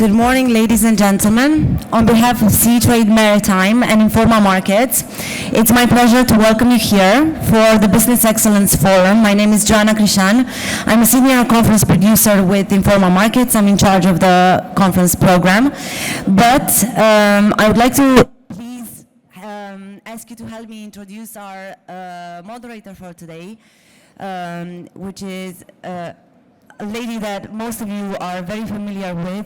Good morning, ladies and gentlemen. On behalf of Seatrade Maritime and Informa Markets, it's my pleasure to welcome you here for the Business Excellence Forum. My name is Joanna Krishan. I'm a senior conference producer with Informa Markets. I'm in charge of the conference program. But I would like to please ask you to help me introduce our moderator for today, which is a lady that most of you are very familiar with,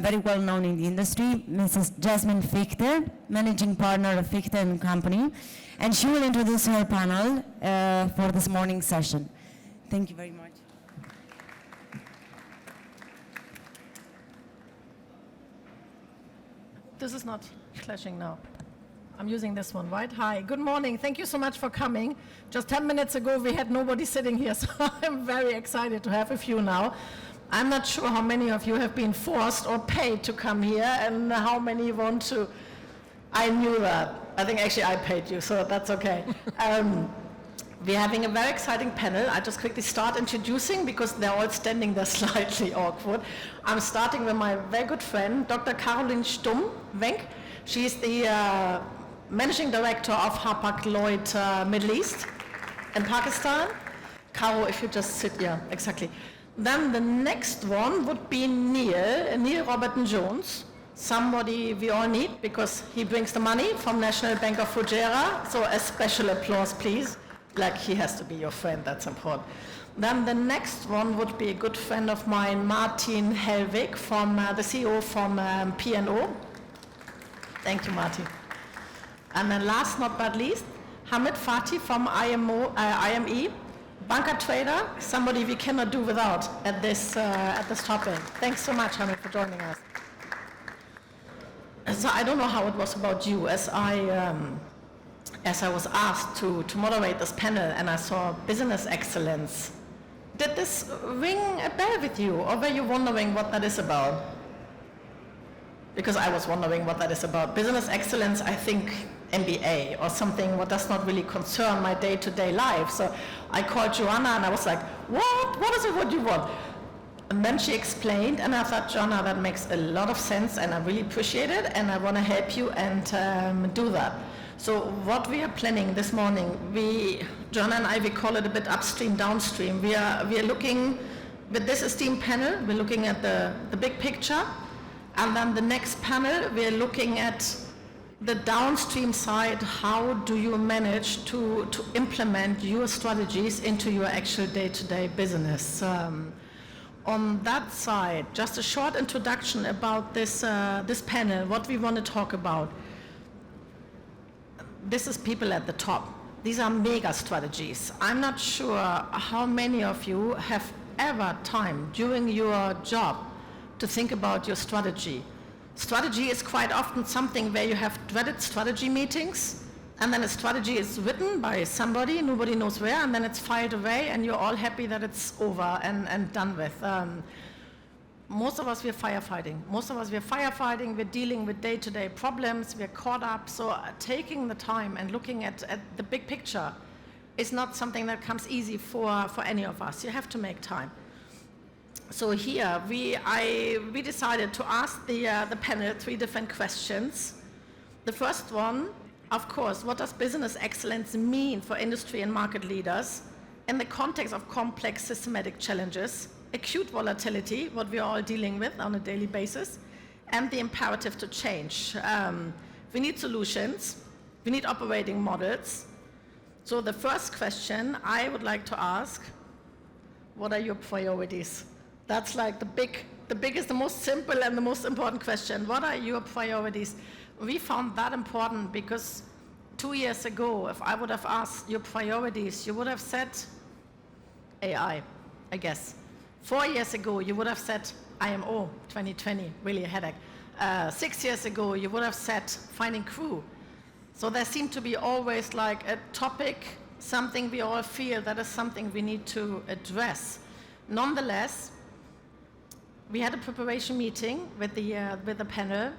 very well known in the industry, Mrs. Jasmine Fichte, managing partner of Fichte & Company, and she will introduce her panel for this morning's session. Thank you very much. This is not flashing now. I'm using this one, right? Hi, good morning. Thank you so much for coming. Just 10 minutes ago, we had nobody sitting here, so I'm very excited to have a few now. I'm not sure how many of you have been forced or paid to come here and how many want to. I knew that. I think actually I paid you, so that's okay. We're having a very exciting panel. I just quickly start introducing because they're all standing there slightly awkward. I'm starting with my very good friend, Dr. Caroline Stumm-Wenck. She's the Managing Director of Hapag-Lloyd Middle East and Pakistan. Caro, if you just sit, yeah, exactly. Then the next one would be Neil Roberton-Jones, somebody we all need because he brings the money from National Bank of Fujairah. So a special applause, please. Like he has to be your friend, that's important. Then the next one would be a good friend of mine, Martin Hellwig, from the CEO from P&O. Thank you, Martin. And then last but not least, Hamid Fati from IME, bunker trader, somebody we cannot do without at this topic. Thanks so much, Hamid, for joining us. So I don't know how it was about you, as I was asked to moderate this panel and I saw business excellence. Did this ring a bell with you, or were you wondering what that is about? Because I was wondering what that is about. Business excellence, I think MBA or something what does not really concern my day-to-day life. So I called Joanna and I was like, what? What is it, what do you want? And then she explained and I thought, Joanna, that makes a lot of sense and I really appreciate it and I want to help you and do that. So what we are planning this morning, Joanna and I, we call it a bit upstream, downstream. We are looking, with this esteemed panel, we're looking at the big picture. And then the next panel, we're looking at the downstream side. How do you manage to implement your strategies into your actual day-to-day business? On that side, just a short introduction about this panel, what we want to talk about. This is people at the top. These are mega strategies. I'm not sure how many of you have ever time during your job to think about your strategy. Strategy is quite often something where you have dreaded strategy meetings, and then a strategy is written by somebody, nobody knows where, and then it's filed away, and you're all happy that it's over and done with. Most of us, we're firefighting, we're dealing with day-to-day problems, we're caught up, so taking the time and looking at the big picture is not something that comes easy for any of us. You have to make time. So here, we decided to ask the panel 3 different questions. The first one, of course, what does business excellence mean for industry and market leaders in the context of complex systematic challenges, acute volatility, what we are all dealing with on a daily basis, and the imperative to change. We need solutions, we need operating models. So the first question I would like to ask, what are your priorities? That's like the biggest, the most simple and the most important question. What are your priorities? We found that important because 2 years ago, if I would have asked your priorities, you would have said AI, I guess. 4 years ago, you would have said IMO 2020, really a headache. 6 years ago, you would have said finding crew. So there seemed to be always like a topic, something we all feel that is something we need to address. Nonetheless, we had a preparation meeting with the panel,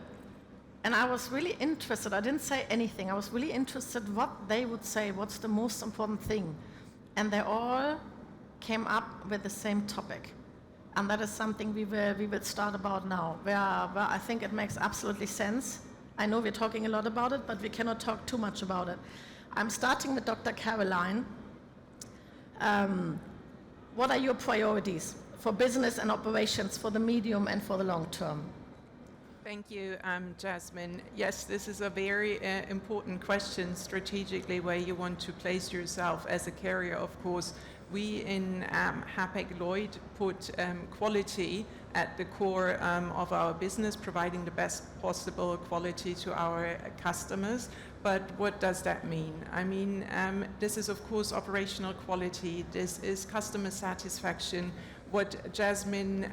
and I was really interested. I didn't say anything. I was really interested what they would say, what's the most important thing. And they all came up with the same topic. And that is something we will start about now, where I think it makes absolutely sense. I know we're talking a lot about it, but we cannot talk too much about it. I'm starting with Dr. Caroline. What are your priorities for business and operations for the medium and for the long term? Thank you, Jasmine. Yes, this is a very important question strategically, where you want to place yourself as a carrier. Of course, we in Hapag-Lloyd put quality at the core of our business, providing the best possible quality to our customers. But what does that mean? I mean, this is of course operational quality, this is customer satisfaction. What Jasmine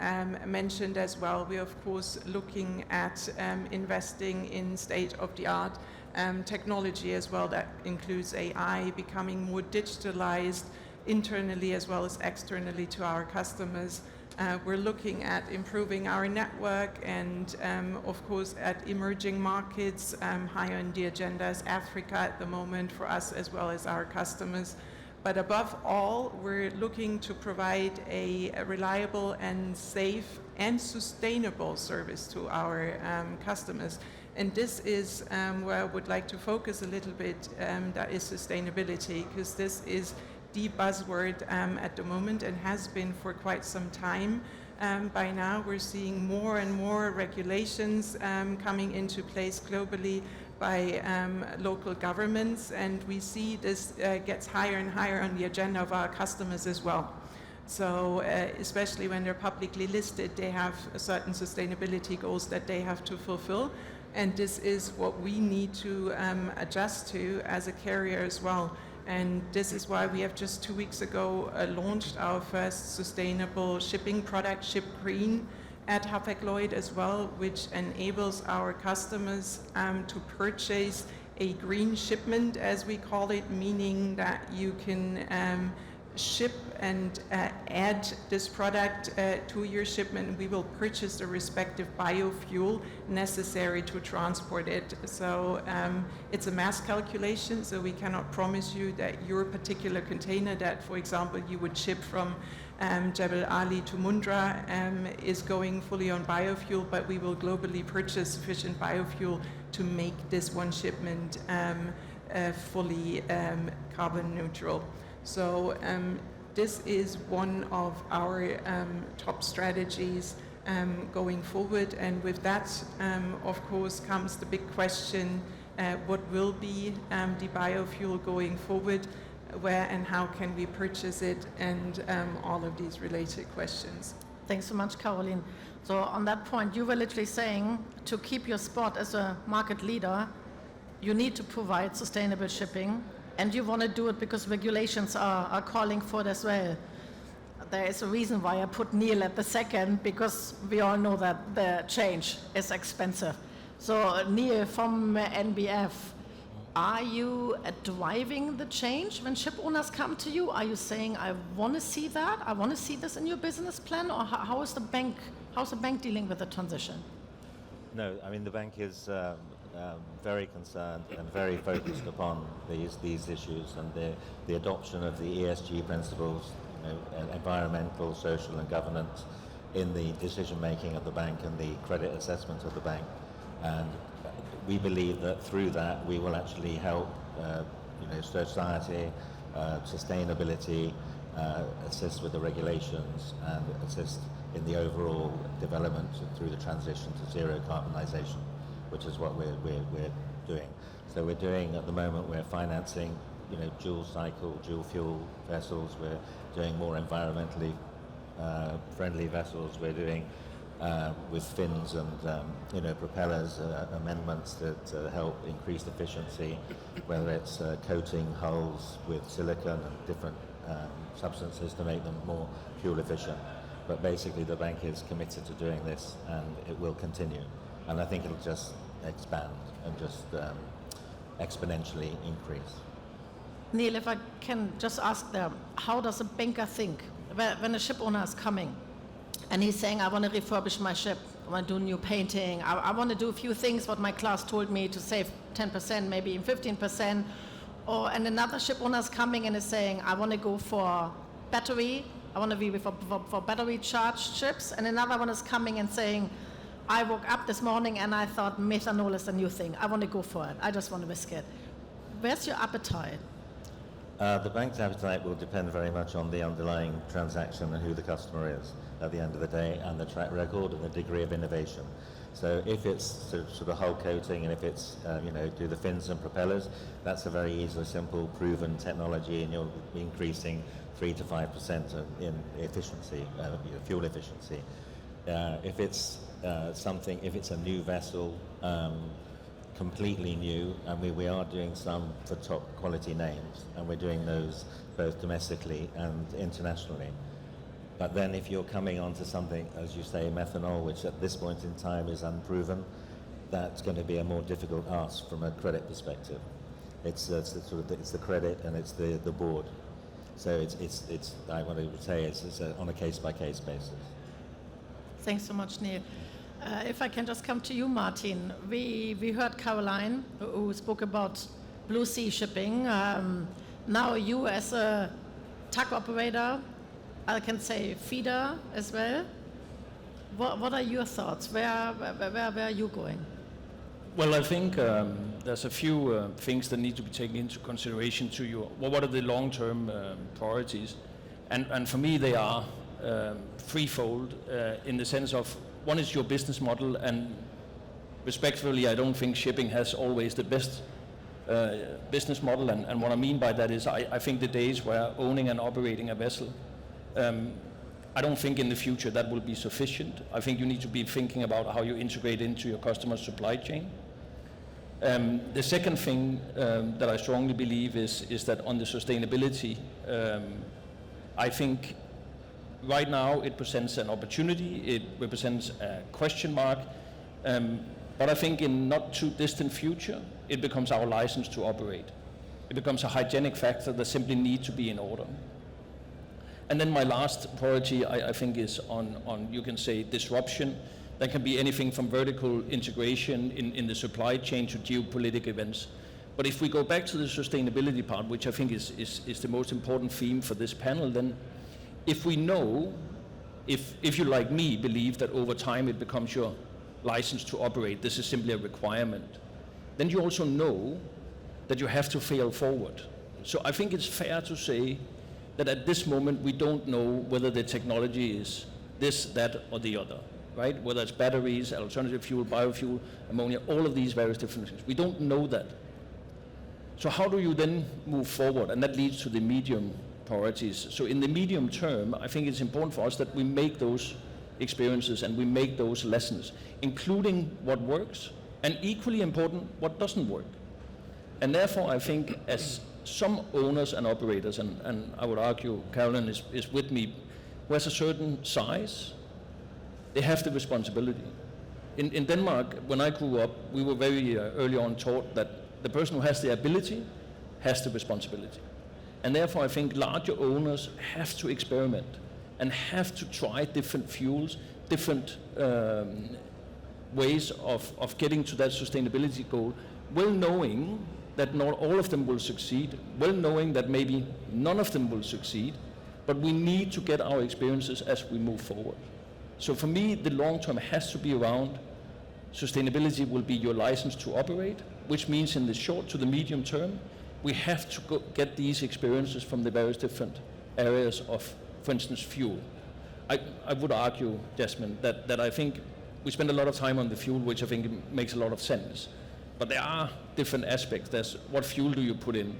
mentioned as well, we're of course looking at investing in state-of-the-art technology as well. That includes AI, becoming more digitalized internally as well as externally to our customers. We're looking at improving our network and of course at emerging markets. Higher on the agenda is Africa at the moment for us as well as our customers. But above all, we're looking to provide a reliable and safe and sustainable service to our customers. And this is where I would like to focus a little bit, that is sustainability, because this is the buzzword at the moment and has been for quite some time. By now we're seeing more and more regulations coming into place globally by local governments, and we see this gets higher and higher on the agenda of our customers as well. So especially when they're publicly listed, they have certain sustainability goals that they have to fulfill, and this is what we need to adjust to as a carrier as well. And this is why we have just 2 weeks ago launched our first sustainable shipping product, Ship Green, at Hapag-Lloyd as well, which enables our customers to purchase a green shipment, as we call it, meaning that you can ship and add this product to your shipment. We will purchase the respective biofuel necessary to transport it. So it's a mass calculation, so we cannot promise you that your particular container that, for example, you would ship from Jebel Ali to Mundra is going fully on biofuel, but we will globally purchase sufficient biofuel to make this one shipment fully carbon neutral. So this is one of our top strategies going forward, and with that, of course, comes the big question, what will be the biofuel going forward? Where and how can we purchase it, and all of these related questions. Thanks so much, Caroline. So on that point, you were literally saying to keep your spot as a market leader, you need to provide sustainable shipping, and you want to do it because regulations are calling for it as well. There is a reason why I put Neil at the second, because we all know that the change is expensive. So Neil from NBF, are you driving the change when ship owners come to you? Are you saying, I want to see that, I want to see this in your business plan, or how's the bank dealing with the transition? No, I mean the bank is very concerned and very focused upon these issues, and the adoption of the ESG principles, environmental, social and governance, in the decision making of the bank and the credit assessment of the bank. And we believe that through that we will actually help society, sustainability, assist with the regulations, and assist in the overall development through the transition to zero carbonization, which is what we're doing. So we're doing, at the moment, we're financing dual cycle, dual fuel vessels. We're doing more environmentally friendly vessels. We're doing with fins and propellers amendments that help increase efficiency, whether it's coating hulls with silicon and different substances to make them more fuel efficient. But basically the bank is committed to doing this, and it will continue. And I think it'll just expand and just exponentially increase. Neil, if I can just ask them, how does a banker think when a ship owner is coming and he's saying, I want to refurbish my ship, I want to do new painting, I want to do a few things what my class told me to save 10%, maybe even 15%, and another ship owner is coming and is saying, I want to go for battery I want to be for battery charged chips, and another one is coming and saying, I woke up this morning and I thought methanol is the new thing. I want to go for it. I just want to risk it. Where's your appetite? The bank's appetite will depend very much on the underlying transaction and who the customer is at the end of the day, and the track record and the degree of innovation. So if it's sort of hull coating, and if it's, do the fins and propellers, that's a very easy, simple, proven technology, and you'll be increasing 3 to 5% in efficiency, fuel efficiency. If it's if it's a new vessel, completely new, and we are doing some for top quality names, and we're doing those both domestically and internationally. But then if you're coming onto something, as you say, methanol, which at this point in time is unproven, that's going to be a more difficult ask from a credit perspective. It's the credit and it's the board. So it's I want to say it's on a case-by-case basis. Thanks so much, Neil. If I can just come to you, Martin. We heard Caroline, who spoke about Blue Sea shipping. Now you as a tug operator, I can say feeder as well. What are your thoughts? Where are you going? Well, I think there's a few things that need to be taken into consideration to you. What are the long-term priorities? And for me, they are threefold in the sense of, one is your business model, and respectfully, I don't think shipping has always the best business model, and what I mean by that is I think the days where owning and operating a vessel, I don't think in the future that will be sufficient. I think you need to be thinking about how you integrate into your customer's supply chain. The second thing that I strongly believe is that on the sustainability, I think right now it presents an opportunity, it represents a question mark, but I think in not too distant future, it becomes our license to operate. It becomes a hygienic factor that simply needs to be in order. And then my last priority, I think, is on, you can say, disruption. That can be anything from vertical integration in the supply chain to geopolitical events. But if we go back to the sustainability part, which I think is the most important theme for this panel, then if we know, if you like me believe that over time it becomes your license to operate, this is simply a requirement, then you also know that you have to fail forward. So I think it's fair to say that at this moment we don't know whether the technology is this, that, or the other, right? Whether it's batteries, alternative fuel, biofuel, ammonia, all of these various different things. We don't know that. So how do you then move forward? And that leads to the medium priorities. So in the medium term, I think it's important for us that we make those experiences and we make those lessons, including what works, and equally important, what doesn't work. And therefore, I think as some owners and operators, and I would argue Caroline is with me, who has a certain size, they have the responsibility. In Denmark, when I grew up, we were very early on taught that the person who has the ability has the responsibility. And therefore, I think larger owners have to experiment and have to try different fuels, different ways of getting to that sustainability goal, well knowing that not all of them will succeed, well knowing that maybe none of them will succeed, but we need to get our experiences as we move forward. So for me, the long term has to be around sustainability will be your license to operate, which means in the short to the medium term, we have to get these experiences from the various different areas of, for instance, fuel. I would argue, Jasmine, that I think we spend a lot of time on the fuel, which I think makes a lot of sense. But there are different aspects. There's what fuel do you put in?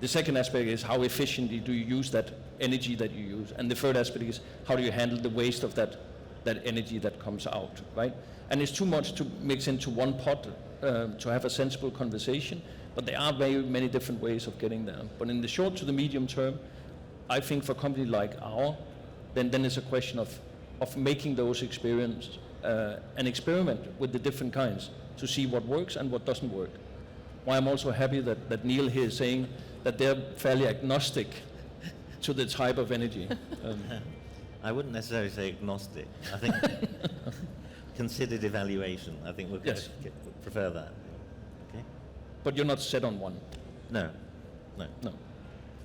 The second aspect is how efficiently do you use that energy that you use? And the third aspect is how do you handle the waste of that energy that comes out, right? And it's too much to mix into one pot to have a sensible conversation, but there are very many different ways of getting there. But in the short to the medium term, I think for a company like ours, then it's a question of making those experiences and experiment with the different kinds to see what works and what doesn't work. Why I'm also happy that Neil here is saying that they're fairly agnostic to the type of energy. I wouldn't necessarily say agnostic. I think considered evaluation. I think we'll prefer that. Okay. But you're not set on one. No. No.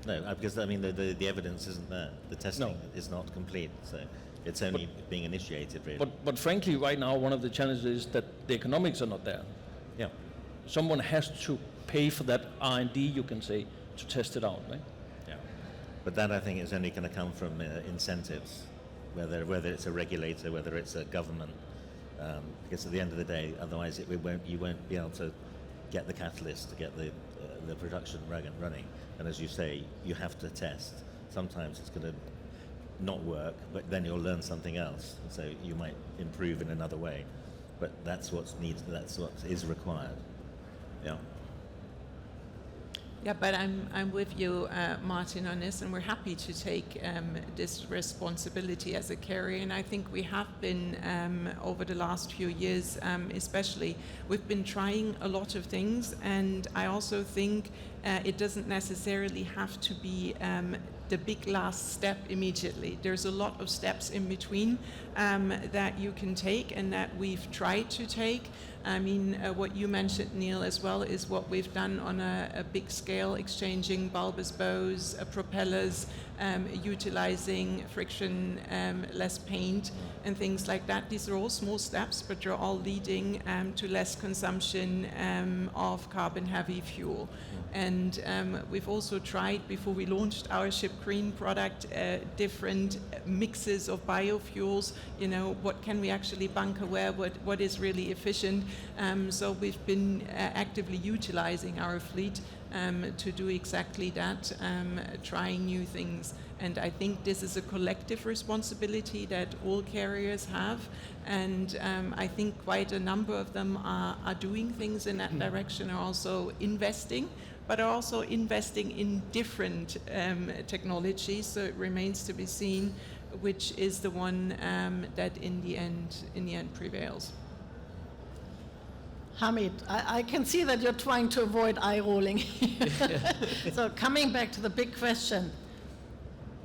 No, because I mean the evidence isn't there. The testing is not complete, so it's only being initiated really. But frankly, right now, one of the challenges is that the economics are not there. Yeah. Someone has to pay for that R&D, you can say, to test it out, right? Yeah. But that I think is only going to come from incentives, whether it's a regulator, whether it's a government, because at the end of the day, otherwise you won't be able to get the catalyst to get the production running. And as you say, you have to test. Sometimes it's going to not work, but then you'll learn something else. So you might improve in another way. But that's what is required. Yeah. Yeah, but I'm with you, Martin, on this, and we're happy to take this responsibility as a carrier. And I think we have been, over the last few years especially, we've been trying a lot of things. And I also think it doesn't necessarily have to be the big last step immediately. There's a lot of steps in between that you can take and that we've tried to take. I mean, what you mentioned, Neil, as well, is what we've done on a big scale, exchanging bulbous bows, propellers, utilizing friction-less paint and things like that. These are all small steps, but they're all leading to less consumption of carbon-heavy fuel. And we've also tried, before we launched our Ship Green product, different mixes of biofuels. You know, what can we actually bunker where, what is really efficient. So we've been actively utilizing our fleet to do exactly that, trying new things. And I think this is a collective responsibility that all carriers have. And I think quite a number of them are doing things in that direction, are also investing, but are also investing in different technologies. So it remains to be seen which is the one that in the end prevails. Hamid, I can see that you're trying to avoid eye rolling. So coming back to the big question,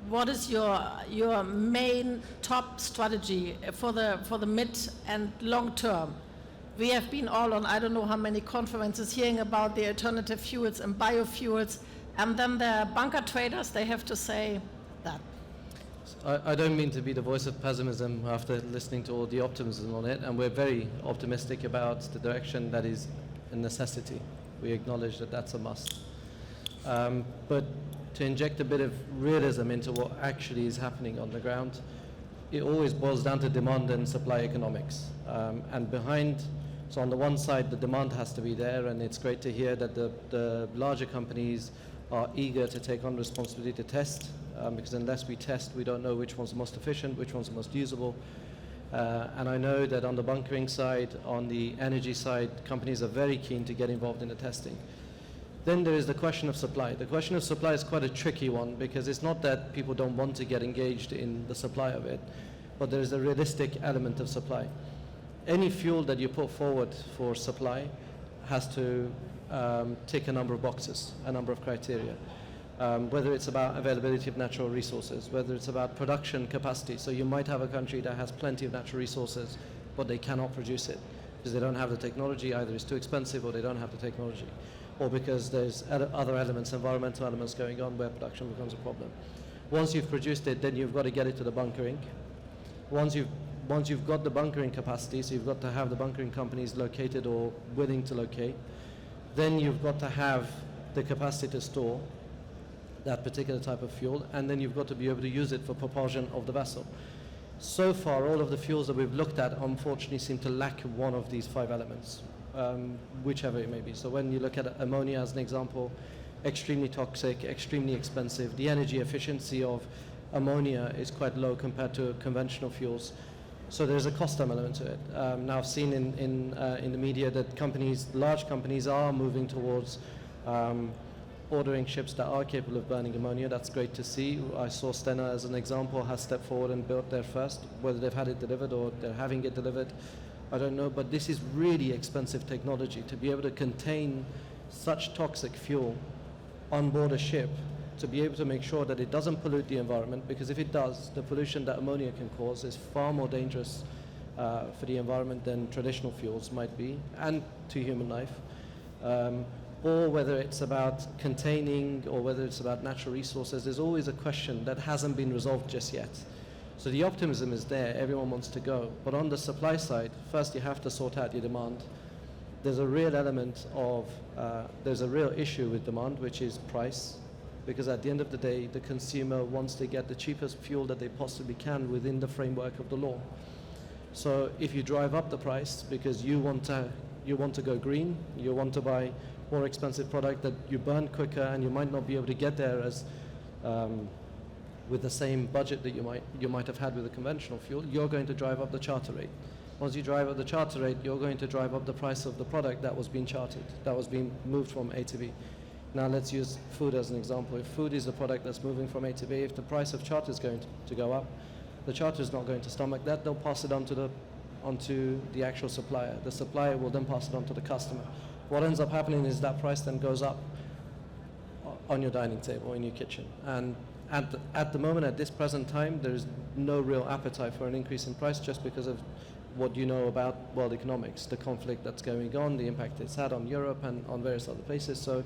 what is your main top strategy for the mid and long term? We have been all on I don't know how many conferences hearing about the alternative fuels and biofuels, and then the bunker traders, they have to say that. I don't mean to be the voice of pessimism after listening to all the optimism on it, and we're very optimistic about the direction that is a necessity. We acknowledge that that's a must. But to inject a bit of realism into what actually is happening on the ground, it always boils down to demand and supply economics. So on the one side, the demand has to be there, and it's great to hear that the larger companies are eager to take on responsibility to test, because unless we test, we don't know which one's the most efficient, which one's the most usable. And I know that on the bunkering side, on the energy side, companies are very keen to get involved in the testing. Then there is the question of supply. The question of supply is quite a tricky one, because it's not that people don't want to get engaged in the supply of it, but there is a realistic element of supply. Any fuel that you put forward for supply has to tick a number of boxes, a number of criteria. Whether it's about availability of natural resources, whether it's about production capacity. So you might have a country that has plenty of natural resources, but they cannot produce it because they don't have the technology, either it's too expensive or they don't have the technology, or because there's other elements, environmental elements going on where production becomes a problem. Once you've produced it, then you've got to get it to the bunkering. Once you've got the bunkering capacity, so you've got to have the bunkering companies located or willing to locate, then you've got to have the capacity to store that particular type of fuel, and then you've got to be able to use it for propulsion of the vessel. So far, all of the fuels that we've looked at, unfortunately, seem to lack one of these 5 elements, whichever it may be. So when you look at ammonia as an example, extremely toxic, extremely expensive. The energy efficiency of ammonia is quite low compared to conventional fuels. So there's a cost element to it. Now I've seen in the media that large companies are moving towards ordering ships that are capable of burning ammonia. That's great to see. I saw Stena as an example has stepped forward and built their first. Whether they've had it delivered or they're having it delivered, I don't know, but this is really expensive technology to be able to contain such toxic fuel on board a ship, to be able to make sure that it doesn't pollute the environment, because if it does, the pollution that ammonia can cause is far more dangerous for the environment than traditional fuels might be, and to human life. or whether it's about containing, or whether it's about natural resources, there's always a question that hasn't been resolved just yet. So the optimism is there, everyone wants to go. But on the supply side, first you have to sort out your demand. There's a real element of, there's a real issue with demand, which is price. Because at the end of the day, the consumer wants to get the cheapest fuel that they possibly can within the framework of the law. So if you drive up the price because you want to go green, you want to buy more expensive product that you burn quicker, and you might not be able to get there as with the same budget that you might have had with a conventional fuel, you're going to drive up the charter rate. Once you drive up the charter rate, you're going to drive up the price of the product that was being chartered, that was being moved from A to B. Now let's use food as an example. If food is a product that's moving from A to B, if the price of charter is going to go up, the charter is not going to stomach that. They'll pass it onto the actual supplier. The supplier will then pass it on to the customer. What ends up happening is that price then goes up on your dining table, in your kitchen. And at the moment, at this present time, there is no real appetite for an increase in price just because of what you know about world economics, the conflict that's going on, the impact it's had on Europe and on various other places. So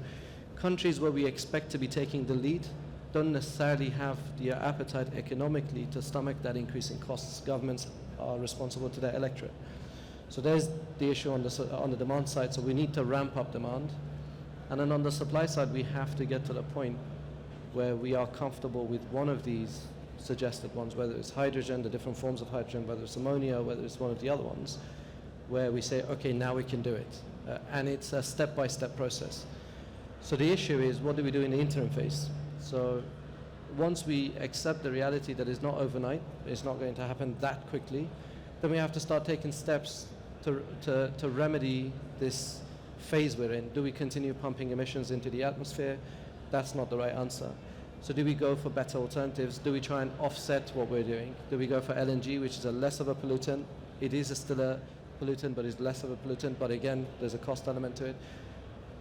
countries where we expect to be taking the lead don't necessarily have the appetite economically to stomach that increase in costs. Governments are responsible to their electorate. So there's the issue on the demand side, so we need to ramp up demand. And then on the supply side, we have to get to the point where we are comfortable with one of these suggested ones, whether it's hydrogen, the different forms of hydrogen, whether it's ammonia, whether it's one of the other ones, where we say, okay, now we can do it. And it's a step-by-step process. So the issue is, what do we do in the interim phase? So once we accept the reality that it's not overnight, it's not going to happen that quickly, then we have to start taking steps to remedy this phase we're in. Do we continue pumping emissions into the atmosphere? That's not the right answer. So do we go for better alternatives? Do we try and offset what we're doing? Do we go for LNG, which is a less of a pollutant? It is still a pollutant, but it's less of a pollutant. But again, there's a cost element to it.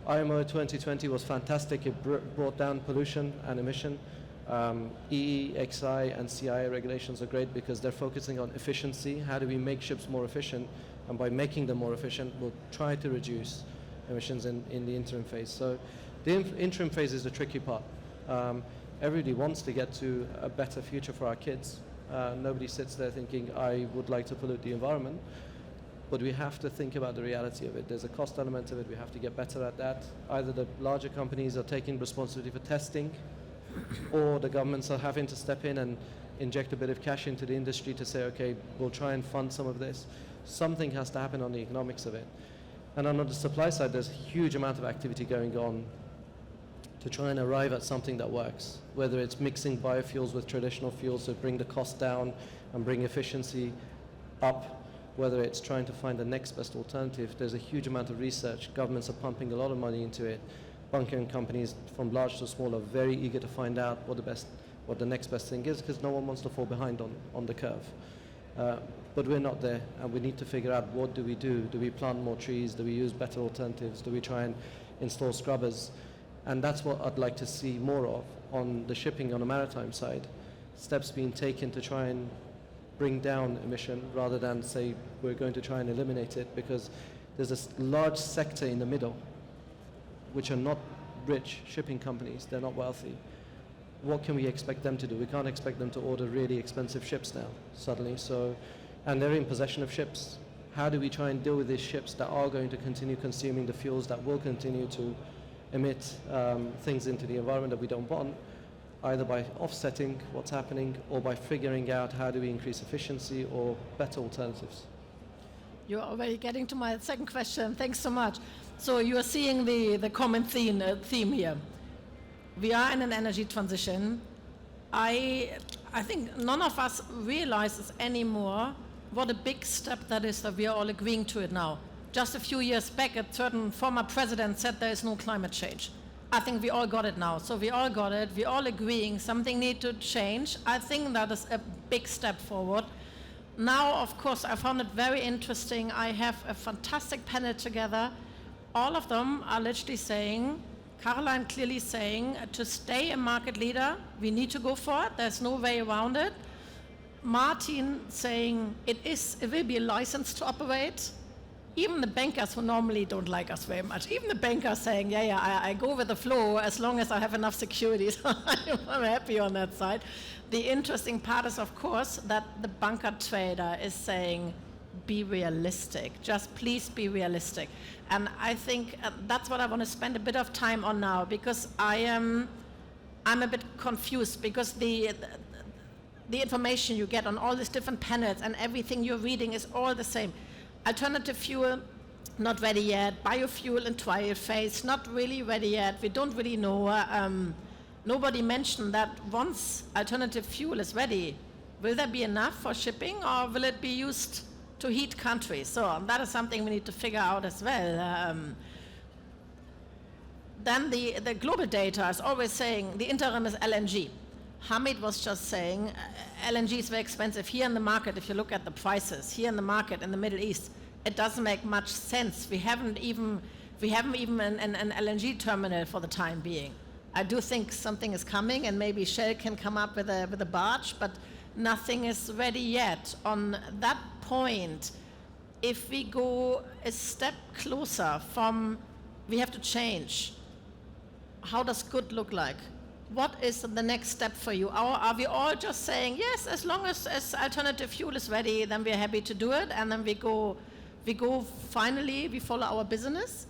IMO 2020 was fantastic. It brought down pollution and emission. EEXI and CII regulations are great because they're focusing on efficiency. How do we make ships more efficient? And by making them more efficient, we'll try to reduce emissions in the interim phase. So the interim phase is the tricky part. Everybody wants to get to a better future for our kids. Nobody sits there thinking, I would like to pollute the environment. But we have to think about the reality of it. There's a cost element of it. We have to get better at that. Either the larger companies are taking responsibility for testing, or the governments are having to step in and inject a bit of cash into the industry to say, okay, we'll try and fund some of this. Something has to happen on the economics of it. And on the supply side, there's a huge amount of activity going on to try and arrive at something that works, whether it's mixing biofuels with traditional fuels to bring the cost down and bring efficiency up, whether it's trying to find the next best alternative. There's a huge amount of research. Governments are pumping a lot of money into it. Bunkering companies from large to small are very eager to find out what the next best thing is, because no one wants to fall behind on the curve. But we're not there, and we need to figure out, what do we do? Do we plant more trees? Do we use better alternatives? Do we try and install scrubbers? And that's what I'd like to see more of on the shipping, on the maritime side. Steps being taken to try and bring down emission rather than say we're going to try and eliminate it, because there's a large sector in the middle which are not rich shipping companies. They're not wealthy. What can we expect them to do? We can't expect them to order really expensive ships now suddenly. So, and they're in possession of ships. How do we try and deal with these ships that are going to continue consuming the fuels that will continue to emit things into the environment that we don't want, either by offsetting what's happening or by figuring out how do we increase efficiency or better alternatives? You're already getting to my second question. Thanks so much. So you are seeing the common theme here. We are in an energy transition. I think none of us realizes anymore what a big step that is that we are all agreeing to it now. Just a few years back, a certain former president said there is no climate change. I think we all got it now. So we all got it. We're all agreeing something needs to change. I think that is a big step forward. Now, of course, I found it very interesting. I have a fantastic panel together. All of them are literally saying, Caroline clearly saying, to stay a market leader, we need to go for it. There's no way around it. Martin saying it will be a license to operate. even the bankers who normally don't like us very much, even the bankers saying, I go with the flow as long as I have enough securities. I'm happy on that side. The interesting part is, of course, that the bunker trader is saying, be realistic. Just please be realistic. And I think that's what I want to spend a bit of time on now, because I'm a bit confused, because the information you get on all these different panels and everything you're reading is all the same. Alternative fuel, not ready yet. Biofuel in trial phase, not really ready yet. We don't really know. Nobody mentioned that once alternative fuel is ready, will there be enough for shipping, or will it be used to heat countries? So that is something we need to figure out as well. Then the global data is always saying the interim is LNG. Hamid was just saying LNG is very expensive here in the market. If you look at the prices here in the market in the Middle East, it doesn't make much sense. We haven't even an LNG terminal for the time being. I do think something is coming, and maybe Shell can come up with a barge, but nothing is ready yet. On that point, if we go a step closer from we have to change, how does good look like? What is the next step for you? Are we all just saying, yes, as long as alternative fuel is ready, then we're happy to do it, and then we go finally, we follow our business?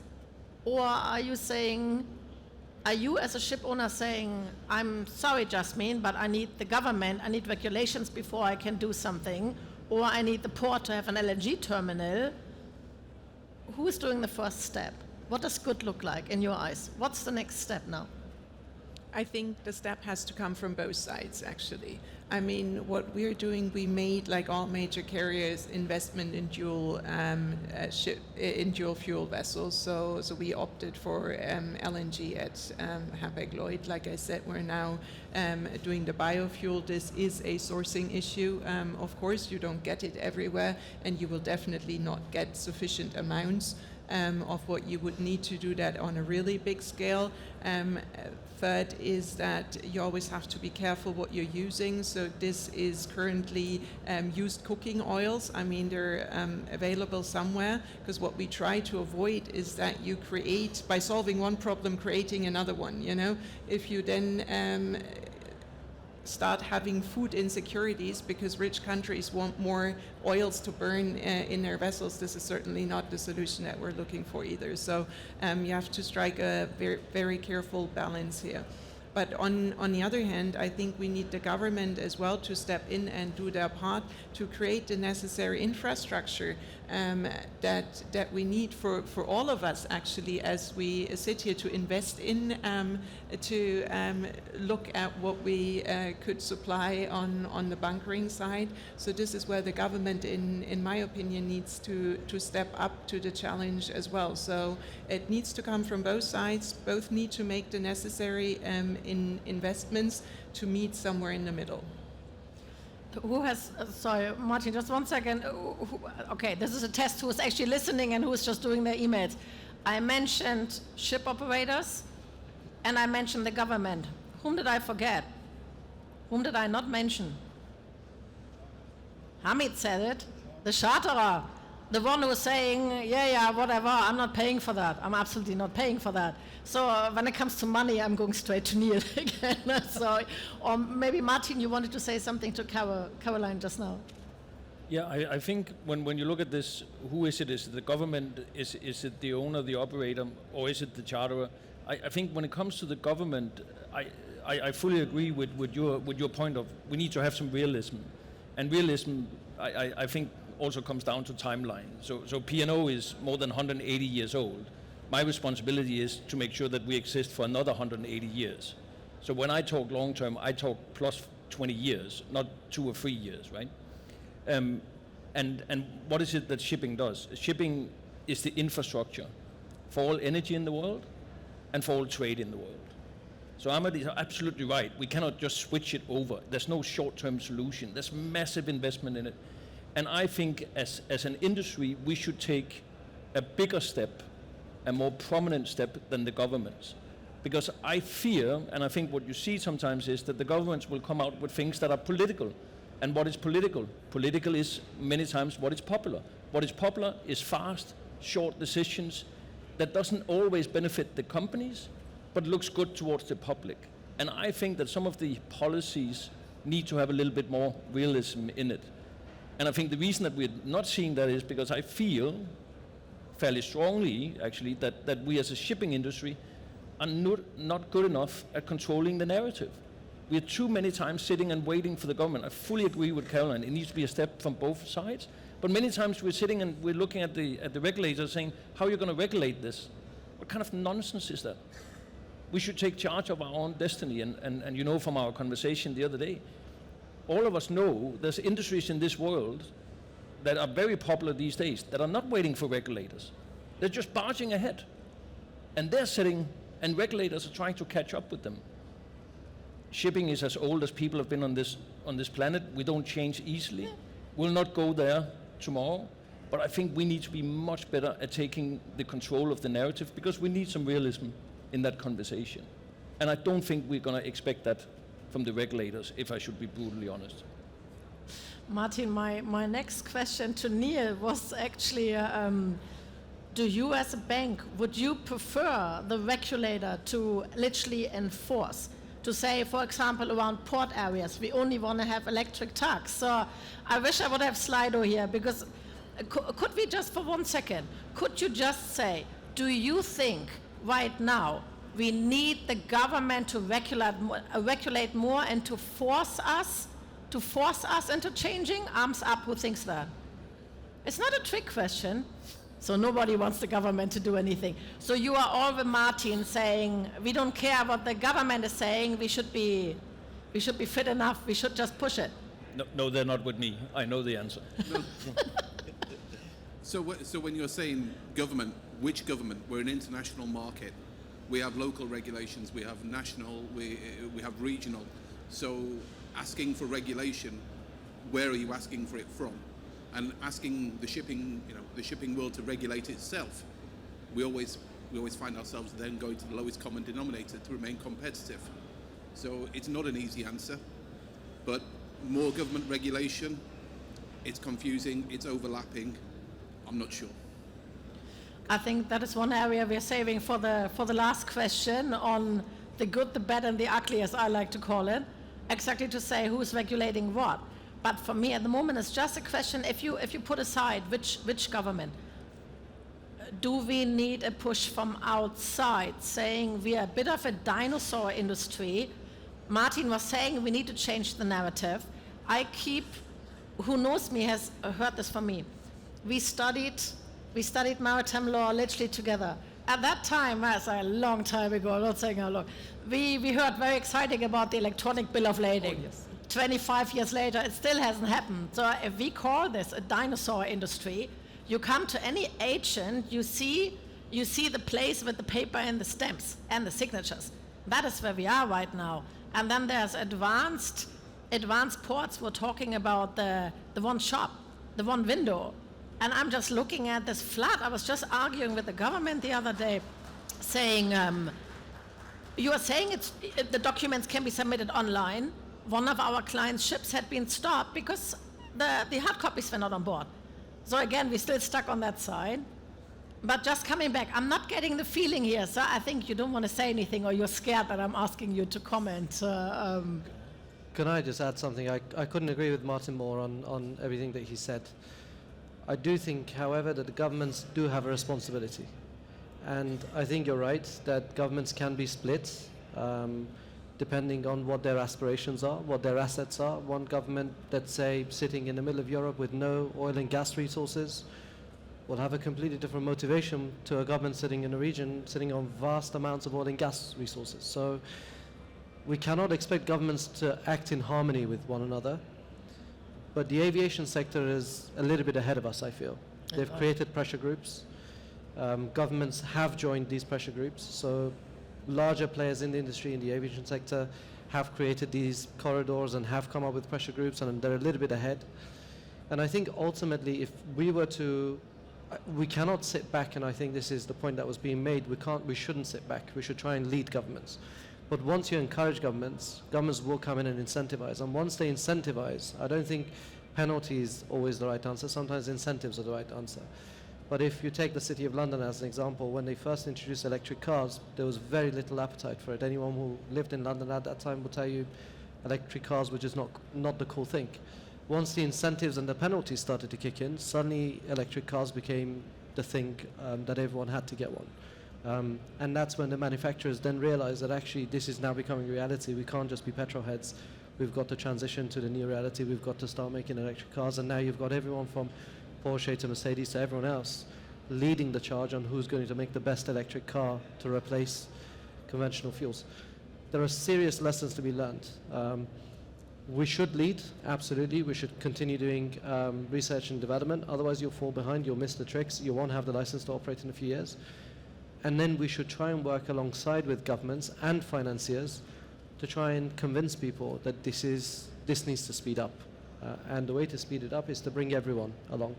Or are you saying, are you as a ship owner saying, I'm sorry, Jasmine, but I need the government, I need regulations before I can do something, or I need the port to have an LNG terminal? Who is doing the first step? What does good look like in your eyes? What's the next step now? I think the step has to come from both sides, actually. I mean, what we're doing, we made, like all major carriers, investment in dual fuel vessels. So we opted for LNG at Hapag-Lloyd. Like I said, we're now doing the biofuel. This is a sourcing issue. Of course, you don't get it everywhere, and you will definitely not get sufficient amounts of what you would need to do that on a really big scale. Third is that you always have to be careful what you're using. So this is currently used cooking oils. I mean, they're available somewhere, because what we try to avoid is that you create, by solving one problem, creating another one, you know? If you then start having food insecurities because rich countries want more oils to burn in their vessels, this is certainly not the solution that we're looking for either. So you have to strike a very, very careful balance here. But on the other hand, I think we need the government as well to step in and do their part to create the necessary infrastructure that we need for all of us, actually, as we sit here to invest in, to look at what we could supply on the bunkering side. So this is where the government, in my opinion, needs to step up to the challenge as well. So it needs to come from both sides. Both need to make the necessary investments to meet somewhere in the middle. Who has, sorry, Martin, just 1 second. Okay, this is a test who's actually listening and who's just doing their emails. I mentioned ship operators and I mentioned the government. Whom did I forget? Whom did I not mention? Hamid said it. The charterer. The one who's saying, yeah, whatever, I'm not paying for that. I'm absolutely not paying for that. So when it comes to money, I'm going straight to Neil again. So, or maybe Martin, you wanted to say something to Caroline just now. Yeah, I think when you look at this, who is it? Is it the government? Is it the owner, the operator, or is it the charterer? I think when it comes to the government, I fully agree with your point of we need to have some realism. And realism, I think, also comes down to timeline. So P&O is more than 180 years old. My responsibility is to make sure that we exist for another 180 years. So when I talk long term, I talk plus 20 years, not 2 or 3 years, right? And what is it that shipping does? Shipping is the infrastructure for all energy in the world and for all trade in the world. So Ahmed is absolutely right. We cannot just switch it over. There's no short-term solution. There's massive investment in it. And I think as an industry, we should take a bigger step, a more prominent step than the governments. Because I fear, and I think what you see sometimes is that the governments will come out with things that are political. And what is political? Political is many times what is popular. What is popular is fast, short decisions that doesn't always benefit the companies, but looks good towards the public. And I think that some of the policies need to have a little bit more realism in it. And I think the reason that we're not seeing that is because I feel fairly strongly, actually, that we as a shipping industry are not good enough at controlling the narrative. We're too many times sitting and waiting for the government. I fully agree with Caroline. It needs to be a step from both sides. But many times we're sitting and we're looking at the regulators saying, how are you going to regulate this? What kind of nonsense is that? We should take charge of our own destiny. And you know from our conversation the other day, all of us know there's industries in this world that are very popular these days that are not waiting for regulators. They're just barging ahead. And they're sitting, and regulators are trying to catch up with them. Shipping is as old as people have been on this planet. We don't change easily. We'll not go there tomorrow. But I think we need to be much better at taking the control of the narrative because we need some realism in that conversation. And I don't think we're going to expect that from the regulators, if I should be brutally honest. Martin, my next question to Neil was actually, do you as a bank, would you prefer the regulator to literally enforce? To say, for example, around port areas, we only want to have electric trucks. So I wish I would have Slido here, because could we just for 1 second, could you just say, do you think right now we need the government to regulate more and to force us into changing? Arms up, who thinks that? It's not a trick question. So nobody wants the government to do anything. So you are all with Martin saying, we don't care what the government is saying, we should be fit enough, we should just push it. No, they're not with me. I know the answer. So when you're saying government, which government? We're an international market. We have local regulations, we have national, we have regional. So asking for regulation, where are you asking for it from? And asking the shipping world to regulate itself, we always find ourselves then going to the lowest common denominator to remain competitive. So it's not an easy answer, but more government regulation, it's confusing, it's overlapping. I'm not sure. I think that is one area we're saving for the last question on the good, the bad, and the ugly, as I like to call it, exactly to say who's regulating what. But for me, at the moment, it's just a question, if you put aside which government, do we need a push from outside, saying we are a bit of a dinosaur industry? Martin was saying we need to change the narrative. Who knows me has heard this from me. We studied maritime law literally together. At that time, that's a long time ago, I'm not saying how long, we heard very exciting about the electronic bill of lading. Oh, yes. 25 years later, it still hasn't happened. So if we call this a dinosaur industry, you come to any agent, you see the place with the paper and the stamps and the signatures. That is where we are right now. And then there's advanced ports. We're talking about the one shop, the one window. And I'm just looking at this flood. I was just arguing with the government the other day, saying, you are saying the documents can be submitted online. One of our clients' ships had been stopped because the hard copies were not on board. So again, we're still stuck on that side. But just coming back, I'm not getting the feeling here, so I think you don't want to say anything, or you're scared that I'm asking you to comment. Can I just add something? I couldn't agree with Martin more on everything that he said. I do think, however, that the governments do have a responsibility. And I think you're right that governments can be split. Depending on what their aspirations are, what their assets are. One government that's, say, sitting in the middle of Europe with no oil and gas resources will have a completely different motivation to a government sitting in a region sitting on vast amounts of oil and gas resources. So we cannot expect governments to act in harmony with one another. But the aviation sector is a little bit ahead of us, I feel. They've created pressure groups. Governments have joined these pressure groups. So larger players in the industry, in the aviation sector, have created these corridors and have come up with pressure groups, and they're a little bit ahead. And I think ultimately, if we cannot sit back, and I think this is the point that was being made, we shouldn't sit back. We should try and lead governments. But once you encourage governments will come in and incentivize. And once they incentivize, I don't think penalty is always the right answer. Sometimes incentives are the right answer. But if you take the City of London as an example, when they first introduced electric cars, there was very little appetite for it. Anyone who lived in London at that time will tell you electric cars were just not the cool thing. Once the incentives and the penalties started to kick in, suddenly electric cars became the thing that everyone had to get one. And that's when the manufacturers then realized that actually this is now becoming reality. We can't just be petrol heads. We've got to transition to the new reality. We've got to start making electric cars. And now you've got everyone from Porsche to Mercedes to everyone else leading the charge on who's going to make the best electric car to replace conventional fuels. There are serious lessons to be learned. We should lead, absolutely. We should continue doing research and development. Otherwise, you'll fall behind. You'll miss the tricks. You won't have the license to operate in a few years. And then we should try and work alongside with governments and financiers to try and convince people that this needs to speed up. And the way to speed it up is to bring everyone along.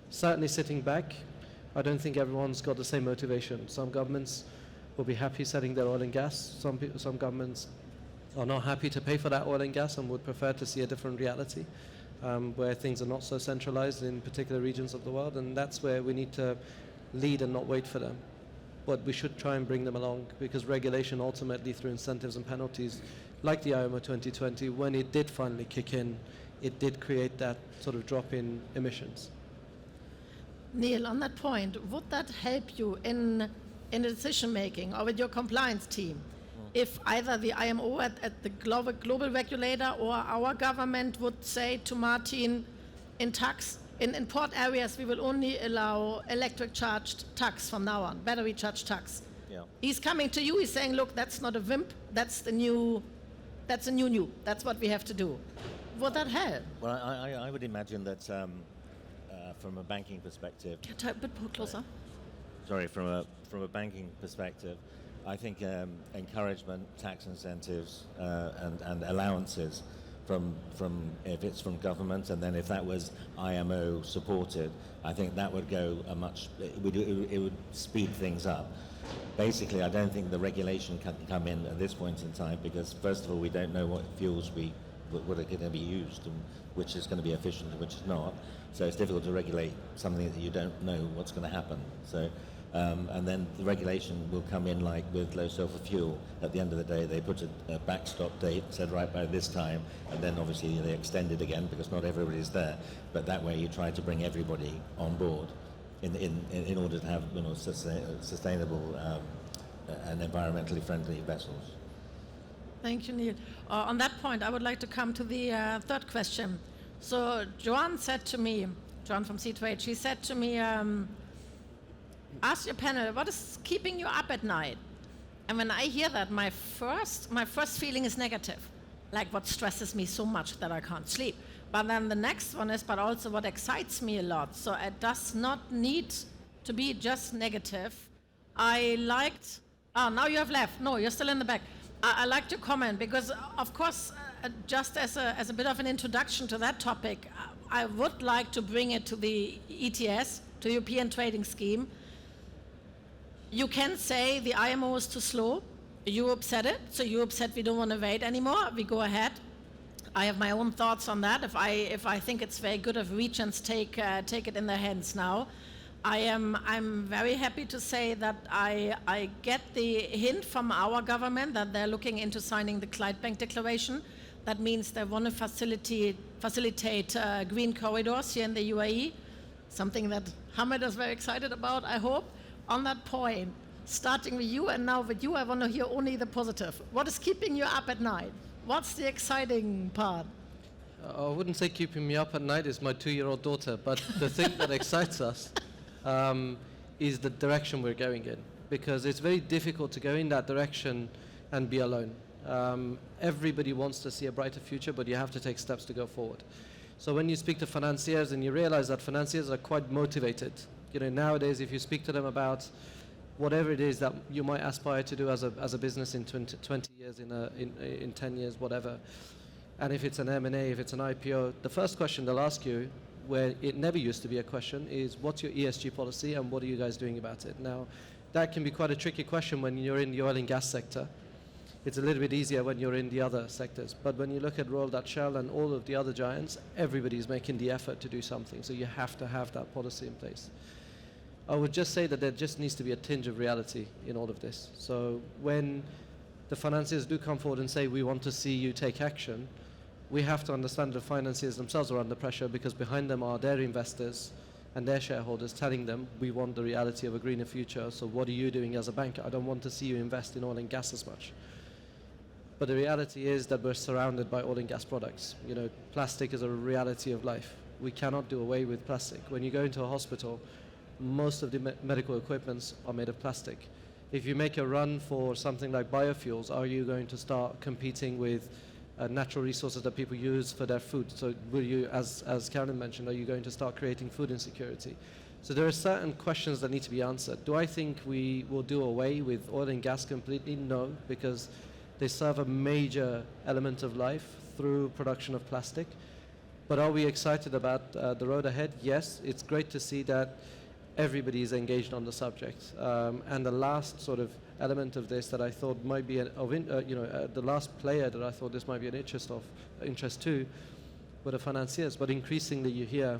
Certainly sitting back, I don't think everyone's got the same motivation. Some governments will be happy selling their oil and gas. Some governments are not happy to pay for that oil and gas and would prefer to see a different reality where things are not so centralized in particular regions of the world, and that's where we need to lead and not wait for them. But we should try and bring them along, because regulation ultimately through incentives and penalties, like the IMO 2020, when it did finally kick in, it did create that sort of drop in emissions. Neil, on that point, would that help you in decision making or with your compliance team? If either the IMO at the global regulator or our government would say to Martin, in port areas we will only allow electric charged trucks from now on, battery charged trucks. Yeah. He's coming to you, he's saying, look, that's not a WIMP, that's a new, that's what we have to do. Would that help? Well, I would imagine that from a banking perspective, A bit more closer. sorry, from a banking perspective, I think encouragement, tax incentives, and allowances from if it's from government, and then if that was IMO supported, I think that would go it would speed things up. Basically, I don't think the regulation can come in at this point in time, because first of all, we don't know what fuels what are going to be used, and which is going to be efficient and which is not. So it's difficult to regulate something that you don't know what's going to happen. So, and then the regulation will come in like with low sulfur fuel. At the end of the day, they put a backstop date, said right by this time, and then obviously they extend it again because not everybody's there. But that way, you try to bring everybody on board in order to have sustainable and environmentally friendly vessels. Thank you, Neil. On that point, I would like to come to the third question. So Joanne said to me, Joanne from C2H, she said to me, ask your panel, what is keeping you up at night? And when I hear that, my first feeling is negative, like what stresses me so much that I can't sleep. But then the next one is, but also what excites me a lot. So it does not need to be just negative. I liked, now you have left. No, you're still in the back. I liked your comment because, of course, just as a bit of an introduction to that topic, I would like to bring it to the ETS, to European Trading Scheme. You can say the IMO is too slow. Europe said it, so Europe said we don't want to wait anymore. We go ahead. I have my own thoughts on that. If I think it's very good if regions take it in their hands now. I'm very happy to say that I get the hint from our government that they're looking into signing the Clydebank Declaration. That means they want to facilitate green corridors here in the UAE, something that Hamid is very excited about, I hope. On that point, starting with you and now with you, I want to hear only the positive. What is keeping you up at night? What's the exciting part? I wouldn't say keeping me up at night is my 2-year-old daughter, but the thing that excites us is the direction we're going in, because it's very difficult to go in that direction and be alone. Everybody wants to see a brighter future, but you have to take steps to go forward. So when you speak to financiers and you realize that financiers are quite motivated, nowadays if you speak to them about whatever it is that you might aspire to do as a business in 20 years, in 10 years, whatever, and if it's an M&A, if it's an IPO, the first question they'll ask you, where it never used to be a question, is what's your ESG policy and what are you guys doing about it? Now, that can be quite a tricky question when you're in the oil and gas sector. It's a little bit easier when you're in the other sectors. But when you look at Royal Dutch Shell and all of the other giants, everybody's making the effort to do something. So you have to have that policy in place. I would just say that there just needs to be a tinge of reality in all of this. So when the financiers do come forward and say, we want to see you take action, we have to understand the financiers themselves are under pressure, because behind them are their investors and their shareholders telling them, we want the reality of a greener future, so what are you doing as a bank? I don't want to see you invest in oil and gas as much. But the reality is that we're surrounded by oil and gas products. You know, plastic is a reality of life. We cannot do away with plastic. When you go into a hospital, most of the medical equipments are made of plastic. If you make a run for something like biofuels, are you going to start competing with natural resources that people use for their food? So will you, as Karen mentioned, are you going to start creating food insecurity? So there are certain questions that need to be answered. Do I think we will do away with oil and gas completely? No, because they serve a major element of life through production of plastic. But are we excited about the road ahead? Yes, it's great to see that everybody is engaged on the subject. And the last sort of element of this that I thought might be the last player that I thought this might be an interest to were the financiers. But increasingly you hear,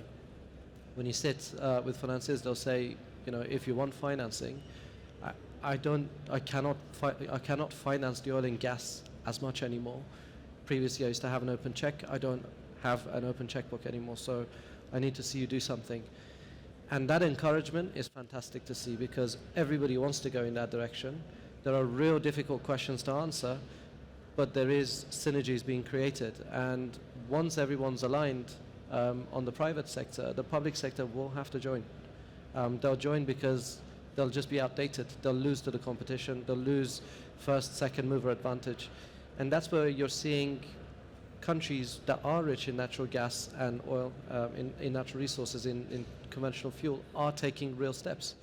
when you sit with financiers, they'll say, you know, if you want financing, I cannot finance the oil and gas as much anymore. Previously I used to have an open check. I don't have an open checkbook anymore, so I need to see you do something. And that encouragement is fantastic to see, because everybody wants to go in that direction. There are real difficult questions to answer, but there is synergies being created. And once everyone's aligned on the private sector, the public sector will have to join. They'll join because they'll just be outdated. They'll lose to the competition. They'll lose first, second mover advantage. And that's where you're seeing countries that are rich in natural gas and oil, in natural resources, in conventional fuel, are taking real steps.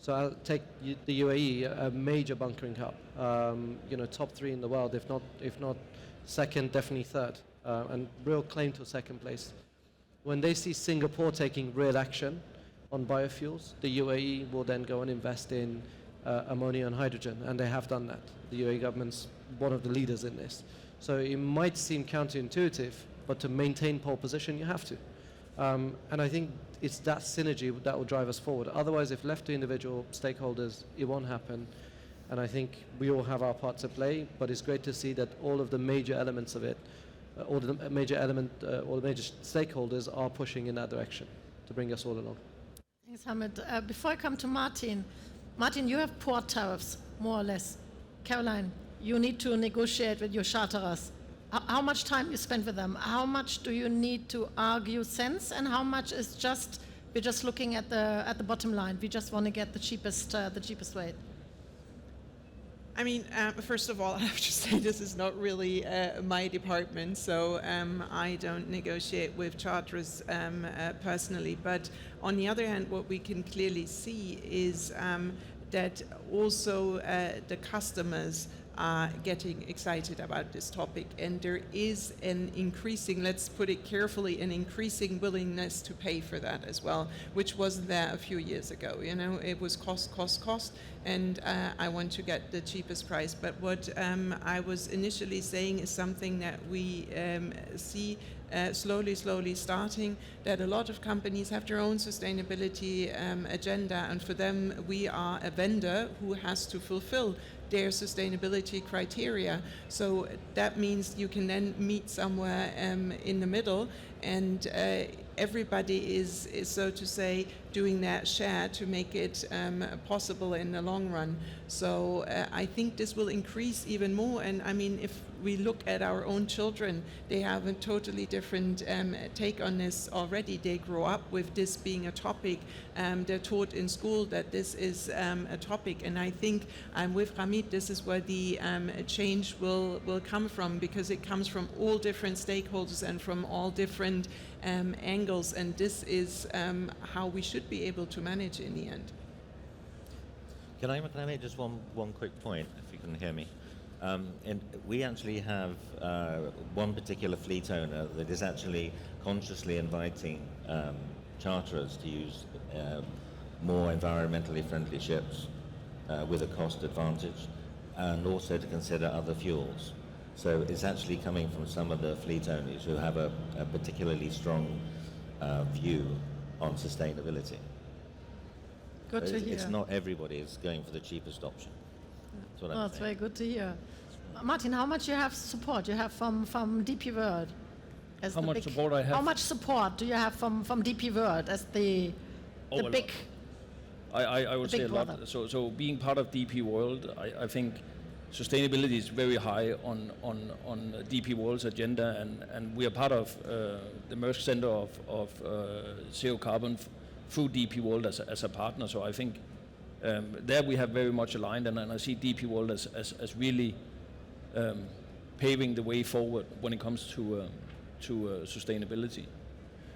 So I'll take the UAE, a major bunkering hub, top 3 in the world, if not second, definitely third, and real claim to second place. When they see Singapore taking real action on biofuels, the UAE will then go and invest in ammonia and hydrogen, and they have done that. The UAE government's one of the leaders in this. So it might seem counterintuitive, but to maintain pole position, you have to. And I think it's that synergy that will drive us forward. Otherwise, if left to individual stakeholders, it won't happen. And I think we all have our part to play, but it's great to see that all of the major elements of it, all the major stakeholders are pushing in that direction to bring us all along. Thanks, Hamid. Before I come to Martin, you have port tariffs, more or less. Caroline, you need to negotiate with your charterers. How much time you spend with them? How much do you need to argue sense, and how much is just we're just looking at the bottom line? We just want to get the cheapest rate. I mean, first of all, I have to say this is not really my department, so I don't negotiate with charterers personally. But on the other hand, what we can clearly see is that also the customers are getting excited about this topic, and there is an increasing, let's put it carefully, an increasing willingness to pay for that as well, which wasn't there a few years ago. You know, it was cost, and I want to get the cheapest price. But what I was initially saying is something that we see slowly starting, that a lot of companies have their own sustainability agenda, and for them we are a vendor who has to fulfill their sustainability criteria. So that means you can then meet somewhere in the middle, and everybody is, so to say, doing their share to make it possible in the long run. So I think this will increase even more. And I mean, if we look at our own children, they have a totally different take on this already. They grow up with this being a topic. They're taught in school that this is a topic. And I think with Ramit, this is where the change will come from, because it comes from all different stakeholders and from all different angles. And this is how we should be able to manage in the end. Can I make just one quick point, if you can hear me? And we actually have one particular fleet owner that is actually consciously inviting charterers to use more environmentally friendly ships with a cost advantage, and also to consider other fuels. So it's actually coming from some of the fleet owners who have a particularly strong view on sustainability. Good to It's hear. not everybody is going for the cheapest option. That's what Oh, I'm it's saying. very good to hear. Martin, how much you have support you have from DP World? As How the much big- support I have? How much support do you have from DP World as the Oh, a lot. big? I would The say a big lot. brother. So being part of DP World, I think sustainability is very high on DP World's agenda, and we are part of the Maersk Center of Zero Carbon through DP World as a partner. So I think there we have very much aligned, and I see DP World as really paving the way forward when it comes to sustainability.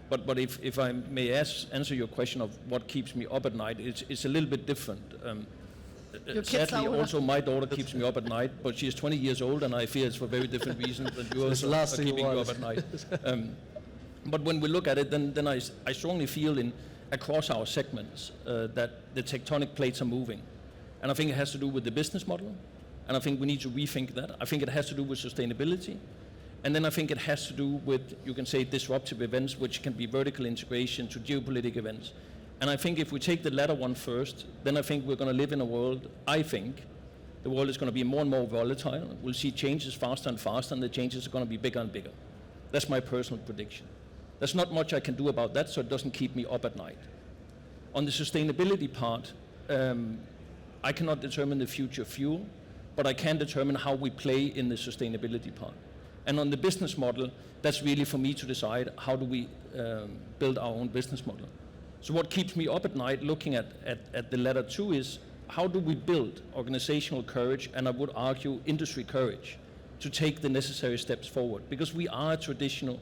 But if I may answer your question of what keeps me up at night, it's a little bit different. Your kids Sadly, are older. also my daughter keeps me up at night, but she is 20 years old, and I fear it's for very different reasons than yours the are last thing you keeping you want. up at night. But when we look at it, then I strongly feel across our segments that the tectonic plates are moving. And I think it has to do with the business model, and I think we need to rethink that. I think it has to do with sustainability, and then I think it has to do with, you can say, disruptive events, which can be vertical integration to geopolitical events. And I think if we take the latter one first, then I think we're going to live in a world, I think, the world is going to be more and more volatile. We'll see changes faster and faster, and the changes are going to be bigger and bigger. That's my personal prediction. There's not much I can do about that, so it doesn't keep me up at night. On the sustainability part, I cannot determine the future fuel, but I can determine how we play in the sustainability part. And on the business model, that's really for me to decide how do we build our own business model. So what keeps me up at night looking at the latter two is how do we build organizational courage, and I would argue industry courage, to take the necessary steps forward. Because we are a traditional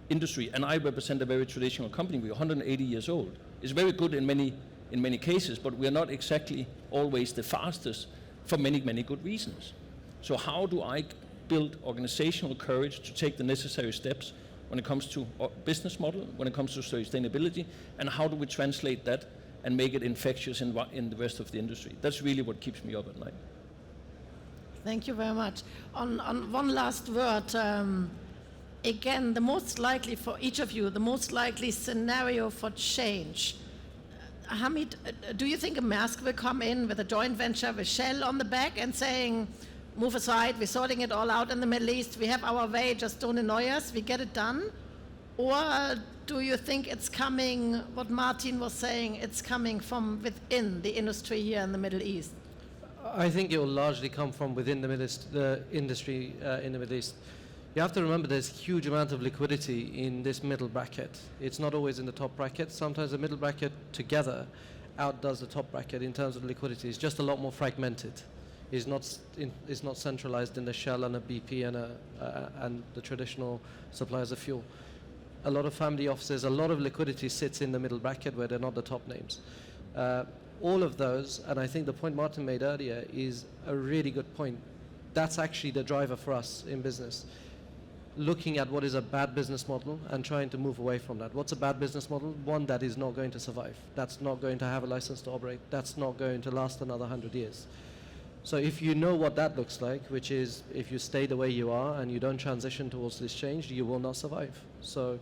industry, and I represent a very traditional company. We're 180 years old. It's very good in many cases, but we're not exactly always the fastest for many, many good reasons. So how do I build organizational courage to take the necessary steps when it comes to business model, when it comes to sustainability, and how do we translate that and make it infectious in the rest of the industry? That's really what keeps me up at night. Thank you very much. On one last word, again, the most likely for each of you, the most likely scenario for change. Hamid, do you think Maersk will come in with a joint venture with Shell on the back and saying, move aside, we're sorting it all out in the Middle East, we have our way, just don't annoy us, we get it done? Or do you think it's coming, what Martin was saying, it's coming from within the industry here in the Middle East? I think it will largely come from within the industry in the Middle East. You have to remember there's huge amount of liquidity in this middle bracket. It's not always in the top bracket. Sometimes the middle bracket together outdoes the top bracket in terms of liquidity. It's just a lot more fragmented. It's not centralized in the Shell and a BP and the traditional suppliers of fuel. A lot of family offices, a lot of liquidity sits in the middle bracket where they're not the top names. All of those, and I think the point Martin made earlier is a really good point. That's actually the driver for us in business. Looking at what is a bad business model and trying to move away from that. What's a bad business model? One that is not going to survive. That's not going to have a license to operate. That's not going to last another 100 years. So if you know what that looks like, which is if you stay the way you are and you don't transition towards this change, you will not survive. So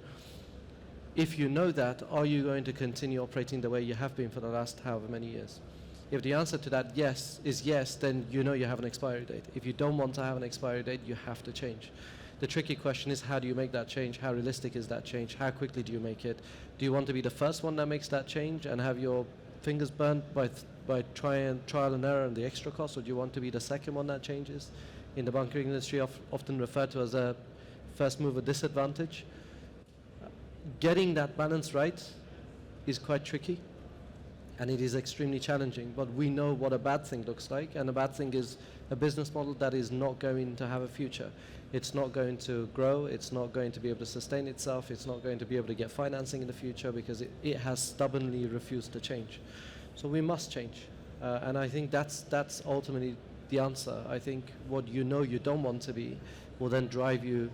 if you know that, are you going to continue operating the way you have been for the last however many years? If the answer to that is yes, then you know you have an expiry date. If you don't want to have an expiry date, you have to change. The tricky question is, how do you make that change? How realistic is that change? How quickly do you make it? Do you want to be the first one that makes that change and have your fingers burnt by trial and error and the extra cost, or do you want to be the second one that changes? In the bunkering industry, often referred to as a first mover disadvantage. Getting that balance right is quite tricky, and it is extremely challenging, but we know what a bad thing looks like, and a bad thing is a business model that is not going to have a future. It's not going to grow, it's not going to be able to sustain itself, it's not going to be able to get financing in the future because it has stubbornly refused to change. So we must change, and I think that's ultimately the answer. I think what you know you don't want to be will then drive you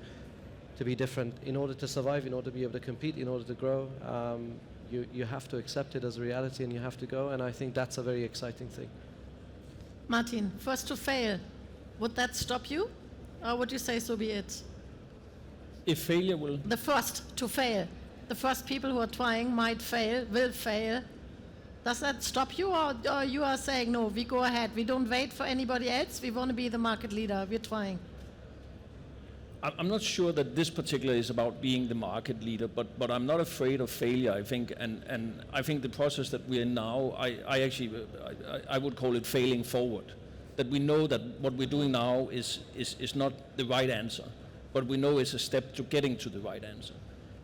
to be different in order to survive, in order to be able to compete, in order to grow. You have to accept it as a reality and you have to go, and I think that's a very exciting thing. Martin, first to fail, would that stop you? Or would you say so be it? If failure will... The first to fail. The first people who are trying might fail, will fail. Does that stop you, or you are saying, no, we go ahead, we don't wait for anybody else, we want to be the market leader, we're trying? I'm not sure that this particular is about being the market leader, but I'm not afraid of failure, I think, and I think the process that we're in now, I would call it failing forward. That we know that what we're doing now is not the right answer, but we know it's a step to getting to the right answer.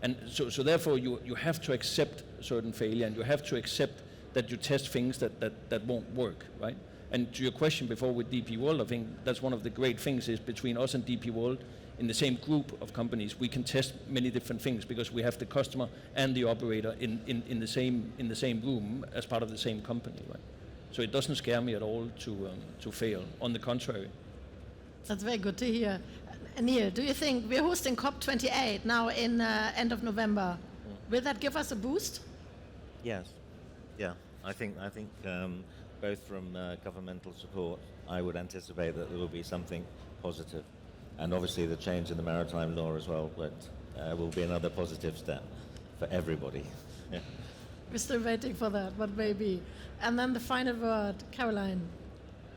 And so therefore you have to accept certain failure, and you have to accept that you test things that won't work, right? And to your question before with DP World, I think that's one of the great things is between us and DP World, in the same group of companies, we can test many different things because we have the customer and the operator in the same room as part of the same company, right? So it doesn't scare me at all to fail. On the contrary. That's very good to hear. Neil, do you think we're hosting COP28 now in end of November? Will that give us a boost? Yes, yeah. I think both from governmental support, I would anticipate that there will be something positive. And obviously the change in the maritime law as well, but will be another positive step for everybody. Yeah. We're still waiting for that, but maybe. And then the final word, Caroline.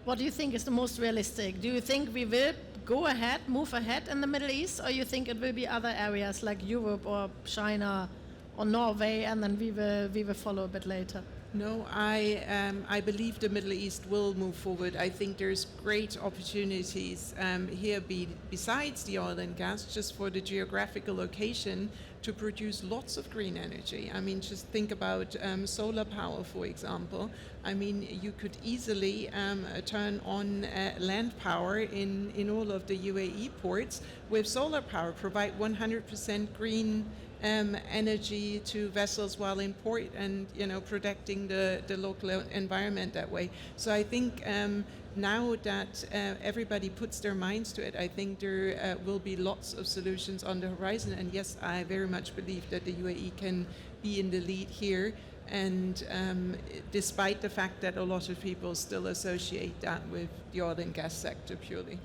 What do you think is the most realistic? Do you think we will go ahead, move ahead in the Middle East, or you think it will be other areas like Europe or China or Norway, and then we will follow a bit later? No, I believe the Middle East will move forward. I think there's great opportunities here besides the oil and gas, just for the geographical location, to produce lots of green energy. I mean, just think about solar power, for example. I mean, you could easily turn on land power in all of the UAE ports with solar power, provide 100% green energy to vessels while in port, and protecting the local environment that way. So I think now that everybody puts their minds to it, I think there will be lots of solutions on the horizon. And yes, I very much believe that the UAE can be in the lead here. And despite the fact that a lot of people still associate that with the oil and gas sector purely.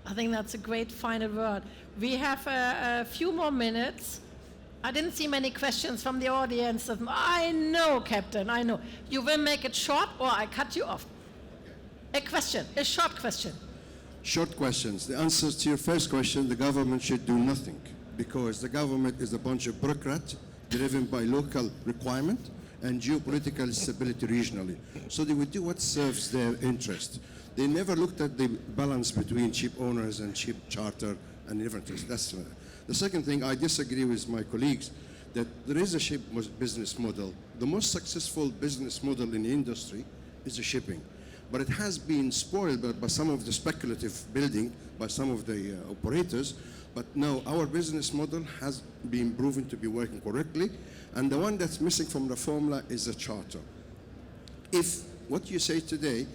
I think that's a great final word. We have a few more minutes. I didn't see many questions from the audience. I know, Captain, I know. You will make it short or I cut you off. A question, a short question. Short questions. The answer to your first question, the government should do nothing, because the government is a bunch of bureaucrats driven by local requirement and geopolitical stability regionally. So they would do what serves their interest. They never looked at the balance between ship owners and ship charter and different things. That's the second thing. I disagree with my colleagues that there is a ship business model. The most successful business model in the industry is the shipping, but it has been spoiled by some of the speculative building by some of the operators. But no, our business model has been proven to be working correctly, and the one that's missing from the formula is the charter. If what you say today,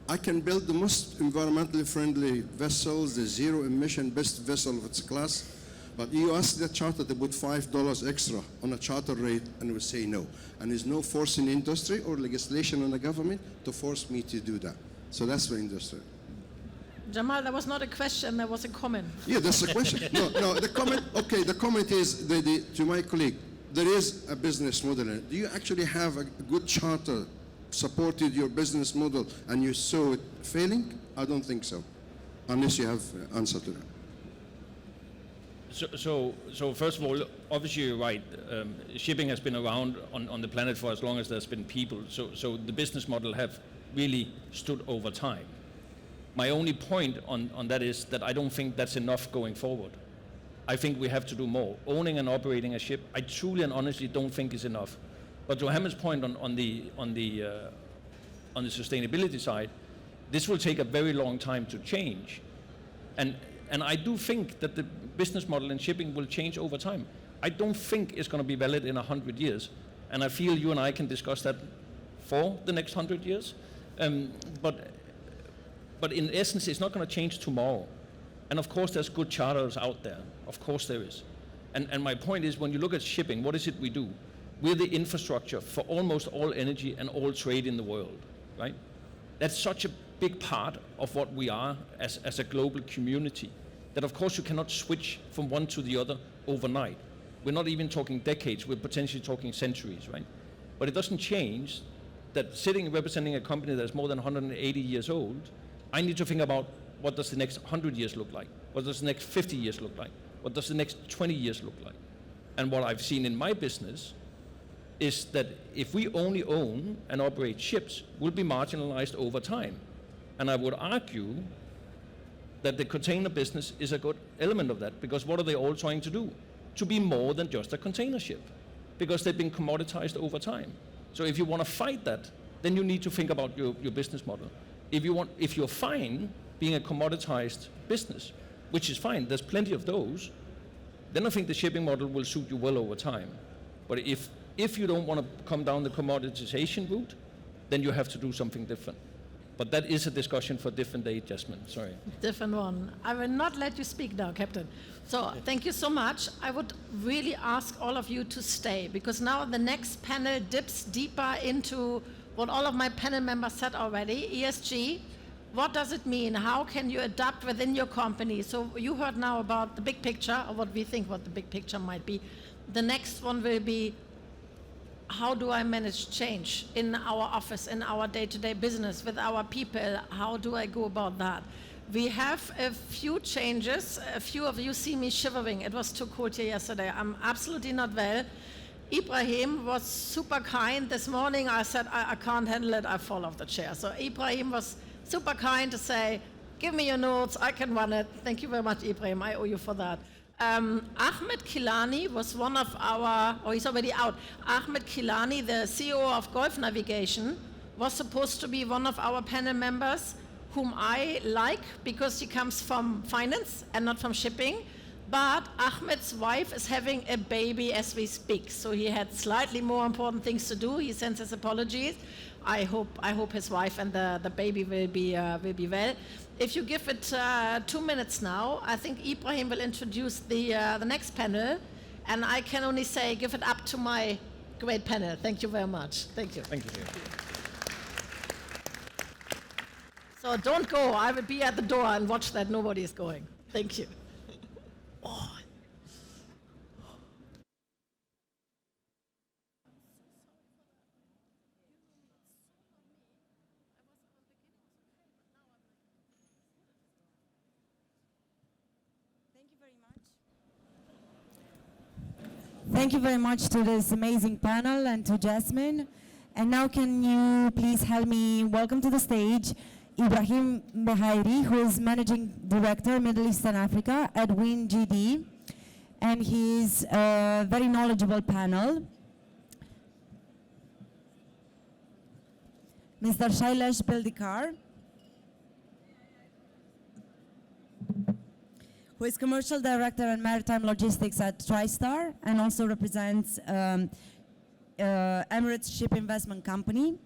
I can build the most environmentally friendly vessels, the zero emission best vessel of its class, but you ask the charter to put $5 extra on a charter rate, and we say no. And there's no force in the industry or legislation on the government to force me to do that. So that's the industry. Jamal, that was not a question, that was a comment. Yeah, that's the question. No, the comment, okay, the comment is to my colleague, there is a business model. Do you actually have a good charter supported your business model and you saw it failing? I don't think so, unless you have an answer to that. So first of all, obviously you're right. Shipping has been around on the planet for as long as there's been people. So the business model have really stood over time. My only point on that is that I don't think that's enough going forward. I think we have to do more. Owning and operating a ship, I truly and honestly don't think is enough. But to Hamid's point on the sustainability side, this will take a very long time to change. And I do think that the business model in shipping will change over time. I don't think it's going to be valid in 100 years. And I feel you and I can discuss that for the next 100 years. But in essence, it's not going to change tomorrow. And of course, there's good charters out there. Of course there is. And my point is, when you look at shipping, what is it we do? We're the infrastructure for almost all energy and all trade in the world, right? That's such a big part of what we are as a global community, that of course you cannot switch from one to the other overnight. We're not even talking decades, we're potentially talking centuries, right? But it doesn't change that sitting representing a company that's more than 180 years old, I need to think about what does the next 100 years look like? What does the next 50 years look like? What does the next 20 years look like? And what I've seen in my business is that if we only own and operate ships, we'll be marginalized over time. And I would argue that the container business is a good element of that, because what are they all trying to do? To be more than just a container ship, because they've been commoditized over time. So if you want to fight that, then you need to think about your business model. If you're fine being a commoditized business, which is fine, there's plenty of those, then I think the shipping model will suit you well over time. But if you don't want to come down the commoditization route, then you have to do something different. But that is a discussion for a different day, Jasmine, sorry. Different one. I will not let you speak now, Captain. So thank you so much. I would really ask all of you to stay, because now the next panel dips deeper into what all of my panel members said already, ESG. What does it mean? How can you adapt within your company? So you heard now about the big picture, or what we think what the big picture might be. The next one will be, how do I manage change in our office, in our day-to-day business, with our people? How do I go about that? We have a few changes. A few of you see me shivering. It was too cold here yesterday. I'm absolutely not well. Ibrahim was super kind. This morning I said, I can't handle it, I fall off the chair. So Ibrahim was super kind to say, give me your notes, I can run it. Thank you very much, Ibrahim, I owe you for that. Ahmed Kilani was one of our, he's already out. Ahmed Kilani, the CEO of Gulf Navigation, was supposed to be one of our panel members, whom I like because he comes from finance and not from shipping. But Ahmed's wife is having a baby as we speak, so he had slightly more important things to do. He sends his apologies. I hope his wife and the baby will be well. If you give it 2 minutes now, I think Ibrahim will introduce the next panel, and I can only say, give it up to my great panel. Thank you very much. Thank you. Thank you. So don't go. I will be at the door and watch that nobody is going. Thank you. Oh. Thank you very much to this amazing panel and to Jasmine. And now can you please help me welcome to the stage Ibrahim Behairi, who is Managing Director, Middle East and Africa at WinGD. And he's a very knowledgeable panel. Mr. Shailesh Bildikar, who is Commercial Director and Maritime Logistics at TriStar and also represents Emirates Ship Investment Company.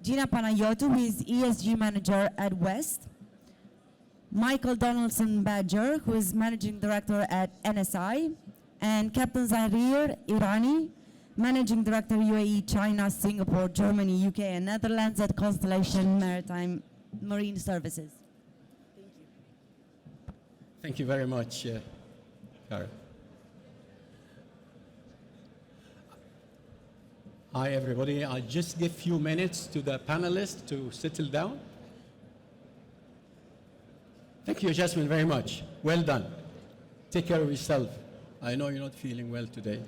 Gina Panayotou, who is ESG Manager at West. Michael Donaldson Badger, who is Managing Director at NSI. And Captain Zahir Irani, Managing Director UAE, China, Singapore, Germany, UK, and Netherlands at Constellation Maritime Marine Services. Thank you very much, Karen. Hi, everybody. I'll just give a few minutes to the panelists to settle down. Thank you, Jasmine, very much. Well done. Take care of yourself. I know you're not feeling well today.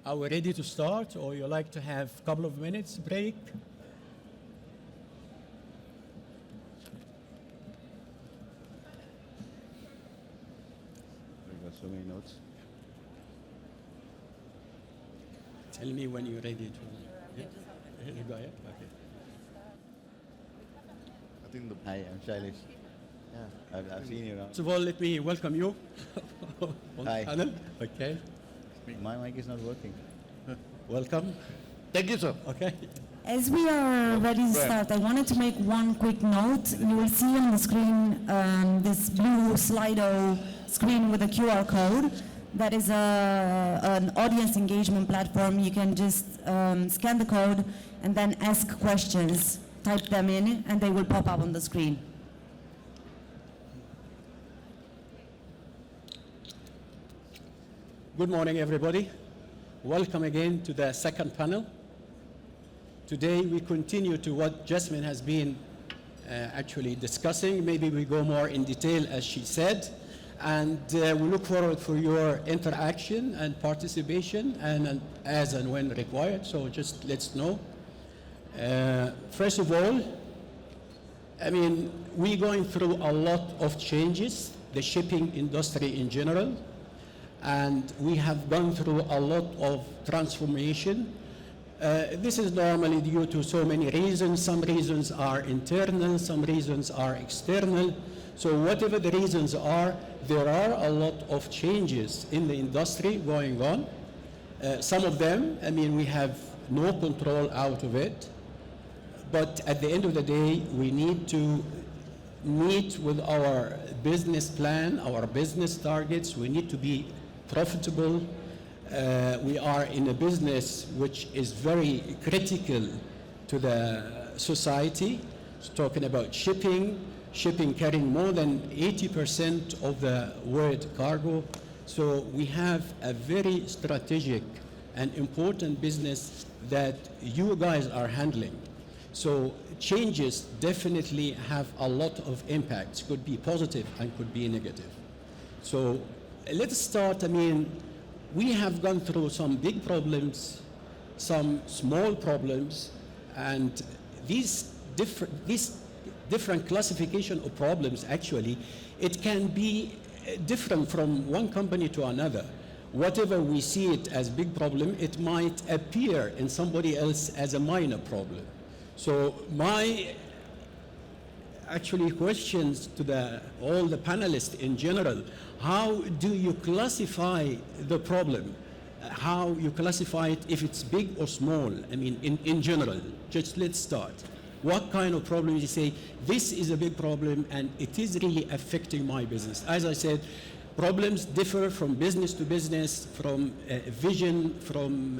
Are we ready to start, or you like to have a couple of minutes break? We've got so many notes. Tell me when you're ready to. Yeah? You go ahead. Okay. I think Hi, I'm Shailesh. Yeah, I've seen you around. First of all, let me welcome you on Hi. the panel. Okay. My mic is not working. Welcome. Thank you, sir. Okay. As we are ready to start, I wanted to make one quick note. You will see on the screen this blue Slido screen with a QR code. That is an audience engagement platform. You can just scan the code and then ask questions. Type them in and they will pop up on the screen. Good morning, everybody. Welcome again to the second panel. Today we continue to what Jasmine has been actually discussing. Maybe we go more in detail, as she said, and we look forward for your interaction and participation, and as and when required. So just let's know. First of all, I mean, we're going through a lot of changes, the shipping industry in general, and we have gone through a lot of transformation. This is normally due to so many reasons. Some reasons are internal, some reasons are external. So whatever the reasons are, there are a lot of changes in the industry going on. Some of them, I mean, we have no control out of it. But at the end of the day, we need to meet with our business plan, our business targets. We need to be profitable. We are in a business which is very critical to the society. It's talking about shipping carrying more than 80% of the world cargo. So we have a very strategic and important business that you guys are handling. So changes definitely have a lot of impacts, could be positive and could be negative. So let's start. I mean, we have gone through some big problems, some small problems, and these different classification of problems, actually, it can be different from one company to another. Whatever we see it as big problem, it might appear in somebody else as a minor problem. So my actually questions to all the panelists in general: how do you classify the problem? How you classify it, if it's big or small? I mean, in general, just let's start. What kind of problem you say, this is a big problem and it is really affecting my business? As I said, problems differ from business to business, from vision, from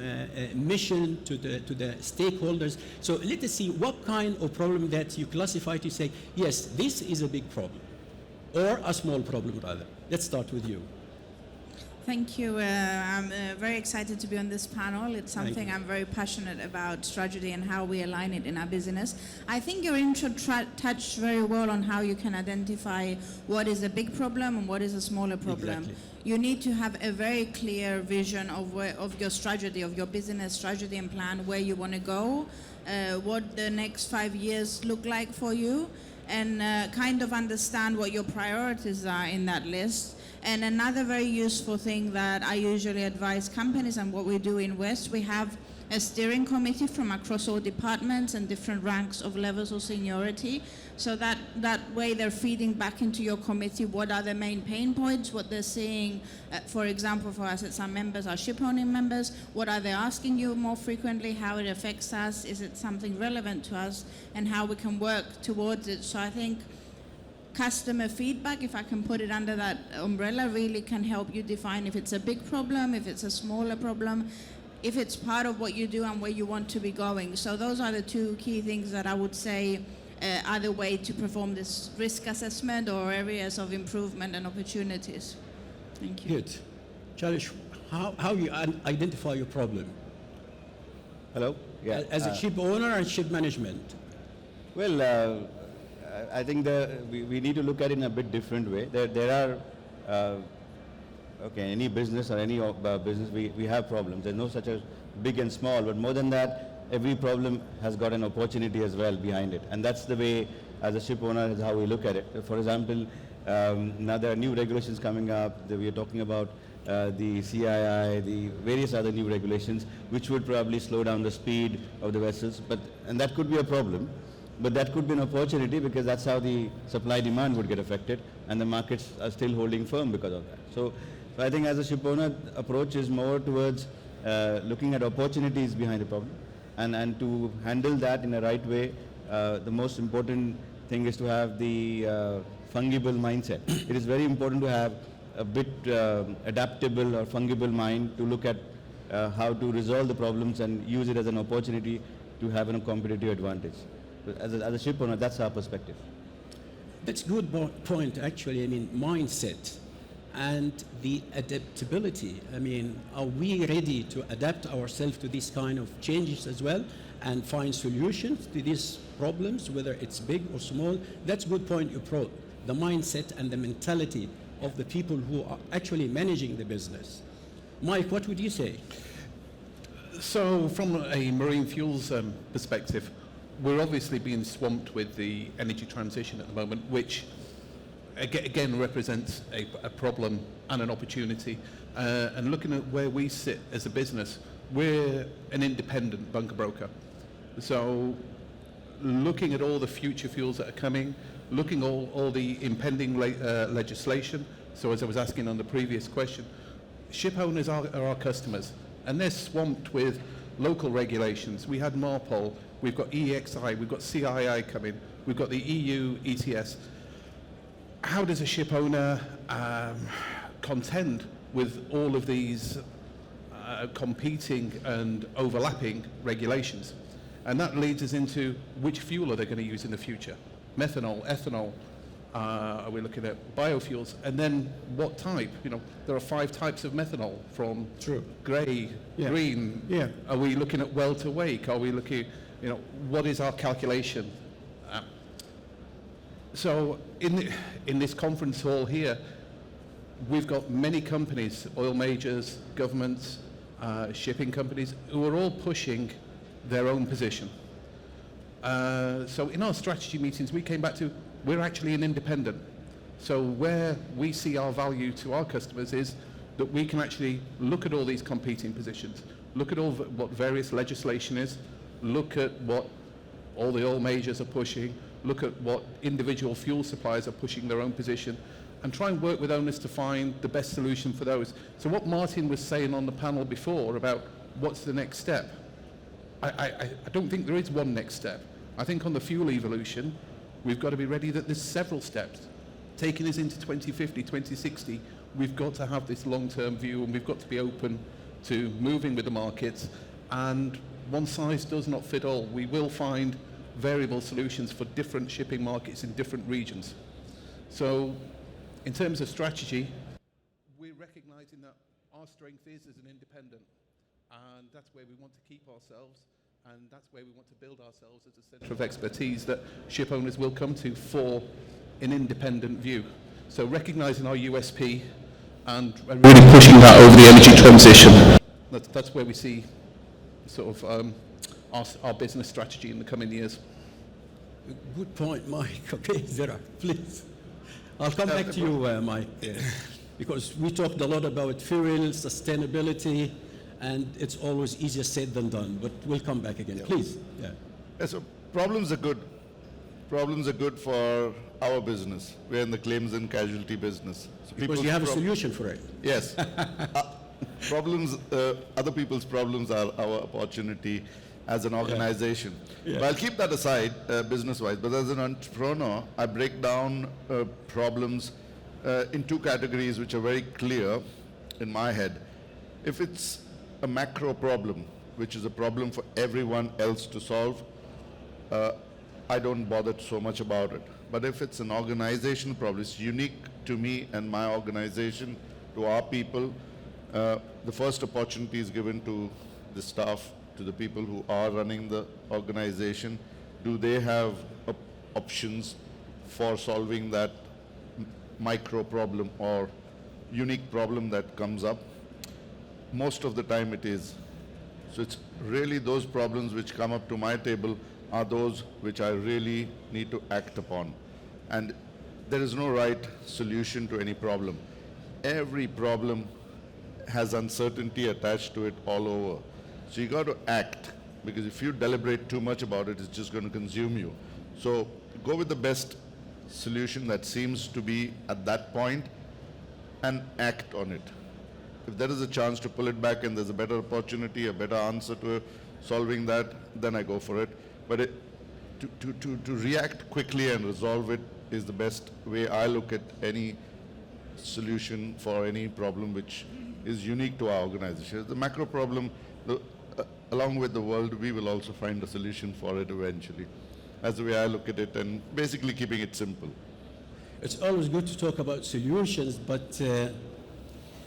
mission to the stakeholders. So let us see what kind of problem that you classify to say, yes, this is a big problem, or a small problem rather. Let's start with you. Thank you. I'm very excited to be on this panel. It's something I'm very passionate about, strategy and how we align it in our business. I think your intro touched very well on how you can identify what is a big problem and what is a smaller problem. Exactly. You need to have a very clear vision of your strategy, of your business strategy and plan, where you want to go, what the next 5 years look like for you, and kind of understand what your priorities are in that list. And another very useful thing that I usually advise companies, and what we do in West, we have a steering committee from across all departments and different ranks of levels of seniority. So that way they're feeding back into your committee what are the main pain points, what they're seeing. For example, for us, it's our members, our ship owning members. What are they asking you more frequently? How it affects us? Is it something relevant to us? And how we can work towards it. So I think customer feedback, if I can put it under that umbrella, really can help you define if it's a big problem, if it's a smaller problem, if it's part of what you do and where you want to be going. So those are the two key things that I would say are the way to perform this risk assessment or areas of improvement and opportunities. Thank you. Good. Chalish, how you identify your problem? Hello? Yeah. As a ship owner and ship management? Well, I think we need to look at it in a bit different way. There are, any business or any business, we have problems. There's no such a big and small, but more than that, every problem has got an opportunity as well behind it. And that's the way, as a ship owner, is how we look at it. For example, now there are new regulations coming up. We are talking about the CII, the various other new regulations, which would probably slow down the speed of the vessels. And that could be a problem. But that could be an opportunity, because that's how the supply demand would get affected, and the markets are still holding firm because of that. So I think as a ship owner, approach is more towards looking at opportunities behind the problem and to handle that in a right way, the most important thing is to have the fungible mindset. It is very important to have a bit adaptable or fungible mind to look at how to resolve the problems and use it as an opportunity to have a competitive advantage. So as a ship owner, that's our perspective. That's a good point, actually. I mean, mindset and the adaptability. I mean, are we ready to adapt ourselves to these kind of changes as well and find solutions to these problems, whether it's big or small? That's a good point you brought. The mindset and the mentality of the people who are actually managing the business. Mike, what would you say? So from a marine fuels perspective, we're obviously being swamped with the energy transition at the moment, which again represents a problem and an opportunity. And looking at where we sit as a business, we're an independent bunker broker. So looking at all the future fuels that are coming, looking at all the impending legislation. So as I was asking on the previous question, ship owners are our customers, and they're swamped with local regulations. We had MARPOL, we've got EEXI, we've got CII coming, we've got the EU ETS. How does a ship owner contend with all of these competing and overlapping regulations? And that leads us into which fuel are they going to use in the future? Methanol, ethanol, are we looking at biofuels? And then what type? You know, there are 5 types of methanol, from grey, green. Yeah. Are we looking at well to wake? Are we looking, you know, what is our calculation? So in this conference hall here, we've got many companies, oil majors, governments, shipping companies, who are all pushing their own position. So in our strategy meetings, we came back to, we're actually an independent. So where we see our value to our customers is that we can actually look at all these competing positions, look at all what various legislation is, look at what all the oil majors are pushing, look at what individual fuel suppliers are pushing their own position, and try and work with owners to find the best solution for those. So what Martin was saying on the panel before about what's the next step, I don't think there is one next step. I think on the fuel evolution, we've got to be ready that there's several steps. Taking us into 2050, 2060, we've got to have this long-term view, and we've got to be open to moving with the markets. And one size does not fit all. We will find variable solutions for different shipping markets in different regions. So in terms of strategy, we're recognizing that our strength is as an independent, and that's where we want to keep ourselves, and that's where we want to build ourselves as a centre of expertise that ship owners will come to for an independent view. So recognizing our USP and really pushing that over the energy transition, that's where we see sort of our business strategy in the coming years. Good point, Mike. Okay, Zara, please. I'll come back to you, Mike, because we talked a lot about fuel, sustainability, and it's always easier said than done, but we'll come back again. Please. Yeah, so problems are good. Problems are good for our business. We're in the claims and casualty business. So Because you have a solution for it. Yes. Problems, other people's problems are our opportunity as an organization. But I'll keep that aside, business-wise. But as an entrepreneur, I break down problems in 2 categories which are very clear in my head. If it's a macro problem, which is a problem for everyone else to solve, I don't bother so much about it. But if it's an organizational problem, it's unique to me and my organization, to our people, the first opportunity is given to the staff, to the people who are running the organization. Do they have options for solving that micro problem or unique problem that comes up? Most of the time it is. So it's really those problems which come up to my table are those which I really need to act upon. And there is no right solution to any problem. Every problem has uncertainty attached to it all over. So you got to act, because if you deliberate too much about it, it's just going to consume you. So go with the best solution that seems to be at that point and act on it. if there is a chance to pull it back and there's a better opportunity, a better answer to solving that, then I go for it. But to react quickly and resolve it is the best way I look at any solution for any problem which is unique to our organization. The macro problem, along with the world, we will also find a solution for it eventually. That's the way I look at it, and basically keeping it simple. It's always good to talk about solutions, but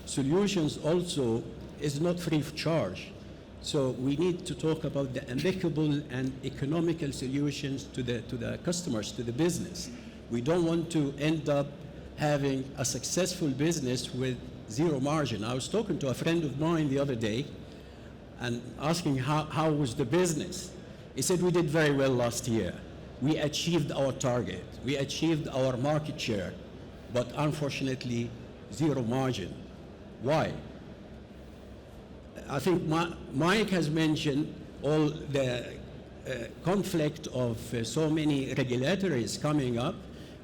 solutions also is not free of charge. So we need to talk about the amicable and economical solutions to the customers, to the business. We don't want to end up having a successful business with zero margin. I was talking to a friend of mine the other day and asking how was the business. He said, we did very well last year. We achieved our target. We achieved our market share, but unfortunately, zero margin. Why? I think Mike has mentioned all the conflict of so many regulatories coming up.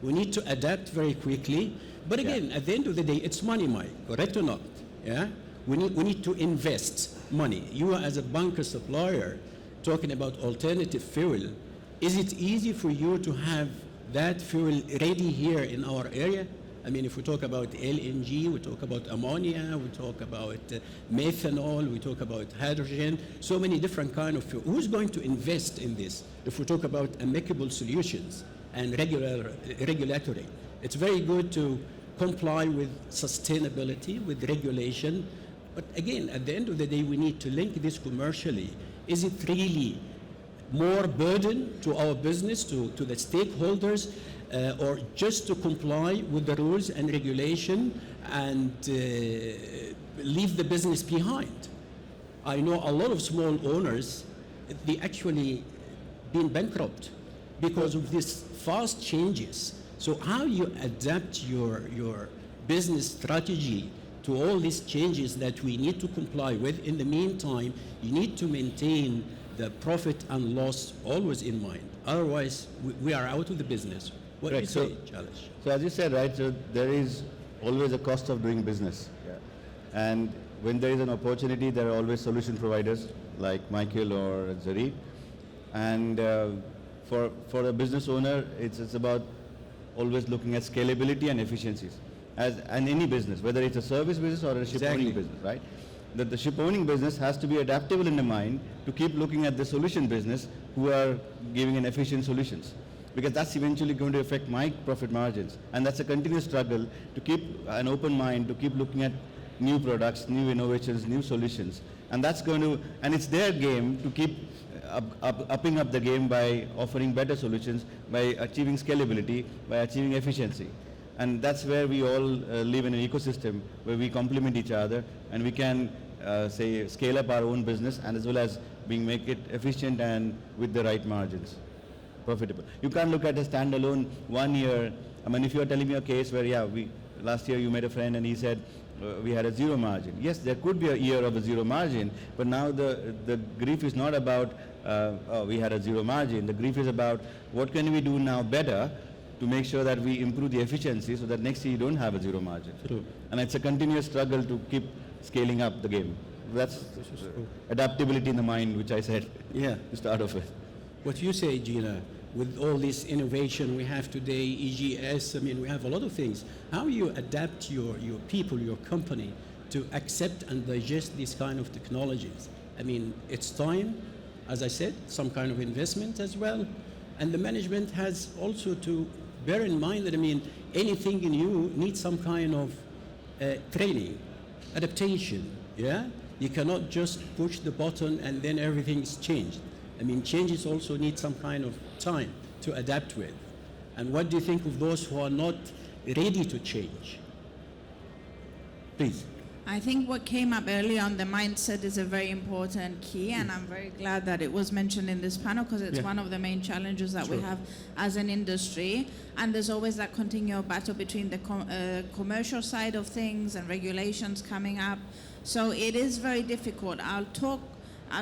We need to adapt very quickly. But again, at the end of the day, it's money, Mike, correct or not? Yeah? We need to invest money. You as a bunker supplier talking about alternative fuel, is it easy for you to have that fuel ready here in our area? I mean, if we talk about LNG, we talk about ammonia, we talk about methanol, we talk about hydrogen, so many different kind of fuel. Who's going to invest in this if we talk about amicable solutions and regulatory? It's very good to comply with sustainability, with regulation, but again, at the end of the day, we need to link this commercially. Is it really more burden to our business, to the stakeholders, or just to comply with the rules and regulation and leave the business behind? I know a lot of small owners, they actually been bankrupt because of these fast changes. So how you adapt your business strategy to all these changes that we need to comply with. In the meantime, you need to maintain the profit and loss always in mind. Otherwise, we are out of the business. What do you say, Chalish? So as you said, right, so there is always a cost of doing business. Yeah. And when there is an opportunity, there are always solution providers like Michael or Zareed. And for a business owner, it's about always looking at scalability and efficiencies. And any business, whether it's a service business or a ship owning business, right? That the ship owning business has to be adaptable in the mind to keep looking at the solution business who are giving an efficient solutions. Because that's eventually going to affect my profit margins. And that's a continuous struggle to keep an open mind, to keep looking at new products, new innovations, new solutions. And that's going to, and it's their game to keep upping up the game by offering better solutions, by achieving scalability, by achieving efficiency. And that's where we all live in an ecosystem where we complement each other and we can say scale up our own business and as well as make it efficient and with the right margins, profitable. You can't look at a standalone 1 year. I mean, if you're telling me a case where, last year you met a friend and he said we had a zero margin. Yes, there could be a year of a zero margin, but now the grief is not about we had a zero margin. The grief is about what can we do now better to make sure that we improve the efficiency so that next year you don't have a zero margin. True. And it's a continuous struggle to keep scaling up the game. That's adaptability in the mind, which I said to start off with. What you say, Gina, with all this innovation we have today, EGS, I mean, we have a lot of things. How you adapt your people, your company, to accept and digest these kind of technologies? I mean, it's time, as I said, some kind of investment as well. And the management has also to bear in mind that, I mean, anything new needs some kind of training, adaptation, yeah? You cannot just push the button and then everything's changed. I mean, changes also need some kind of time to adapt with. And what do you think of those who are not ready to change? Please. I think what came up earlier on the mindset is a very important key, and I'm very glad that it was mentioned in this panel because it's one of the main challenges that we have as an industry. And there's always that continual battle between the commercial side of things and regulations coming up. So it is very difficult. I'll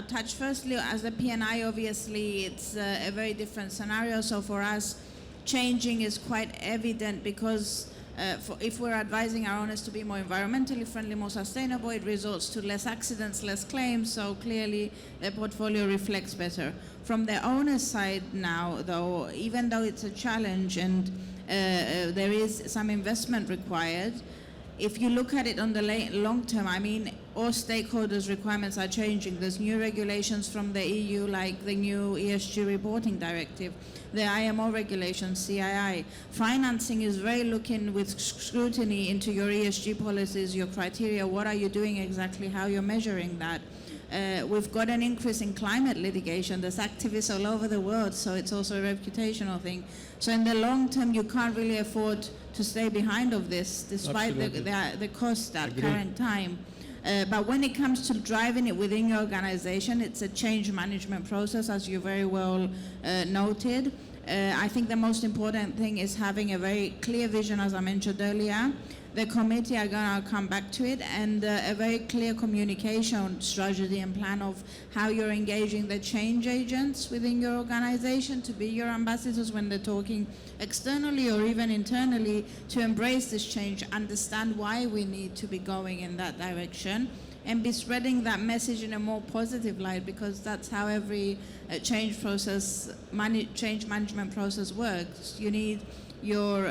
touch firstly as a P&I, obviously it's a very different scenario. So for us, changing is quite evident because if we're advising our owners to be more environmentally friendly, more sustainable, it results to less accidents, less claims, so clearly the portfolio reflects better. From the owner's side now, though, even though it's a challenge and there is some investment required, if you look at it on the long term, I mean, all stakeholders' requirements are changing. There's new regulations from the EU, like the new ESG reporting directive, the IMO regulations, CII. Financing is very looking with scrutiny into your ESG policies, your criteria, what are you doing exactly, how you're measuring that. We've got an increase in climate litigation. There's activists all over the world, so it's also a reputational thing. So in the long term, you can't really afford to stay behind of this, despite the cost at current time. But when it comes to driving it within your organization, it's a change management process, as you very well noted. I think the most important thing is having a very clear vision, as I mentioned earlier. The committee are going to come back to it, and a very clear communication strategy and plan of how you're engaging the change agents within your organization to be your ambassadors when they're talking externally or even internally to embrace this change, understand why we need to be going in that direction, and be spreading that message in a more positive light, because that's how every change process, change management process works. You need your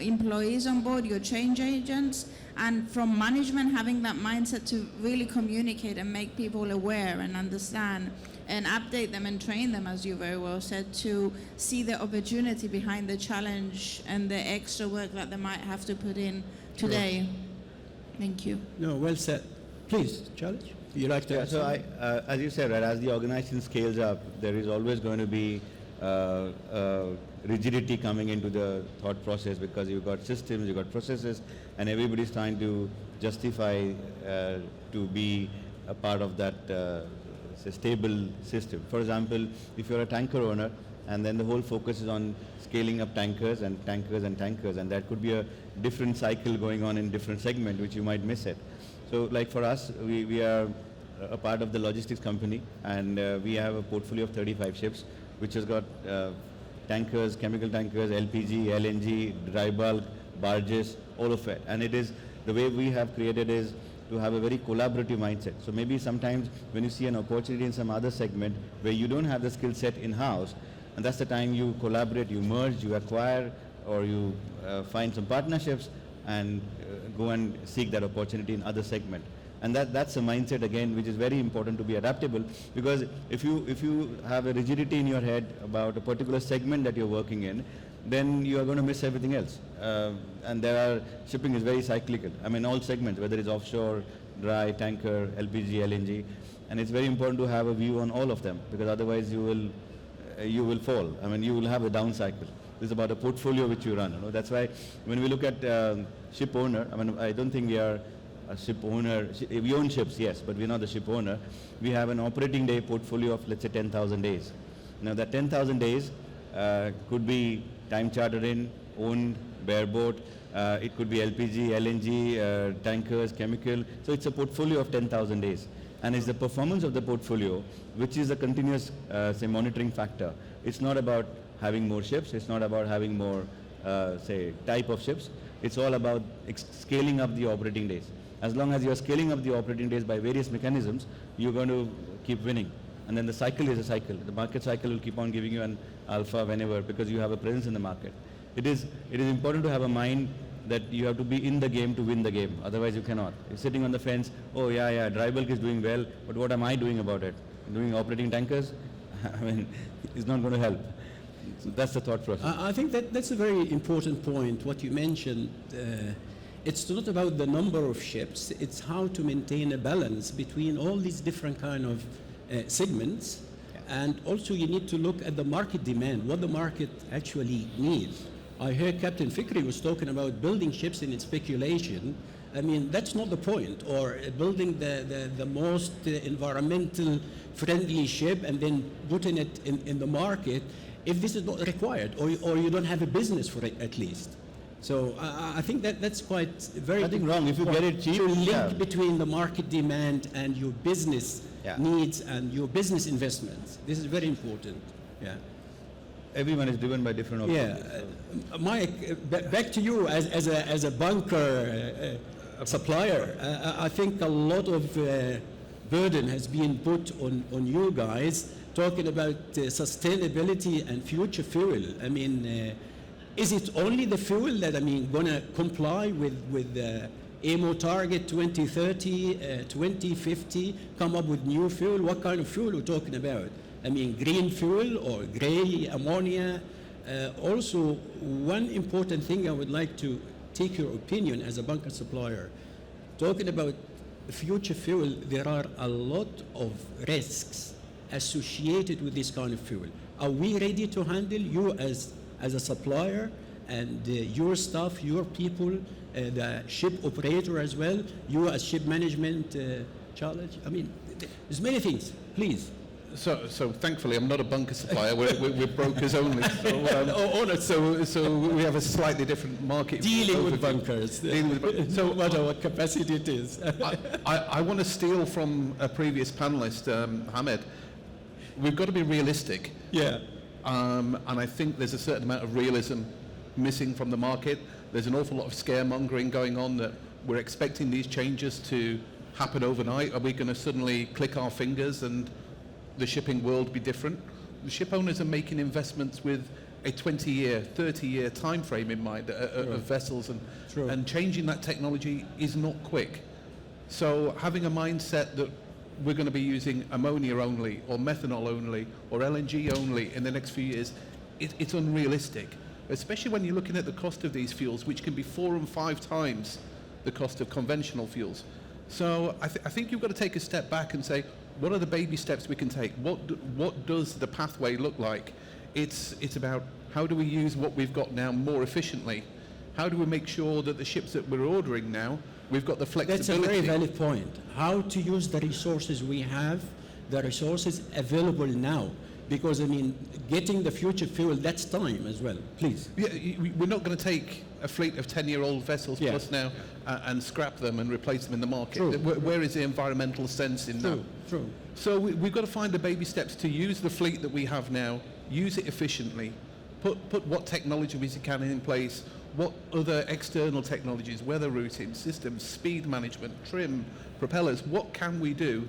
employees on board, your change agents, and from management having that mindset to really communicate and make people aware and understand and update them and train them, as you very well said, to see the opportunity behind the challenge and the extra work that they might have to put in today. Sure. Thank you. No, well said. Please, Charlie, you like to add something? So as you said, right, as the organization scales up, there is always going to be rigidity coming into the thought process, because you've got systems, you've got processes, and everybody's trying to justify to be a part of that stable system. For example, if you're a tanker owner, and then the whole focus is on scaling up tankers and tankers and tankers, and that could be a different cycle going on in different segment, which you might miss it. So like for us, we are a part of the logistics company, and we have a portfolio of 35 ships, which has got tankers, chemical tankers, LPG, LNG, dry bulk, barges, all of it. And it is, the way we have created is to have a very collaborative mindset. So maybe sometimes when you see an opportunity in some other segment where you don't have the skill set in-house, and that's the time you collaborate, you merge, you acquire, or you find some partnerships and go and seek that opportunity in other segment. And that's a mindset again which is very important to be adaptable, because if you have a rigidity in your head about a particular segment that you're working in, then you are going to miss everything else. And shipping is very cyclical. I mean, all segments, whether it's offshore, dry, tanker, LPG, LNG, and it's very important to have a view on all of them, because otherwise you will fall. I mean, you will have a down cycle. This is about a portfolio which you run. You know? That's why when we look at ship owner, I mean, I don't think we are a ship owner. We own ships, yes, but we're not the ship owner. We have an operating day portfolio of, let's say, 10,000 days. Now that 10,000 days could be time chartered in, owned, bareboat, it could be LPG, LNG, tankers, chemical. So it's a portfolio of 10,000 days. And it's the performance of the portfolio which is a continuous, say, monitoring factor. It's not about having more ships, it's not about having more, say, type of ships. It's all about scaling up the operating days. As long as you're scaling up the operating days by various mechanisms, you're going to keep winning. And then the cycle is a cycle. The market cycle will keep on giving you an alpha whenever, because you have a presence in the market. It is important to have a mind that you have to be in the game to win the game. Otherwise you cannot. You're sitting on the fence, oh yeah, dry bulk is doing well, but what am I doing about it? Doing operating tankers? I mean, it's not going to help. So that's the thought process. I think that's a very important point, what you mentioned. It's not about the number of ships, it's how to maintain a balance between all these different kind of segments. And also you need to look at the market demand, what the market actually needs. I heard Captain Fikri was talking about building ships in speculation. I mean, that's not the point. Or building the most environmental friendly ship and then putting it in the market if this is not required, or you don't have a business for it at least. So I think that's quite very... Nothing wrong if you get it cheap. To link between the market demand and your business needs and your business investments. This is very important. Yeah. everyone is driven by different objectives. Yeah, Mike, back to you as a bunker supplier. I think a lot of burden has been put on you guys talking about sustainability and future fuel. I mean, is it only the fuel that, I mean, gonna comply with AMO target 2030, 2050, come up with new fuel? What kind of fuel we're talking about? I mean, green fuel or gray ammonia? Also, one important thing I would like to take your opinion as a bunker supplier. Talking about future fuel, there are a lot of risks associated with this kind of fuel. Are we ready to handle, you as a supplier and your staff, your people, the ship operator as well, you as ship management challenge? I mean, there's many things, please. So thankfully, I'm not a bunker supplier. We're brokers only. So we have a slightly different market. Dealing with overview. bunkers. So no matter what capacity it is. I want to steal from a previous panelist, Hamed. We've got to be realistic. Yeah. And I think there's a certain amount of realism missing from the market. There's an awful lot of scaremongering going on that we're expecting these changes to happen overnight. Are we going to suddenly click our fingers and the shipping world be different? The ship owners are making investments with a 20-year, 30-year time frame in mind of vessels, and changing that technology is not quick. So having a mindset that we're going to be using ammonia only, or methanol only, or LNG only in the next few years, it's unrealistic, especially when you're looking at the cost of these fuels, which can be 4 and 5 times the cost of conventional fuels. So I think you've got to take a step back and say, what are the baby steps we can take? What does the pathway look like? It's about how do we use what we've got now more efficiently? How do we make sure that the ships that we're ordering now, we've got the flexibility? That's a very valid point. How to use the resources we have, the resources available now. Because, I mean, getting the future fuel, that's time as well. Please. Yeah, we're not going to take a fleet of 10-year-old vessels plus now and scrap them and replace them in the market. Where is the environmental sense in that? True. So we've got to find the baby steps to use the fleet that we have now, use it efficiently, put what technology we can in place, what other external technologies, weather routing, systems, speed management, trim, propellers, what can we do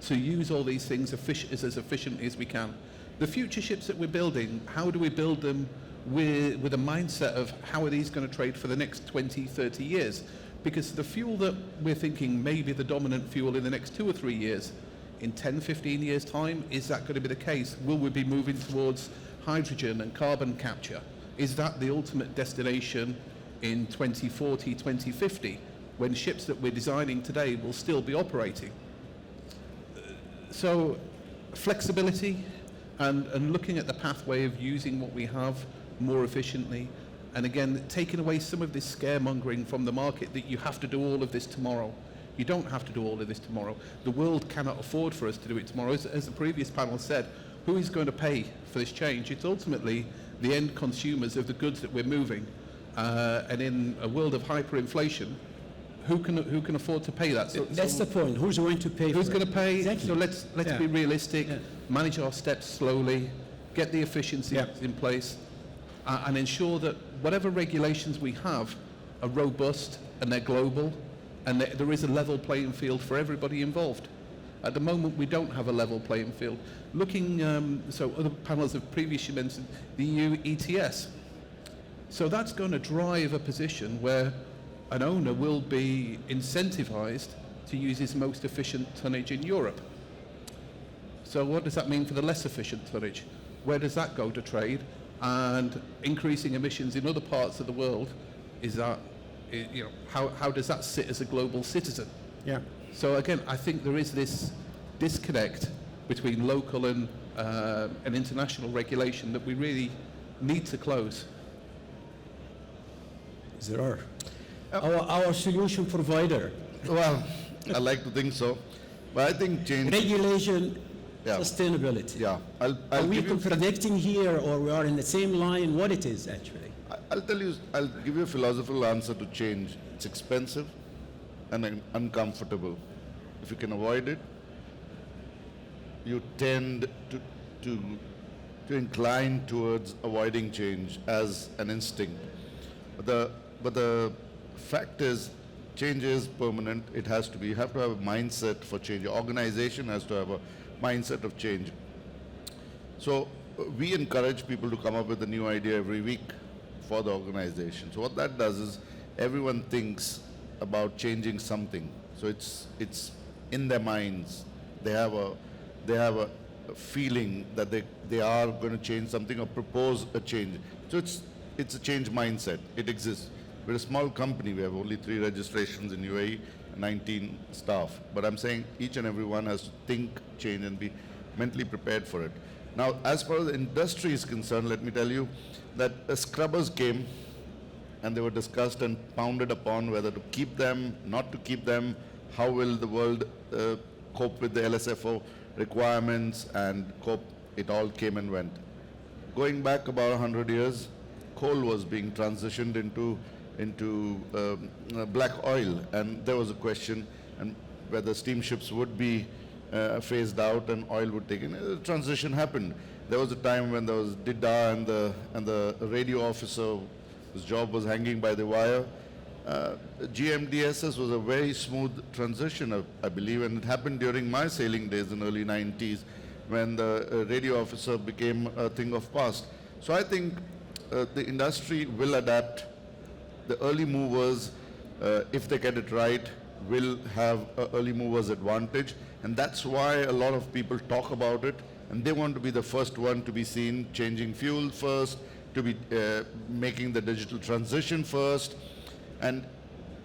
to use all these things as efficiently as we can? The future ships that we're building, how do we build them with a mindset of how are these going to trade for the next 20, 30 years? Because the fuel that we're thinking may be the dominant fuel in the next 2 or 3 years, in 10, 15 years' time, is that going to be the case? Will we be moving towards hydrogen and carbon capture? Is that the ultimate destination in 2040, 2050, when ships that we're designing today will still be operating? So flexibility and looking at the pathway of using what we have more efficiently, and again, taking away some of this scaremongering from the market that you have to do all of this tomorrow. You don't have to do all of this tomorrow. The world cannot afford for us to do it tomorrow. As the previous panel said, who is going to pay for this change? It's ultimately the end consumers of the goods that we're moving. And in a world of hyperinflation, who can afford to pay that? That's the point. Who's going to pay? Who's going to pay? Exactly. So let's be realistic. Manage our steps slowly. Get the efficiency in place, and ensure that whatever regulations we have are robust and they're global, and there is a level playing field for everybody involved. At the moment, we don't have a level playing field. Looking, so other panels have previously mentioned the EU ETS. So that's going to drive a position where an owner will be incentivized to use his most efficient tonnage in Europe. So what does that mean for the less efficient tonnage? Where does that go to trade? And increasing emissions in other parts of the world, is that, you know, how does that sit as a global citizen? Yeah. So again, I think there is this disconnect between local and international regulation that we really need to close. There are. Our solution provider. Well, I like to think so, but I think change. Regulation, sustainability. Yeah, are we contradicting here, or we are in the same line? What it is actually? I'll give you a philosophical answer to change. It's expensive and uncomfortable. If you can avoid it, you tend to to incline towards avoiding change as an instinct. But the fact is, change is permanent. It has to be. You have to have a mindset for change. Your organization has to have a mindset of change. So we encourage people to come up with a new idea every week for the organization. So what that does is everyone thinks about changing something. So it's in their minds. They have a feeling that they are going to change something or propose a change. So it's a change mindset. It exists. We're a small company. We have only 3 registrations in UAE and 19 staff. But I'm saying each and every one has to think change and be mentally prepared for it. Now, as far as the industry is concerned, let me tell you that scrubbers came and they were discussed and pounded upon whether to keep them, not to keep them, how will the world cope with the LSFO requirements and cope. It all came and went. Going back about 100 years, coal was being transitioned into black oil, and there was a question and whether steamships would be phased out and oil would take in. The transition happened. There was a time when there was Didda and the radio officer whose job was hanging by the wire. GMDSS was a very smooth transition, I believe, and it happened during my sailing days in early 90s when the radio officer became a thing of past. So I think the industry will adapt. The early movers, if they get it right, will have an early movers advantage, and that's why a lot of people talk about it, and they want to be the first one to be seen changing fuel first, to be making the digital transition first. And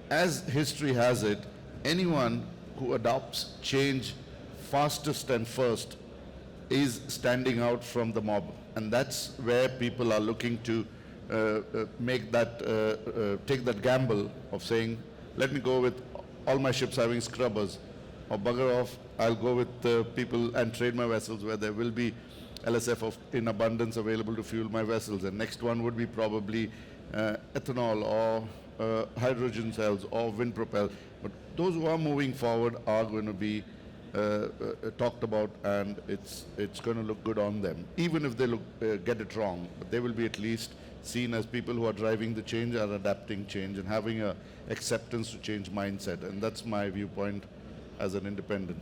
as history has it, anyone who adopts change fastest and first is standing out from the mob, and that's where people are looking to make that, take that gamble of saying, let me go with all my ships having scrubbers, or bugger off, I'll go with people and trade my vessels where there will be LSF in abundance available to fuel my vessels. And next one would be probably ethanol or hydrogen cells or wind propel. But those who are moving forward are going to be talked about, and it's going to look good on them, even if they get it wrong. But they will be at least seen as people who are driving the change, are adapting change, and having a acceptance to change mindset. And that's my viewpoint as an independent.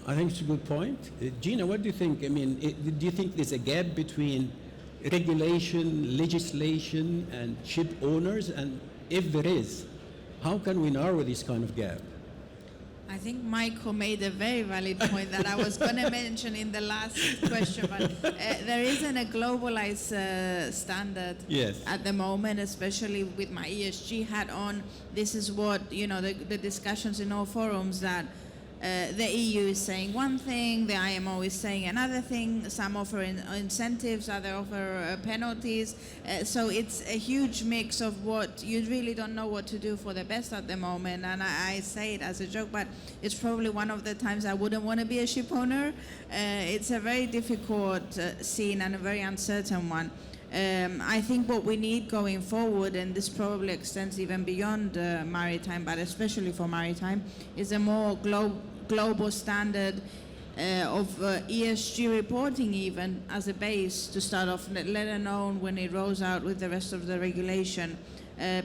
I think it's a good point. Gina, what do you think? I mean, do you think there's a gap between regulation, legislation, and ship owners? And if there is, how can we narrow this kind of gap? I think Michael made a very valid point that I was going to mention in the last question, but there isn't a globalized standard at the moment, especially with my ESG hat on. This is what, you know, the discussions in all forums that the EU is saying one thing, the IMO is saying another thing, some offer incentives, others offer penalties. So it's a huge mix of what you really don't know what to do for the best at the moment. And I say it as a joke, but it's probably one of the times I wouldn't want to be a ship owner. It's a very difficult scene and a very uncertain one. I think what we need going forward, and this probably extends even beyond maritime, but especially for maritime, is a more global standard of ESG reporting even as a base to start off, let alone when it rolls out with the rest of the regulation.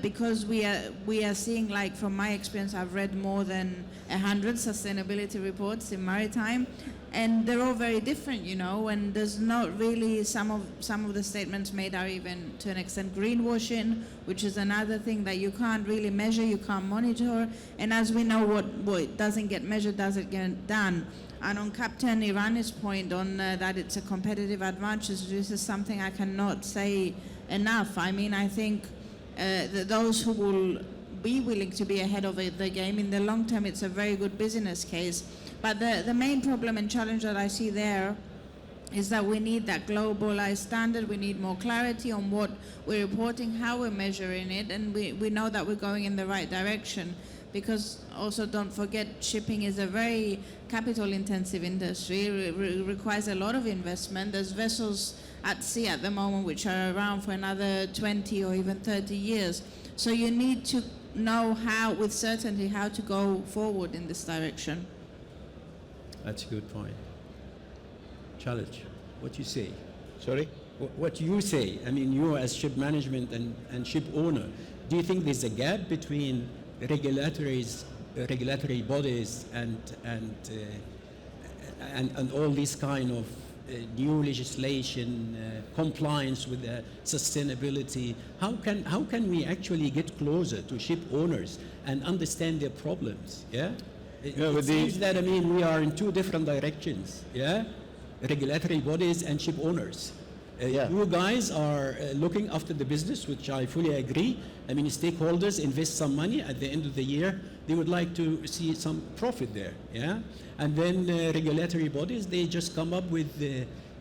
Because we are seeing, like from my experience, I've read more than 100 sustainability reports in maritime, and they're all very different, you know, and there's not really, some of the statements made are even to an extent greenwashing, which is another thing that you can't really measure, you can't monitor, and as we know, what doesn't get measured doesn't get done. And on Captain Irani's point on that it's a competitive advantage, this is something I cannot say enough. I mean, I think that those who will be willing to be ahead of the game, in the long term, it's a very good business case. But the main problem and challenge that I see there is that we need that globalized standard. We need more clarity on what we're reporting, how we're measuring it, and we know that we're going in the right direction. Because also don't forget, shipping is a very capital-intensive industry. It requires a lot of investment. There's vessels at sea at the moment which are around for another 20 or even 30 years. So you need to know how, with certainty, how to go forward in this direction. That's a good point. Challenge, what you say? Sorry? What you say, I mean, you as ship management and ship owner, do you think there's a gap between regulatory bodies and all these kind of new legislation, compliance with sustainability? How can we actually get closer to ship owners and understand their problems? Yeah, it seems that, I mean, we are in two different directions. Yeah, regulatory bodies and ship owners. You guys are looking after the business, which I fully agree. I mean, stakeholders invest some money at the end of the year. They would like to see some profit there, yeah? And then regulatory bodies, they just come up with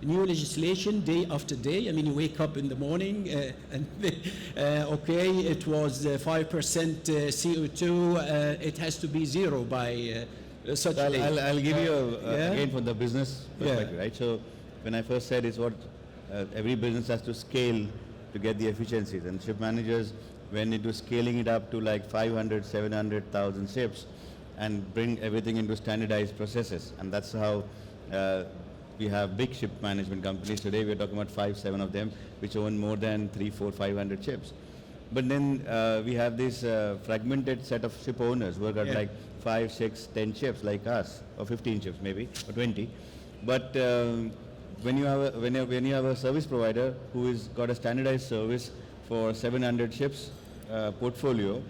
new legislation day after day. I mean, you wake up in the morning and, okay, it was 5% CO2, it has to be zero by such a day. I'll give you, again, from the business perspective, right? So when I first said it's what every business has to scale to get the efficiencies, and ship managers went into scaling it up to like 500, 700,000 ships and bring everything into standardized processes. And that's how we have big ship management companies. Today we're talking about 5, 7 of them, which own more than 3, 4, 500 ships. But then we have this fragmented set of ship owners who have got like 5, 6, 10 ships like us, or 15 ships maybe, or 20. But when you have a service provider who has got a standardized service for 700 ships portfolio,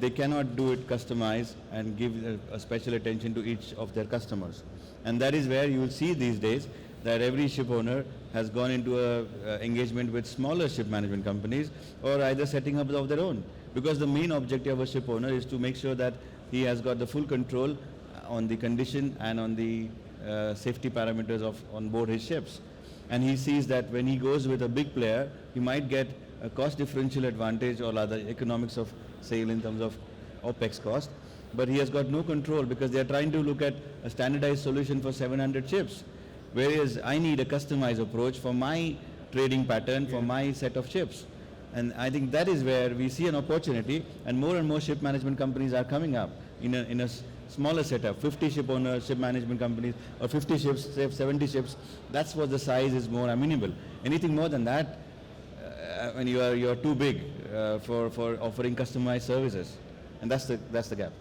they cannot do it customized and give a special attention to each of their customers. And that is where you will see these days that every ship owner has gone into a engagement with smaller ship management companies, or either setting up of their own. Because the main objective of a ship owner is to make sure that he has got the full control on the condition and on the safety parameters on board his ships. And he sees that when he goes with a big player, he might get a cost differential advantage or other economics of sale in terms of OPEX cost, but he has got no control because they are trying to look at a standardized solution for 700 ships, whereas I need a customized approach for my trading pattern, for my set of ships. And I think that is where we see an opportunity, and more ship management companies are coming up in a smaller setup, 50 ship owners, ship management companies, or 50 ships, say 70 ships. That's what the size is more amenable. Anything more than that, when you are too big for offering customized services, and that's the gap.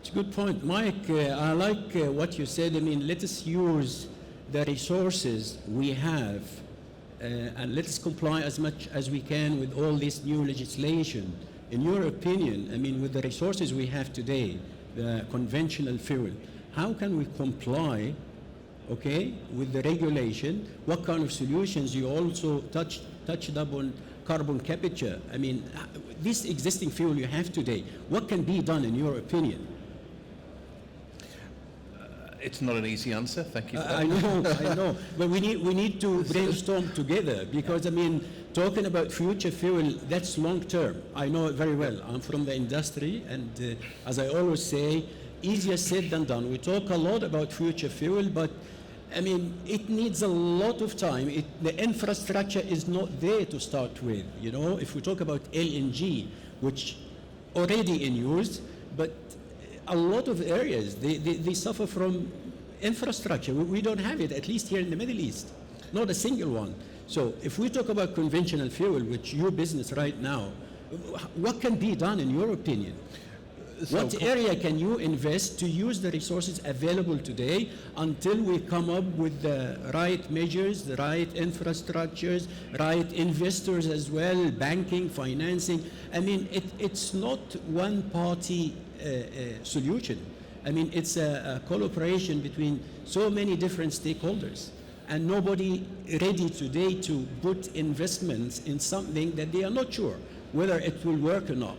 It's a good point, Mike. I like what you said. I mean, let us use the resources we have, and let's comply as much as we can with all this new legislation. In your opinion, I mean, with the resources we have today, the conventional fuel, how can we comply, okay, with the regulation? What kind of solutions? You also touched up on carbon capture. I mean, this existing fuel you have today, what can be done in your opinion? It's not an easy answer. Thank you for that. I know, but we need to brainstorm together, because I mean, talking about future fuel, that's long term. I know it very well. I'm from the industry, and as I always say, easier said than done. We talk a lot about future fuel, but I mean, it needs a lot of time. The infrastructure is not there to start with. You know, if we talk about LNG, which already in use, but a lot of areas, they suffer from infrastructure. We don't have it, at least here in the Middle East, not a single one. So if we talk about conventional fuel, which your business right now, what can be done in your opinion? What area can you invest to use the resources available today until we come up with the right measures, the right infrastructures, right investors as well, banking, financing? I mean, it's not one party solution. I mean, it's a collaboration between so many different stakeholders, and nobody ready today to put investments in something that they are not sure whether it will work or not.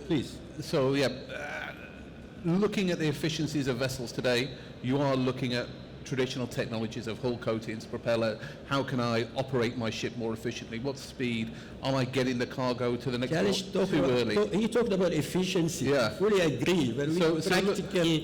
Please. So, looking at the efficiencies of vessels today, you are looking at traditional technologies of hull coatings, propeller. How can I operate my ship more efficiently? What speed? Am I getting the cargo to the next port too early? He talked about efficiency. Yeah. I fully agree, but practical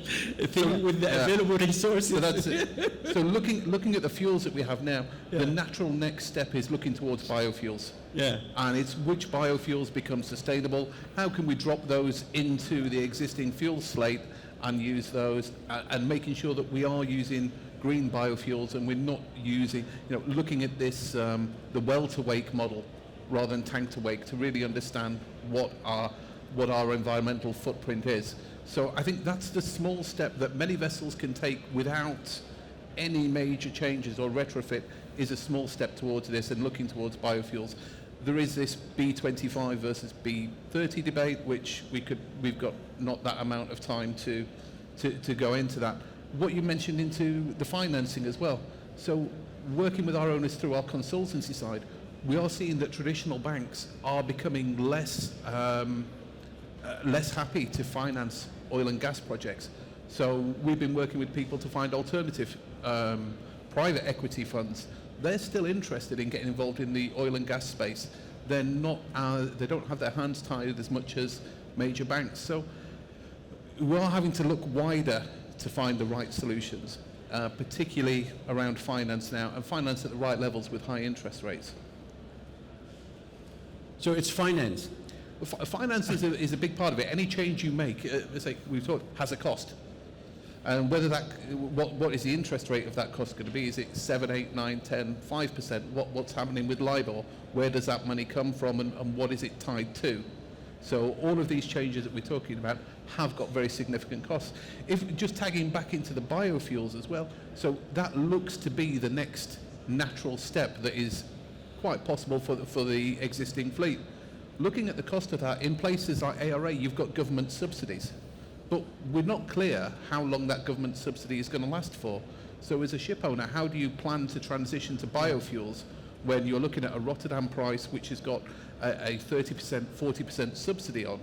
thing with the available resources. So that's it. So looking at the fuels that we have now, the natural next step is looking towards biofuels. Yeah. And it's which biofuels become sustainable, how can we drop those into the existing fuel slate and use those, and making sure that we are using green biofuels and we're not using, looking at this, the well-to-wake model rather than tank-to-wake, to really understand what our environmental footprint is. So I think that's the small step that many vessels can take without any major changes or retrofit, is a small step towards this and looking towards biofuels. There is this B25 versus B30 debate, which we've got not that amount of time to go into that. What you mentioned into the financing as well. So working with our owners through our consultancy side, we are seeing that traditional banks are becoming less happy to finance oil and gas projects. So we've been working with people to find alternative private equity funds. They're still interested in getting involved in the oil and gas space. They're not, they don't have their hands tied as much as major banks. So we are having to look wider to find the right solutions, particularly around finance now, and finance at the right levels with high interest rates. So it's finance. Finance is a big part of it. Any change you make, as we've talked, has a cost. And whether that, what is the interest rate of that cost going to be? Is it 7, 8, 9, 10, 5%? What's happening with LIBOR? Where does that money come from, and what is it tied to? So all of these changes that we're talking about have got very significant costs. If just tagging back into the biofuels as well, so that looks to be the next natural step that is quite possible for the existing fleet. Looking at the cost of that, in places like ARA, you've got government subsidies. But we're not clear how long that government subsidy is going to last for. So as a ship owner, how do you plan to transition to biofuels when you're looking at a Rotterdam price which has got a 30%, 40% subsidy on,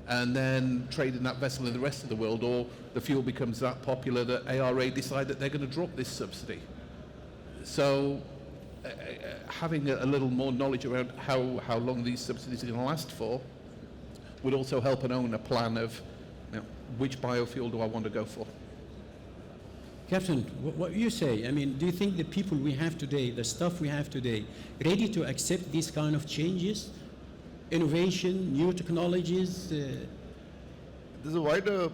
and then trading that vessel in the rest of the world, or the fuel becomes that popular that ARA decide that they're going to drop this subsidy? So having a little more knowledge around how long these subsidies are going to last for would also help an owner plan of, which biofuel do I want to go for? Captain, what you say? I mean, do you think the people we have today, the staff we have today, ready to accept these kind of changes, innovation, new technologies? There's a wider,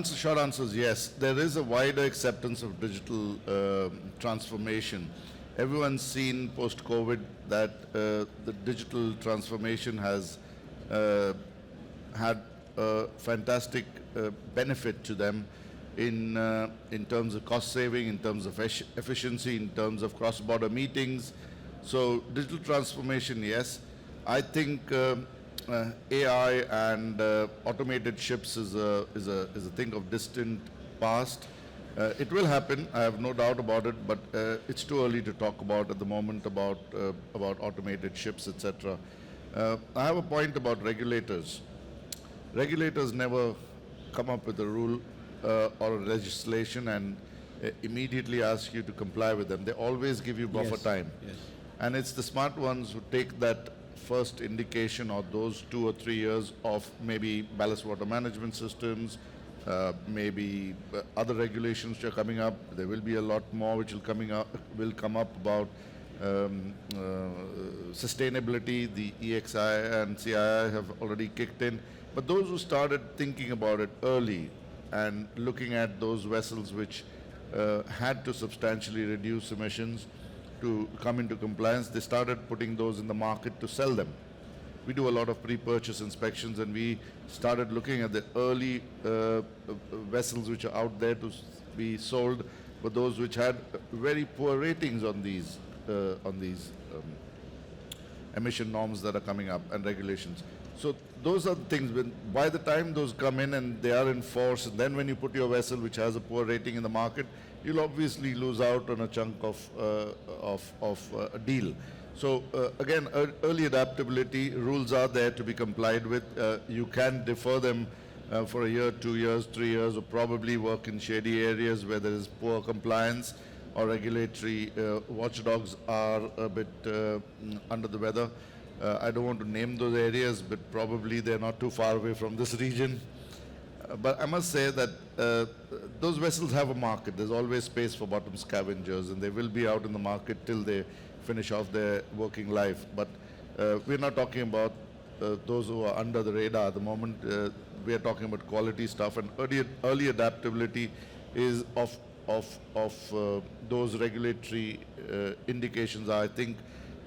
short answer is yes. There is a wider acceptance of digital transformation. Everyone's seen post-COVID that the digital transformation has had a fantastic benefit to them in terms of cost saving, in terms of efficiency, in terms of cross-border meetings. So digital transformation, yes. I think AI and automated ships is a thing of distant past. It will happen, I have no doubt about it, but it's too early to talk about at the moment about automated ships, etc. I have a point about regulators. Regulators never come up with a rule or a legislation and immediately ask you to comply with them. They always give you buffer time. Yes. And it's the smart ones who take that first indication or those 2 or 3 years of maybe ballast water management systems, maybe other regulations which are coming up. There will be a lot more which will come up about sustainability. The EXI and CII have already kicked in. But those who started thinking about it early and looking at those vessels which had to substantially reduce emissions to come into compliance, they started putting those in the market to sell them. We do a lot of pre-purchase inspections, and we started looking at the early vessels which are out there to be sold, but those which had very poor ratings on these emission norms that are coming up and regulations. So those are the things. By the time those come in and they are in force, and then when you put your vessel which has a poor rating in the market, you'll obviously lose out on a chunk of a deal. So again, early adaptability rules are there to be complied with. You can defer them for a year, 2 years, 3 years, or probably work in shady areas where there is poor compliance or regulatory watchdogs are a bit under the weather. I don't want to name those areas, but probably they're not too far away from this region. But I must say that those vessels have a market. There's always space for bottom scavengers, and they will be out in the market till they finish off their working life. But we're not talking about those who are under the radar at the moment. We are talking about quality stuff, and early adaptability is of those regulatory indications are, I think,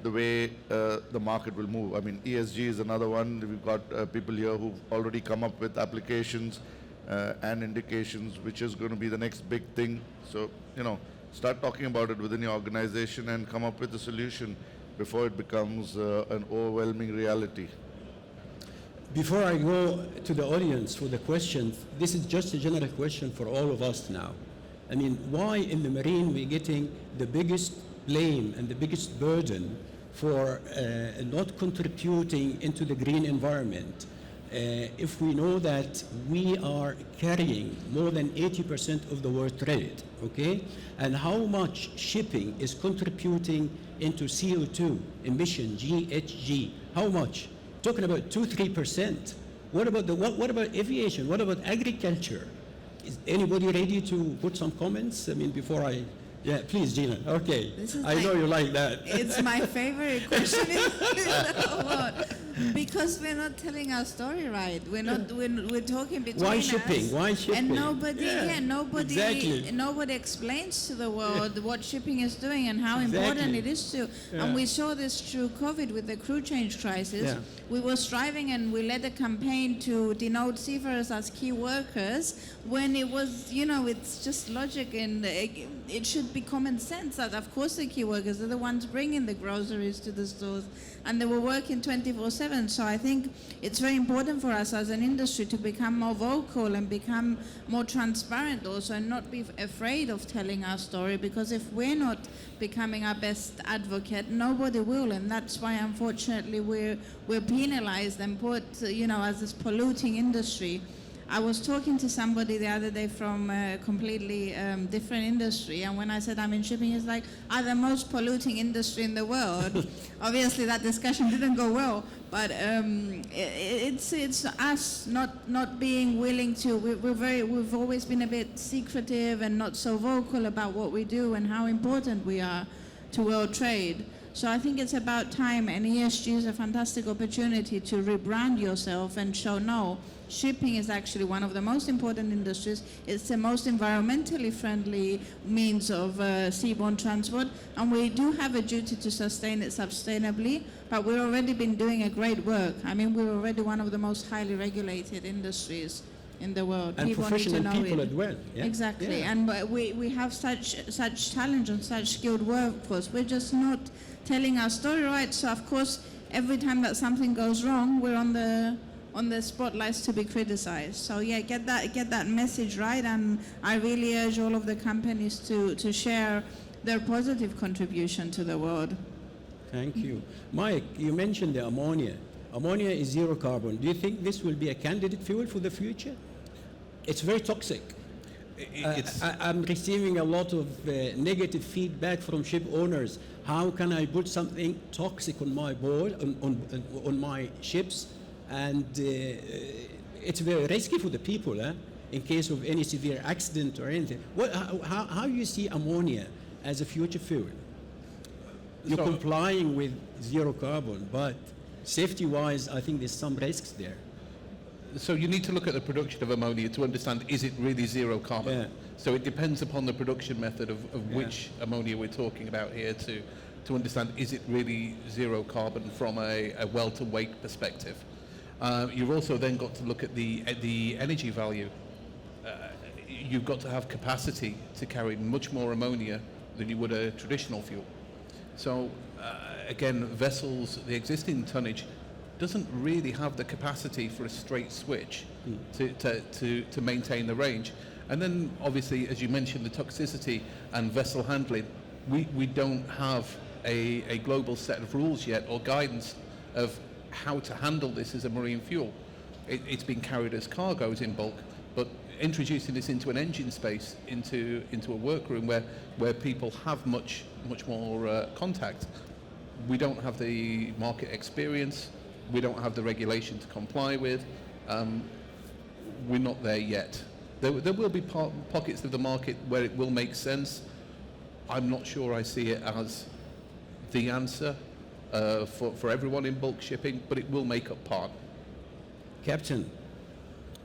the way the market will move. I mean, ESG is another one. We've got people here who've already come up with applications and indications, which is going to be the next big thing. So, start talking about it within your organization and come up with a solution before it becomes an overwhelming reality. Before I go to the audience for the questions, this is just a general question for all of us now. I mean, why in the marine we're getting the biggest blame and the biggest burden for not contributing into the green environment? If we know that we are carrying more than 80% of the world trade, okay? And how much shipping is contributing into CO2 emission, GHG? How much? Talking about 2-3%. What about aviation? What about agriculture? Is anybody ready to put some comments? I mean, before I... Yeah, please, Gina. Okay. I know you like that. It's my favorite question in the world. Because we're not telling our story right. We're talking between Why us. shipping? Why shipping? And nobody exactly. nobody explains to the world what shipping is doing and how important it is to. And we saw this through COVID with the crew change crisis. Yeah. We were striving and we led a campaign to denote seafarers as key workers when it was, it's just logic and it should be common sense that of course the key workers are the ones bringing the groceries to the stores and they were working 24/7. So I think it's very important for us as an industry to become more vocal and become more transparent also and not be afraid of telling our story, because if we're not becoming our best advocate, nobody will, and that's why unfortunately we're penalized and put, as this polluting industry. I was talking to somebody the other day from a completely different industry, and when I said I'm in shipping, he's like, the most polluting industry in the world. Obviously that discussion didn't go well, but it's us not being willing to, we've always been a bit secretive and not so vocal about what we do and how important we are to world trade. So I think it's about time, and ESG is a fantastic opportunity to rebrand yourself and show, no, shipping is actually one of the most important industries. It's the most environmentally friendly means of seaborne transport, and we do have a duty to sustain it sustainably, but we've already been doing a great work. I mean, we're already one of the most highly regulated industries in the world. And people professional need to know people it. as well. Yeah? Exactly, Yeah. and we have such talent and such skilled workforce. We're just not telling our story right. So of course, every time that something goes wrong, we're on the spotlights to be criticized. So yeah, get that message right, and I really urge all of the companies to share their positive contribution to the world. Thank you. Mike, you mentioned the ammonia. Ammonia is zero carbon. Do you think this will be a candidate fuel for the future? It's very toxic. I'm receiving a lot of negative feedback from ship owners. How can I put something toxic on my board, on my ships? And it's very risky for the people, in case of any severe accident or anything. How you see ammonia as a future fuel? You're complying with zero carbon, but safety-wise, I think there's some risks there. So you need to look at the production of ammonia to understand, is it really zero carbon? Yeah. So it depends upon the production method of which ammonia we're talking about here to understand, is it really zero carbon from a well-to-wake perspective? You've also then got to look at the energy value. You've got to have capacity to carry much more ammonia than you would a traditional fuel. So again, vessels, the existing tonnage doesn't really have the capacity for a straight switch to maintain the range. And then obviously, as you mentioned, the toxicity and vessel handling, we don't have a global set of rules yet or guidance of how to handle this as a marine fuel. It's been carried as cargoes in bulk, but introducing this into an engine space, into a workroom where people have much more contact, we don't have the market experience, we don't have the regulation to comply with, we're not there yet. There will be pockets of the market where it will make sense. I'm not sure I see it as the answer. for everyone in bulk shipping, but it will make up part. Captain,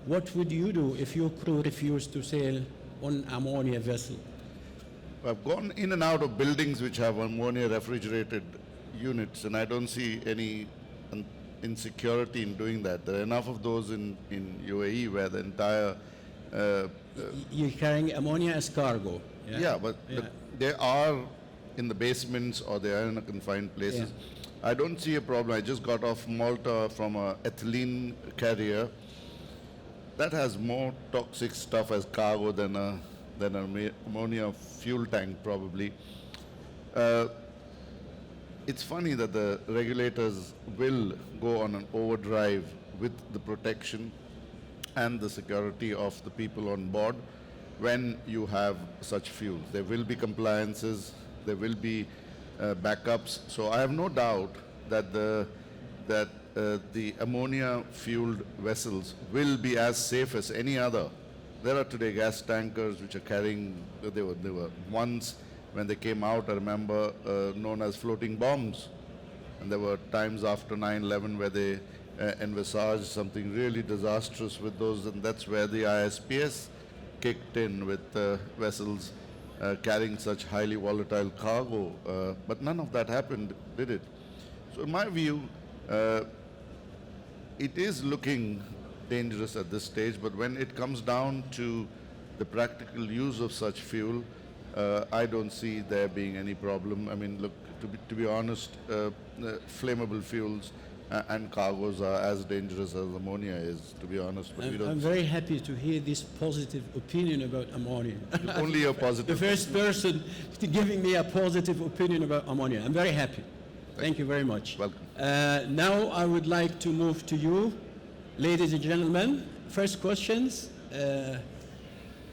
what would you do if your crew refused to sail on ammonia vessel? I've gone in and out of buildings which have ammonia refrigerated units, and I don't see any insecurity in doing that. There are enough of those in UAE where the entire... You're carrying ammonia as cargo. Yeah, but they are in the basements or they are in a confined places. Yeah. I don't see a problem. I just got off Malta from a ethylene carrier that has more toxic stuff as cargo than an ammonia fuel tank probably. It's funny that the regulators will go on an overdrive with the protection and the security of the people on board when you have such fuels. There will be compliances, there will be backups. So I have no doubt that the ammonia-fueled vessels will be as safe as any other. There are today gas tankers which are carrying, they were once, when they came out, I remember, known as floating bombs. And there were times after 9/11 where they envisaged something really disastrous with those, and that's where the ISPS kicked in with vessels carrying such highly volatile cargo. But none of that happened, did it? So in my view, it is looking dangerous at this stage, but when it comes down to the practical use of such fuel, I don't see there being any problem. I mean, look, to be honest, flammable fuels and cargoes are as dangerous as ammonia is, to be honest. But we don't. I'm very happy to hear this positive opinion about ammonia. Only a positive. The first person giving me a positive opinion about ammonia. I'm very happy. Thank you very much. Welcome. Now I would like to move to you, ladies and gentlemen. First questions.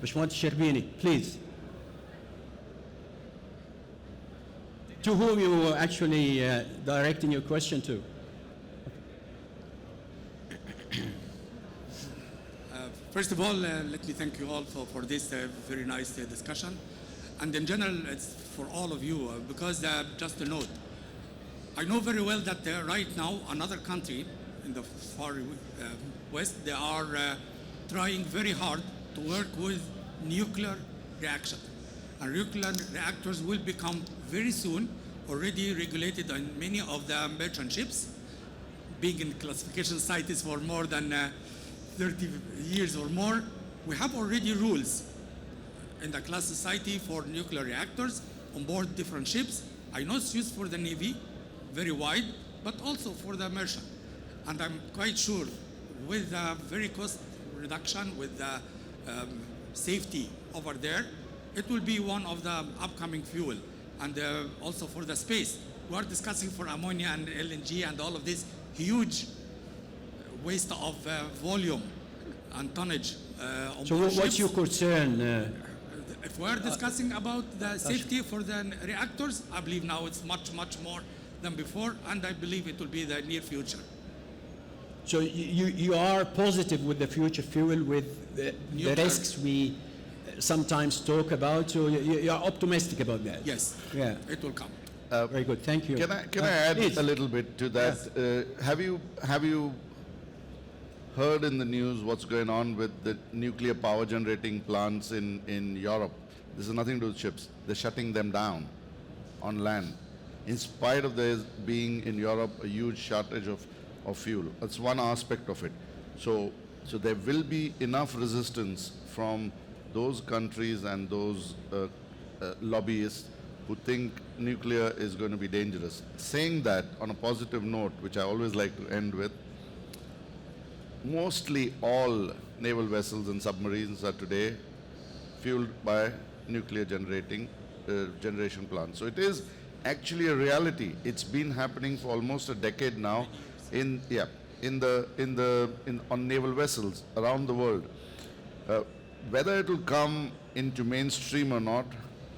Bashmant Sherbini, please. To whom you were actually directing your question to? First of all, let me thank you all for this very nice discussion. And in general, it's for all of you, because just a note, I know very well that right now another country in the far west, they are trying very hard to work with nuclear reaction. And nuclear reactors will become very soon already regulated on many of the merchant ships, being in classification CITES for more than 30 years or more. We have already rules in the class society for nuclear reactors on board different ships. I know it's used for the Navy, very wide, but also for the merchant. And I'm quite sure with the very cost reduction, with the safety over there, it will be one of the upcoming fuel. And also for the space. We are discussing for ammonia and LNG and all of this huge waste of volume and tonnage on So board what's ships. your concern? If we're discussing about the safety for the reactors, I believe now it's much, much more than before, and I believe it will be the near future. So you are positive with the future fuel, with the risks we sometimes talk about, so you are optimistic about that? Yes, Yeah. it will come. Very good, thank you. Can I add please. a little bit to that? Have you heard in the news what's going on with the nuclear power generating plants in Europe? This has nothing to do with ships. They're shutting them down on land, in spite of there being in Europe a huge shortage of fuel. That's one aspect of it. So there will be enough resistance from those countries and those lobbyists who think nuclear is going to be dangerous. Saying that on a positive note, which I always like to end with, mostly all naval vessels and submarines are today fueled by nuclear generation plants. So it is actually a reality. It's been happening for almost a decade now on naval vessels around the world. Whether it will come into mainstream or not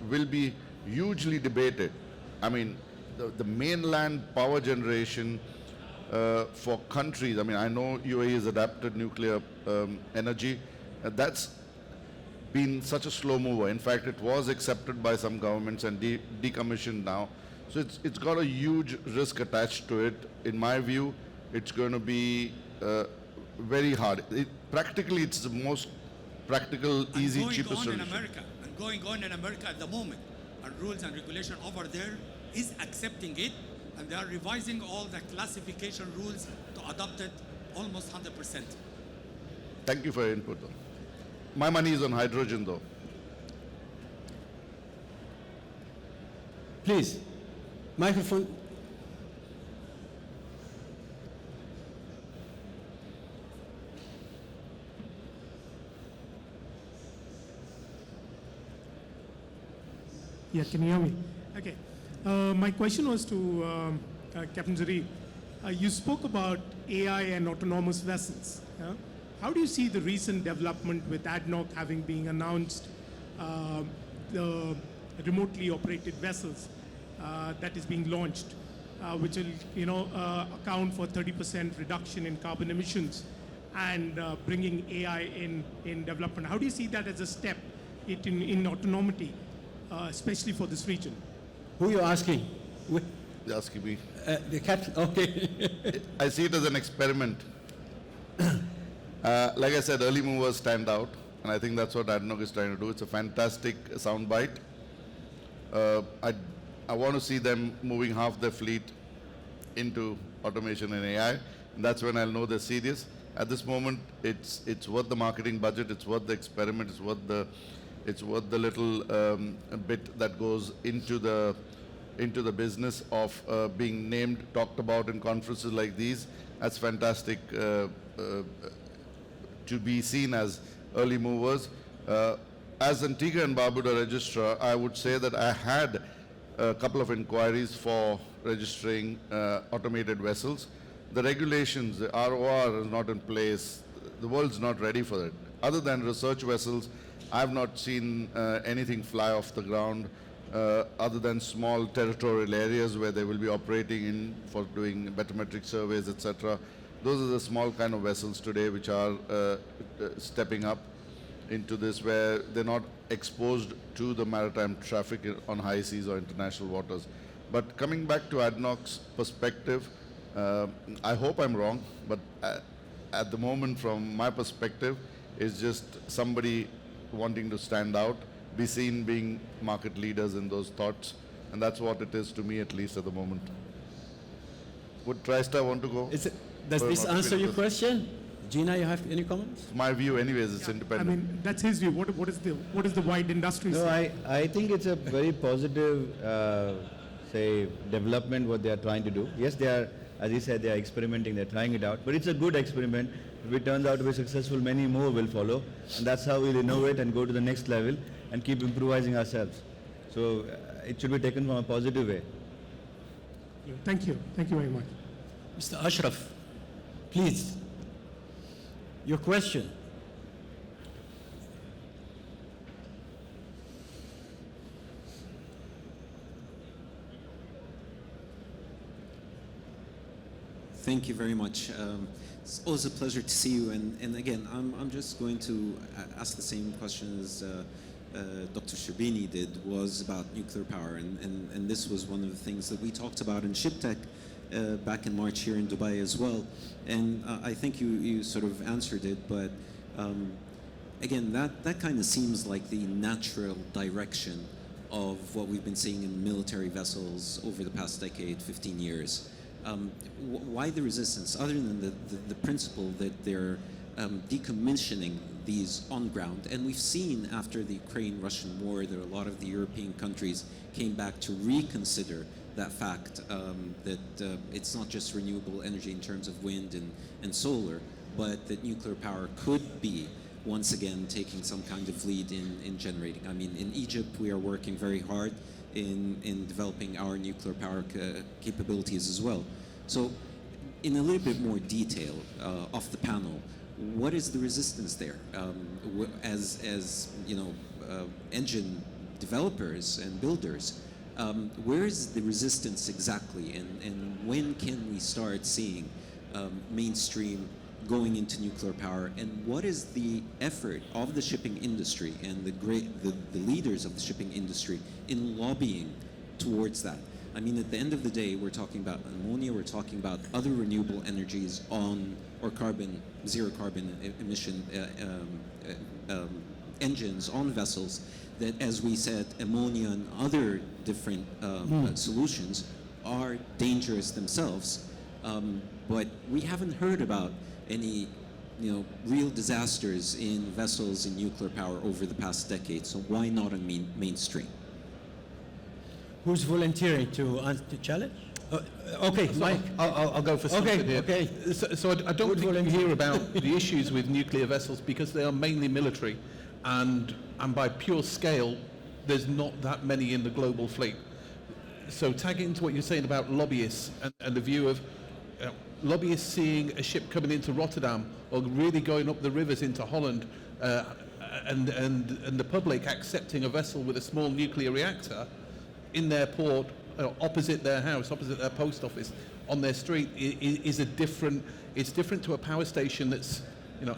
will be hugely debated. I mean, the mainland power generation for countries, I mean, I know UAE has adapted nuclear energy. That's been such a slow mover. In fact, it was accepted by some governments and decommissioned now. So it's got a huge risk attached to it. In my view, it's going to be very hard. Practically, it's the most practical, easy, cheapest solution. And going on in America at the moment, and rules and regulation over there is accepting it, and they are revising all the classification rules to adopt it almost 100%. Thank you for your input, though. My money is on hydrogen, though. Please, microphone. Yeah, can you hear me? Okay. My question was to Captain Zarif. You spoke about AI and autonomous vessels. Yeah? How do you see the recent development with ADNOC having been announced, the remotely operated vessels that is being launched, which will account for 30% reduction in carbon emissions and bringing AI in development? How do you see that as a step in autonomy, especially for this region? Who are you asking? You're asking me. The captain, okay. I see it as an experiment. Like I said, early movers stand out, and I think that's what ADNOC is trying to do. It's a fantastic soundbite. I want to see them moving half their fleet into automation and AI, and that's when I'll know they're serious. At this moment, it's worth the marketing budget, it's worth the experiment, it's worth the little bit that goes into the business of being named, talked about in conferences like these. That's fantastic to be seen as early movers. As Antigua and Barbuda registrar, I would say that I had a couple of inquiries for registering automated vessels. The regulations, the ROR is not in place. The world's not ready for it. Other than research vessels, I've not seen anything fly off the ground other than small territorial areas where they will be operating in for doing bathymetric surveys, etc. Those are the small kind of vessels today which are stepping up into this, where they're not exposed to the maritime traffic on high seas or international waters. But coming back to ADNOC's perspective, I hope I'm wrong, but at the moment, from my perspective, it's just somebody wanting to stand out, be seen being market leaders in those thoughts, and that's what it is to me, at least at the moment. Would TriStar want to go? Does this answer your question? Gina, you have any comments? My view, anyways, it's independent. I mean, that's his view. What is the wide industry No, say? I think it's a very positive, development what they are trying to do. Yes, they are, as you said, they are experimenting, they're trying it out, but it's a good experiment. If it turns out to be successful, many more will follow, and that's how we'll innovate and go to the next level and keep improvising ourselves. So it should be taken from a positive way. Thank you. Thank you very much. Mr. Ashraf, please, your question. Thank you very much. It's always a pleasure to see you. And again, I'm just going to ask the same question as Dr. Sherbini did, was about nuclear power. And this was one of the things that we talked about in ShipTech back in March here in Dubai as well. And I think you sort of answered it, but again, that kind of seems like the natural direction of what we've been seeing in military vessels over the past decade, 15 years. Why the resistance, other than the principle that they're decommissioning these on ground? And we've seen after the Ukraine-Russian war that a lot of the European countries came back to reconsider that fact, that it's not just renewable energy in terms of wind and solar, but that nuclear power could be once again taking some kind of lead in generating. I mean, in Egypt, we are working very hard in developing our nuclear power capabilities as well. So in a little bit more detail off the panel, what is the resistance there? As you know, engine developers and builders, where is the resistance exactly, and when can we start seeing mainstream going into nuclear power, and what is the effort of the shipping industry and the leaders of the shipping industry in lobbying towards that? I mean, at the end of the day, we're talking about ammonia, we're talking about other renewable energies or zero carbon emission engines on vessels that, as we said, ammonia and other different solutions are dangerous themselves. But we haven't heard about any real disasters in vessels in nuclear power over the past decade, so why not on mainstream? Who's volunteering to answer the challenge? Okay, Mike. I'll go for something here. Okay. So I don't think we hear about the issues with nuclear vessels because they are mainly military, and by pure scale, there's not that many in the global fleet. So tagging into what you're saying about lobbyists and the view of lobbyists seeing a ship coming into Rotterdam or really going up the rivers into Holland, and the public accepting a vessel with a small nuclear reactor in their port, opposite their house, opposite their post office, on their street, is a different. It's different to a power station that's,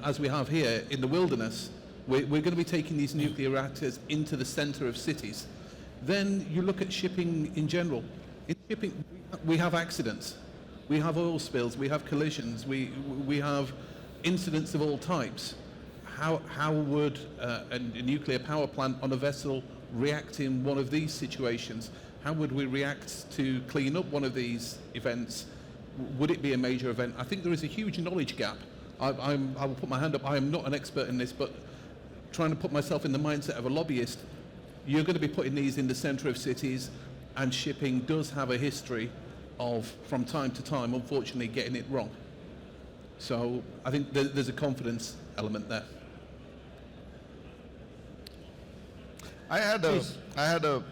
as we have here in the wilderness. We're going to be taking these nuclear reactors into the centre of cities. Then you look at shipping in general. In shipping, we have accidents, we have oil spills, we have collisions, we have incidents of all types. How would a nuclear power plant on a vessel react in one of these situations? How would we react to clean up one of these events? Would it be a major event? I think there is a huge knowledge gap. I will put my hand up. I am not an expert in this, but trying to put myself in the mindset of a lobbyist, you're going to be putting these in the centre of cities, and shipping does have a history of, from time to time, unfortunately, getting it wrong. So I think there's a confidence element there. I had a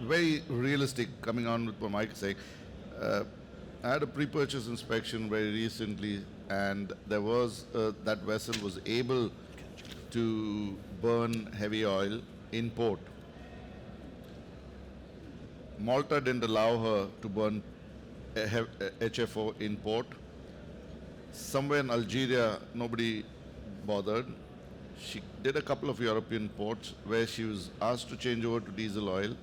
very realistic, coming on with what Mike is saying. I had a pre-purchase inspection very recently, and there was that vessel was able to burn heavy oil in port. Malta didn't allow her to burn HFO in port. Somewhere in Algeria, nobody bothered. She did a couple of European ports where she was asked to change over to diesel oil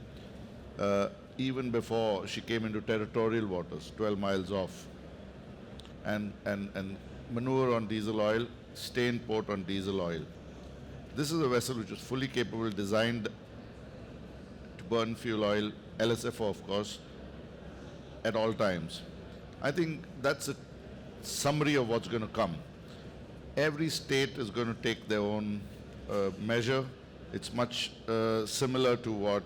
even before she came into territorial waters, 12 miles off. And maneuver on diesel oil, stay in port on diesel oil. This is a vessel which was fully capable, designed to burn fuel oil, LSFO of course, at all times. I think that's a summary of what's going to come. Every state is going to take their own measure. It's much similar to what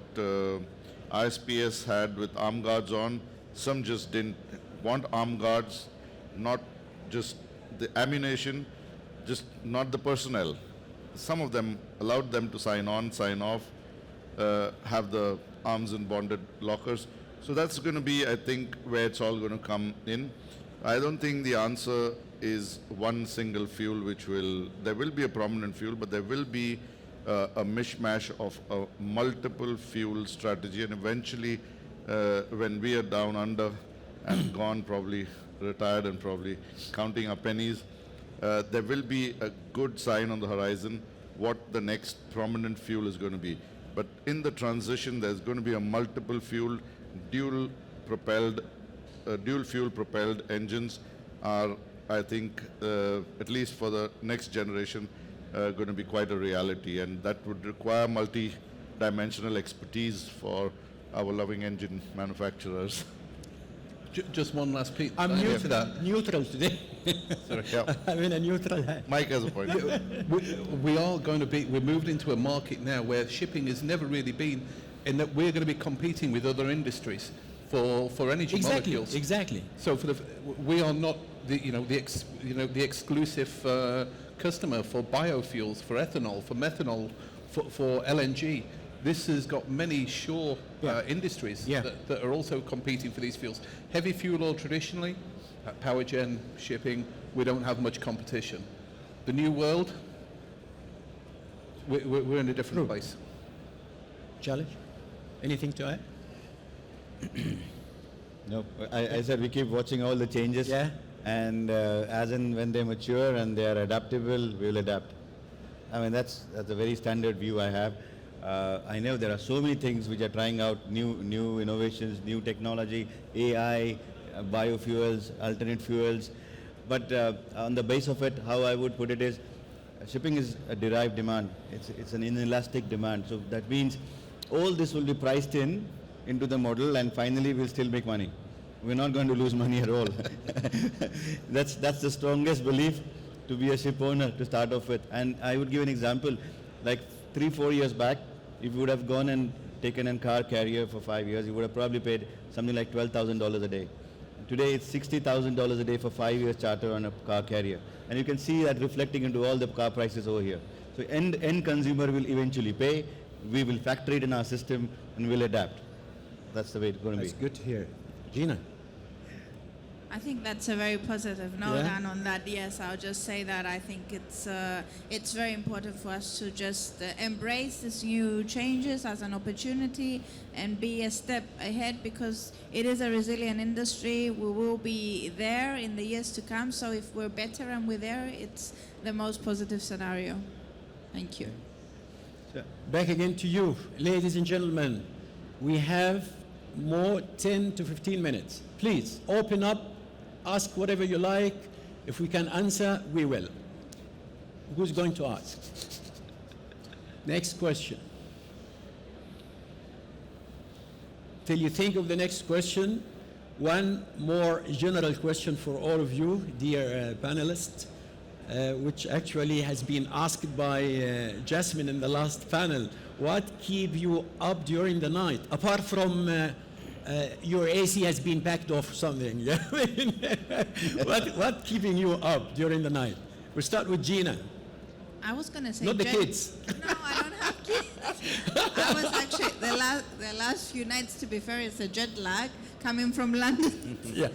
ISPS had with armed guards on. Some just didn't want armed guards, not just the ammunition, just not the personnel. Some of them allowed them to sign on, sign off, have the arms in bonded lockers. So that's going to be, I think, where it's all going to come in. I don't think the answer is one single fuel there will be a prominent fuel, but there will be a mishmash of a multiple fuel strategy, and eventually when we are down under and gone, probably retired and probably counting our pennies, there will be a good sign on the horizon what the next prominent fuel is going to be. But in the transition, there's going to be a multiple fuel, dual fuel propelled engines are, I think, at least for the next generation, going to be quite a reality, and that would require multi-dimensional expertise for our loving engine manufacturers. Just one last piece. I'm neutral today. Sorry. Yeah. I'm in a neutral hat. Mike has a point. We're moved into a market now where shipping has never really been, in that we're going to be competing with other industries for energy molecules. Exactly. So we are not the exclusive customer for biofuels, for ethanol, for methanol, for LNG. This has got many shore industries that are also competing for these fuels. Heavy fuel oil traditionally, power gen, shipping, we don't have much competition. The new world, we're in a different place. Challenge? Anything to add? No, I said we keep watching all the changes. Yeah. And as and when they mature and they are adaptable, we'll adapt. I mean, that's a very standard view I have. I know there are so many things which are trying out, new innovations, new technology, AI, biofuels, alternate fuels. But on the base of it, how I would put it is, shipping is a derived demand. It's an inelastic demand. So that means all this will be priced into the model, and finally we'll still make money. We're not going to lose money at all. That's the strongest belief to be a ship owner to start off with. And I would give an example. Like 3-4 years back, if you would have gone and taken a car carrier for 5 years, you would have probably paid something like $12,000 a day. Today it's $60,000 a day for 5 years charter on a car carrier. And you can see that reflecting into all the car prices over here. So end consumer will eventually pay. We will factor it in our system and we'll adapt. That's the way it's going to be. That's good to hear. Gina? I think that's a very positive note, Yeah. and on that, yes, I'll just say that I think it's very important for us to just embrace these new changes as an opportunity and be a step ahead, because it is a resilient industry. We will be there in the years to come, so if we're better and we're there, it's the most positive scenario. Thank you. Back again to you, ladies and gentlemen. We have more 10 to 15 minutes. Please open up, ask whatever you like. If we can answer, we will. Who's going to ask? Next question. Till you think of the next question, one more general question for all of you, dear panelists, which actually has been asked by Jasmine in the last panel. What keep you up during the night? Apart from your AC has been packed off something. Yeah? what keeping you up during the night? We'll start with Gina. I was going to say Not the kids. No, I don't have kids. I was actually the last few nights. To be fair, it's a jet lag coming from London. Yeah.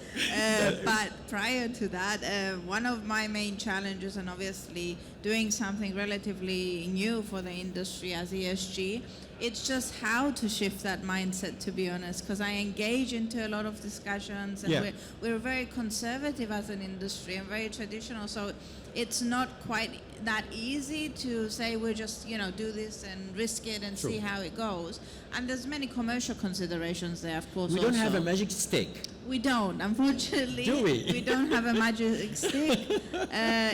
But prior to that, one of my main challenges, and obviously doing something relatively new for the industry as ESG, it's just how to shift that mindset, to be honest, because I engage into a lot of discussions, and Yeah. we're very conservative as an industry and very traditional, so it's not quite that easy to say we'll just do this and risk it and True. see how it goes. And there's many commercial considerations there, of course. We don't have a also. magic stick. We don't, unfortunately. Do we? We don't have a magic stick.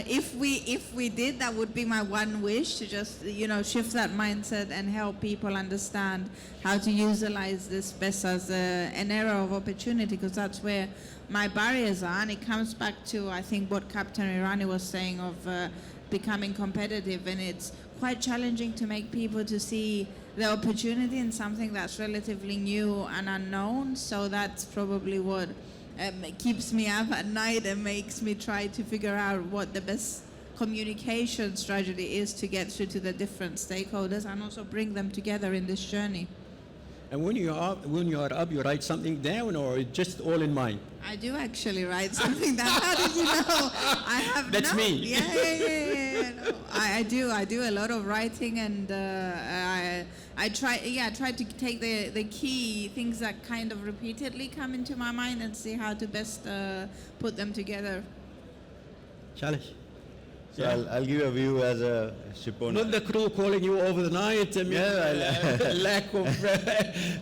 If we did, that would be my one wish, to just shift that mindset and help people understand how to utilize this best as an area of opportunity, because that's where my barriers are. And it comes back to, I think, what Captain Irani was saying of becoming competitive, and it's quite challenging to make people to see the opportunity in something that's relatively new and unknown. So that's probably what keeps me up at night and makes me try to figure out what the best communication strategy is to get through to the different stakeholders and also bring them together in this journey. And when you are up, you write something down, or it's just all in mind? I do actually write something down. How did you know? I have. That's no. me. Yeah. No. I do a lot of writing, and I try to take the key things that kind of repeatedly come into my mind and see how to best put them together. Challenge. So I'll give you a view as a ship owner. Not the crew calling you over the night. I mean, lack of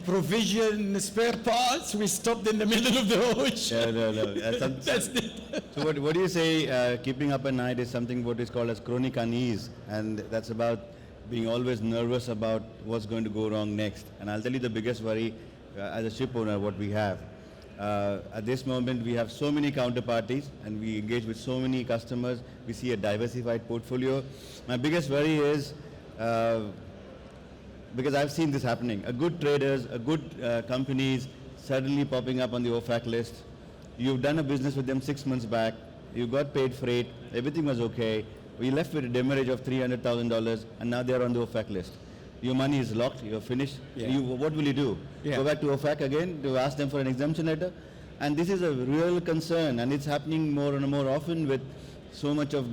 provision, spare parts. We stopped in the middle of the ocean. No. So what do you say? Keeping up at night is something what is called as chronic unease, and that's about being always nervous about what's going to go wrong next. And I'll tell you the biggest worry as a ship owner, what we have. At this moment, we have so many counterparties and we engage with so many customers. We see a diversified portfolio. My biggest worry is, because I've seen this happening, a good traders, a good companies suddenly popping up on the OFAC list. You've done a business with them 6 months back. You got paid freight. Everything was okay. We left with a demurrage of $300,000 and now they're on the OFAC list. Your money is locked, you're finished. Yeah. What will you do? Yeah. Go back to OFAC again to ask them for an exemption letter? And this is a real concern, and it's happening more and more often with so much of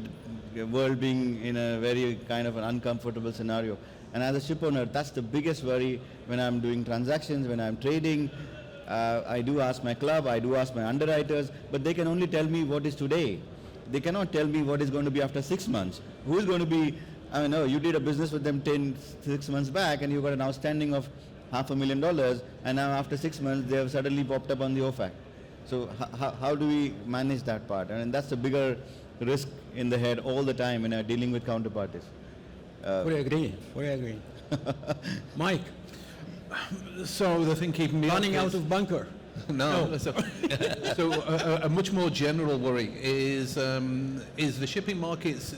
the world being in a very kind of an uncomfortable scenario. And as a ship owner, that's the biggest worry when I'm doing transactions, when I'm trading. I do ask my club, I do ask my underwriters, but they can only tell me what is today. They cannot tell me what is going to be after 6 months. Who is going to be I mean, no, you did a business with them 6 months back, and you got an outstanding of $500,000, and now after 6 months, they have suddenly popped up on the OFAC. So how do we manage that part? And that's the bigger risk in the head all the time when dealing with counterparties. Fully agree. Mike, So the thing keeping me up running is- out of bunker. No. So a much more general worry is the shipping markets.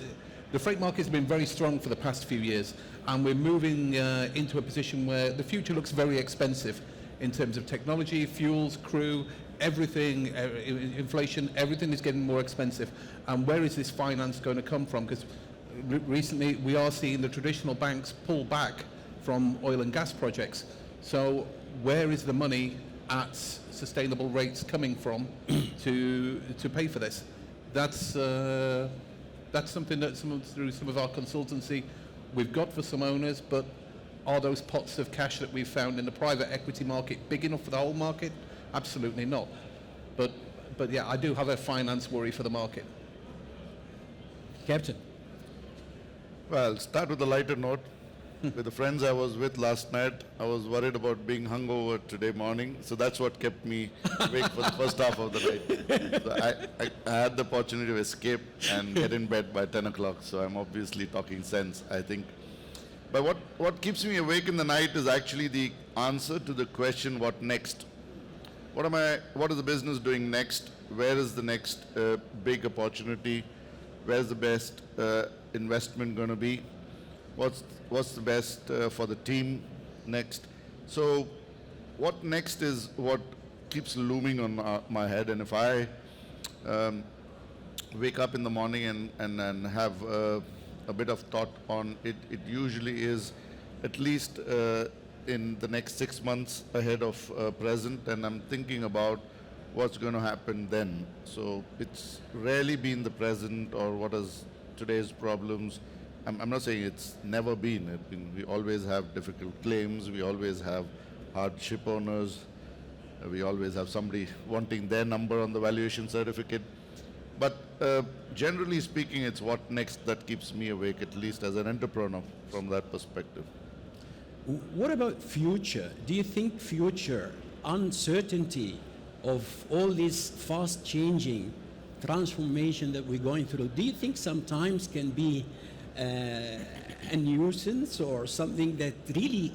The freight market's been very strong for the past few years, and we're moving into a position where the future looks very expensive in terms of technology, fuels, crew, everything, inflation, everything is getting more expensive. And where is this finance going to come from? Because recently we are seeing the traditional banks pull back from oil and gas projects. So where is the money at sustainable rates coming from to pay for this? That's something that through some of our consultancy we've got for some owners, but are those pots of cash that we've found in the private equity market big enough for the whole market? Absolutely not. But yeah, I do have a finance worry for the market. Captain. Well, start with a lighter note. With the friends I was with last night, I was worried about being hungover today morning, so that's what kept me awake for the first half of the night. So I had the opportunity to escape and get in bed by 10 o'clock, so I'm obviously talking sense, I think. But what keeps me awake in the night is actually the answer to the question, what next? What is the business doing next? Where is the next big opportunity? Where's the best investment going to be? What's the best for the team next? So what next is what keeps looming on my head. And if I wake up in the morning and have a bit of thought on it, it usually is at least in the next 6 months ahead of present, and I'm thinking about what's going to happen then. So it's rarely been the present or what is today's problems. I'm not saying it's never been. We always have difficult claims. We always have hardship owners. We always have somebody wanting their number on the valuation certificate. But generally speaking, it's what next that keeps me awake, at least as an entrepreneur from that perspective. What about future? Do you think future uncertainty of all this fast changing transformation that we're going through, do you think sometimes can be a nuisance or something that really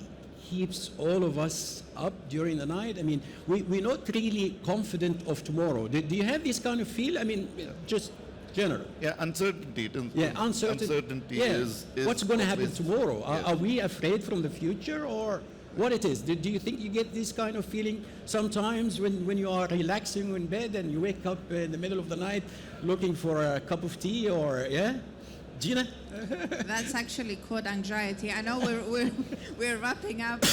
keeps all of us up during the night? I mean, we're not really confident of tomorrow. Do you have this kind of feel? I mean, just general. Yeah, uncertainty. Uncertainty is what's going to happen always- tomorrow? Yes. Are we afraid from the future or what it is? Do you think you get this kind of feeling sometimes when you are relaxing in bed and you wake up in the middle of the night looking for a cup of tea or, yeah? Gina? That's actually called anxiety. I know we're wrapping up,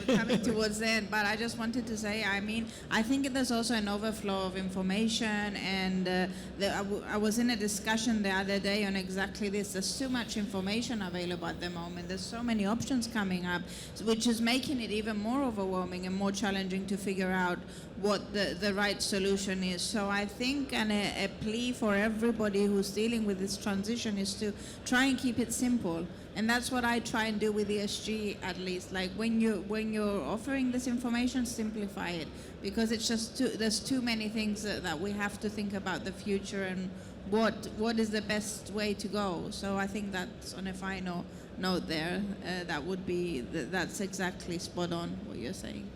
we're coming towards the end, but I just wanted to say, I mean, I think there's also an overflow of information, and I was in a discussion the other day on exactly this. There's too much information available at the moment. There's so many options coming up, which is making it even more overwhelming and more challenging to figure out what the right solution is. So I think a plea for everybody who's dealing with this transition is to try and keep it simple. And that's what I try and do with ESG, at least. Like when you're offering this information, simplify it, because it's just there's too many things that we have to think about the future and what is the best way to go. So I think that's on a final note there. That would be that's exactly spot on what you're saying.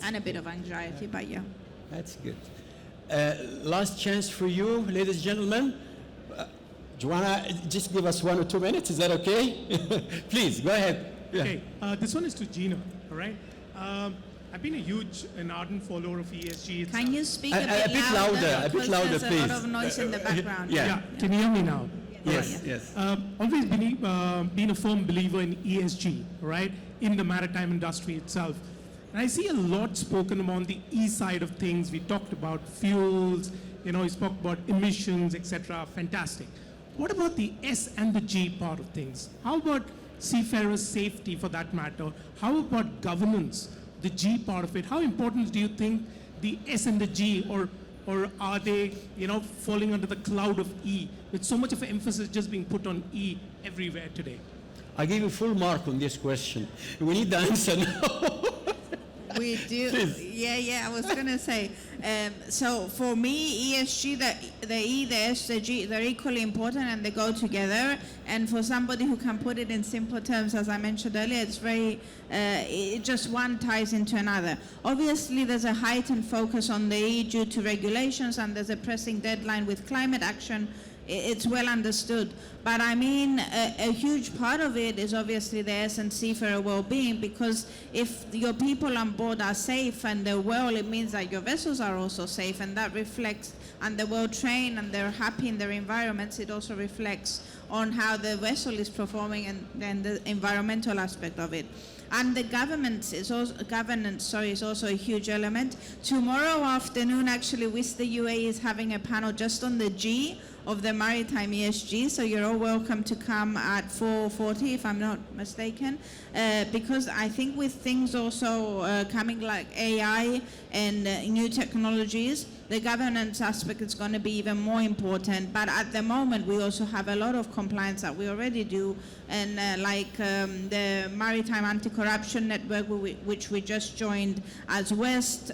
And a bit of anxiety, but yeah. That's good. Last chance for you, ladies and gentlemen. Do you want to just give us 1 or 2 minutes? Is that okay? Please, go ahead. Yeah. Okay, this one is to Gina, all right? I've been a huge and ardent follower of ESG. Can you speak a A bit louder, because please. there's a lot of noise in the background. Yeah. Can you hear me now? Yes, yes. Always been a firm believer in ESG, right? In the maritime industry itself. And I see a lot spoken about the E side of things. We talked about fuels, we spoke about emissions, etc. Fantastic. What about the S and the G part of things? How about seafarers' safety for that matter? How about governance, the G part of it? How important do you think the S and the G, or are they, falling under the cloud of E, with so much of emphasis just being put on E everywhere today? I give you full mark on this question. We need the answer now. We do. Please. Yeah, I was going to say. So for me, ESG, the E, the S, the G, they're equally important and they go together. And for somebody who can put it in simple terms, as I mentioned earlier, it's very, it just one ties into another. Obviously, there's a heightened focus on the E due to regulations, and there's a pressing deadline with climate action. It's well understood. But I mean, a huge part of it is obviously the S and C for well-being, because if your people on board are safe and they're well, it means that your vessels are also safe, and that reflects, and they're well trained and they're happy in their environments, it also reflects on how the vessel is performing and the environmental aspect of it. And the governance is also a huge element. Tomorrow afternoon, actually, WIS the UAE is having a panel just on the G of the maritime ESG, so you're all welcome to come at 4:40 if I'm not mistaken, because I think with things also coming like AI and new technologies, the governance aspect is going to be even more important. But at the moment, we also have a lot of compliance that we already do, and the Maritime Anti-Corruption Network, which we just joined as West.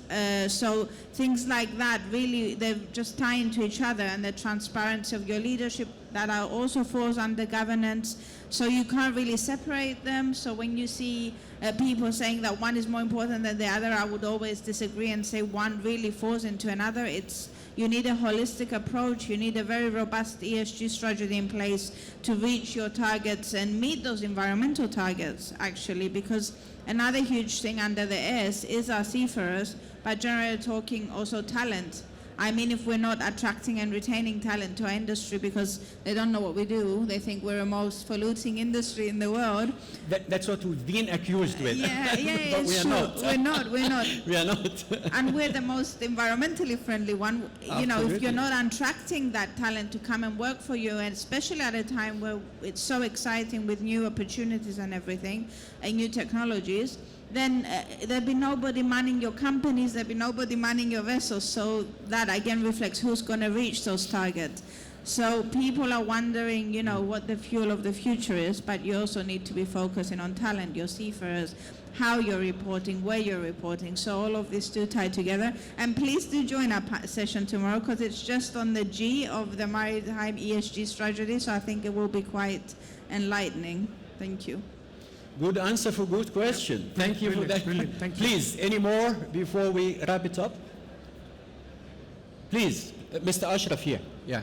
So things like that, really, they just tie into each other, and the transparency of your leadership that are also falls under governance. So you can't really separate them. So when you see people saying that one is more important than the other, I would always disagree and say one really falls into another. You need a holistic approach. You need a very robust ESG strategy in place to reach your targets and meet those environmental targets, actually, because another huge thing under the S is our seafarers, but generally talking also talent. I mean, if we're not attracting and retaining talent to our industry because they don't know what we do, they think we're the most polluting industry in the world. That's what we've been accused with. Yeah, But we it's are true. not. We're not. We are not. And we're the most environmentally friendly one. You know, if you're not attracting that talent to come and work for you, and especially at a time where it's so exciting with new opportunities and everything, and new technologies, then there'll be nobody manning your companies, there'll be nobody manning your vessels. So that again reflects who's going to reach those targets. So people are wondering, you know, what the fuel of the future is, but you also need to be focusing on talent, your seafarers, how you're reporting, where you're reporting. So all of these do tie together. And please do join our session tomorrow, because it's just on the G of the maritime ESG strategy. So I think it will be quite enlightening. Thank you. Good answer for good question. Thank you for that. Brilliant. Thank you. Please, any more before we wrap it up? Please, Mr. Ashraf here. Yeah.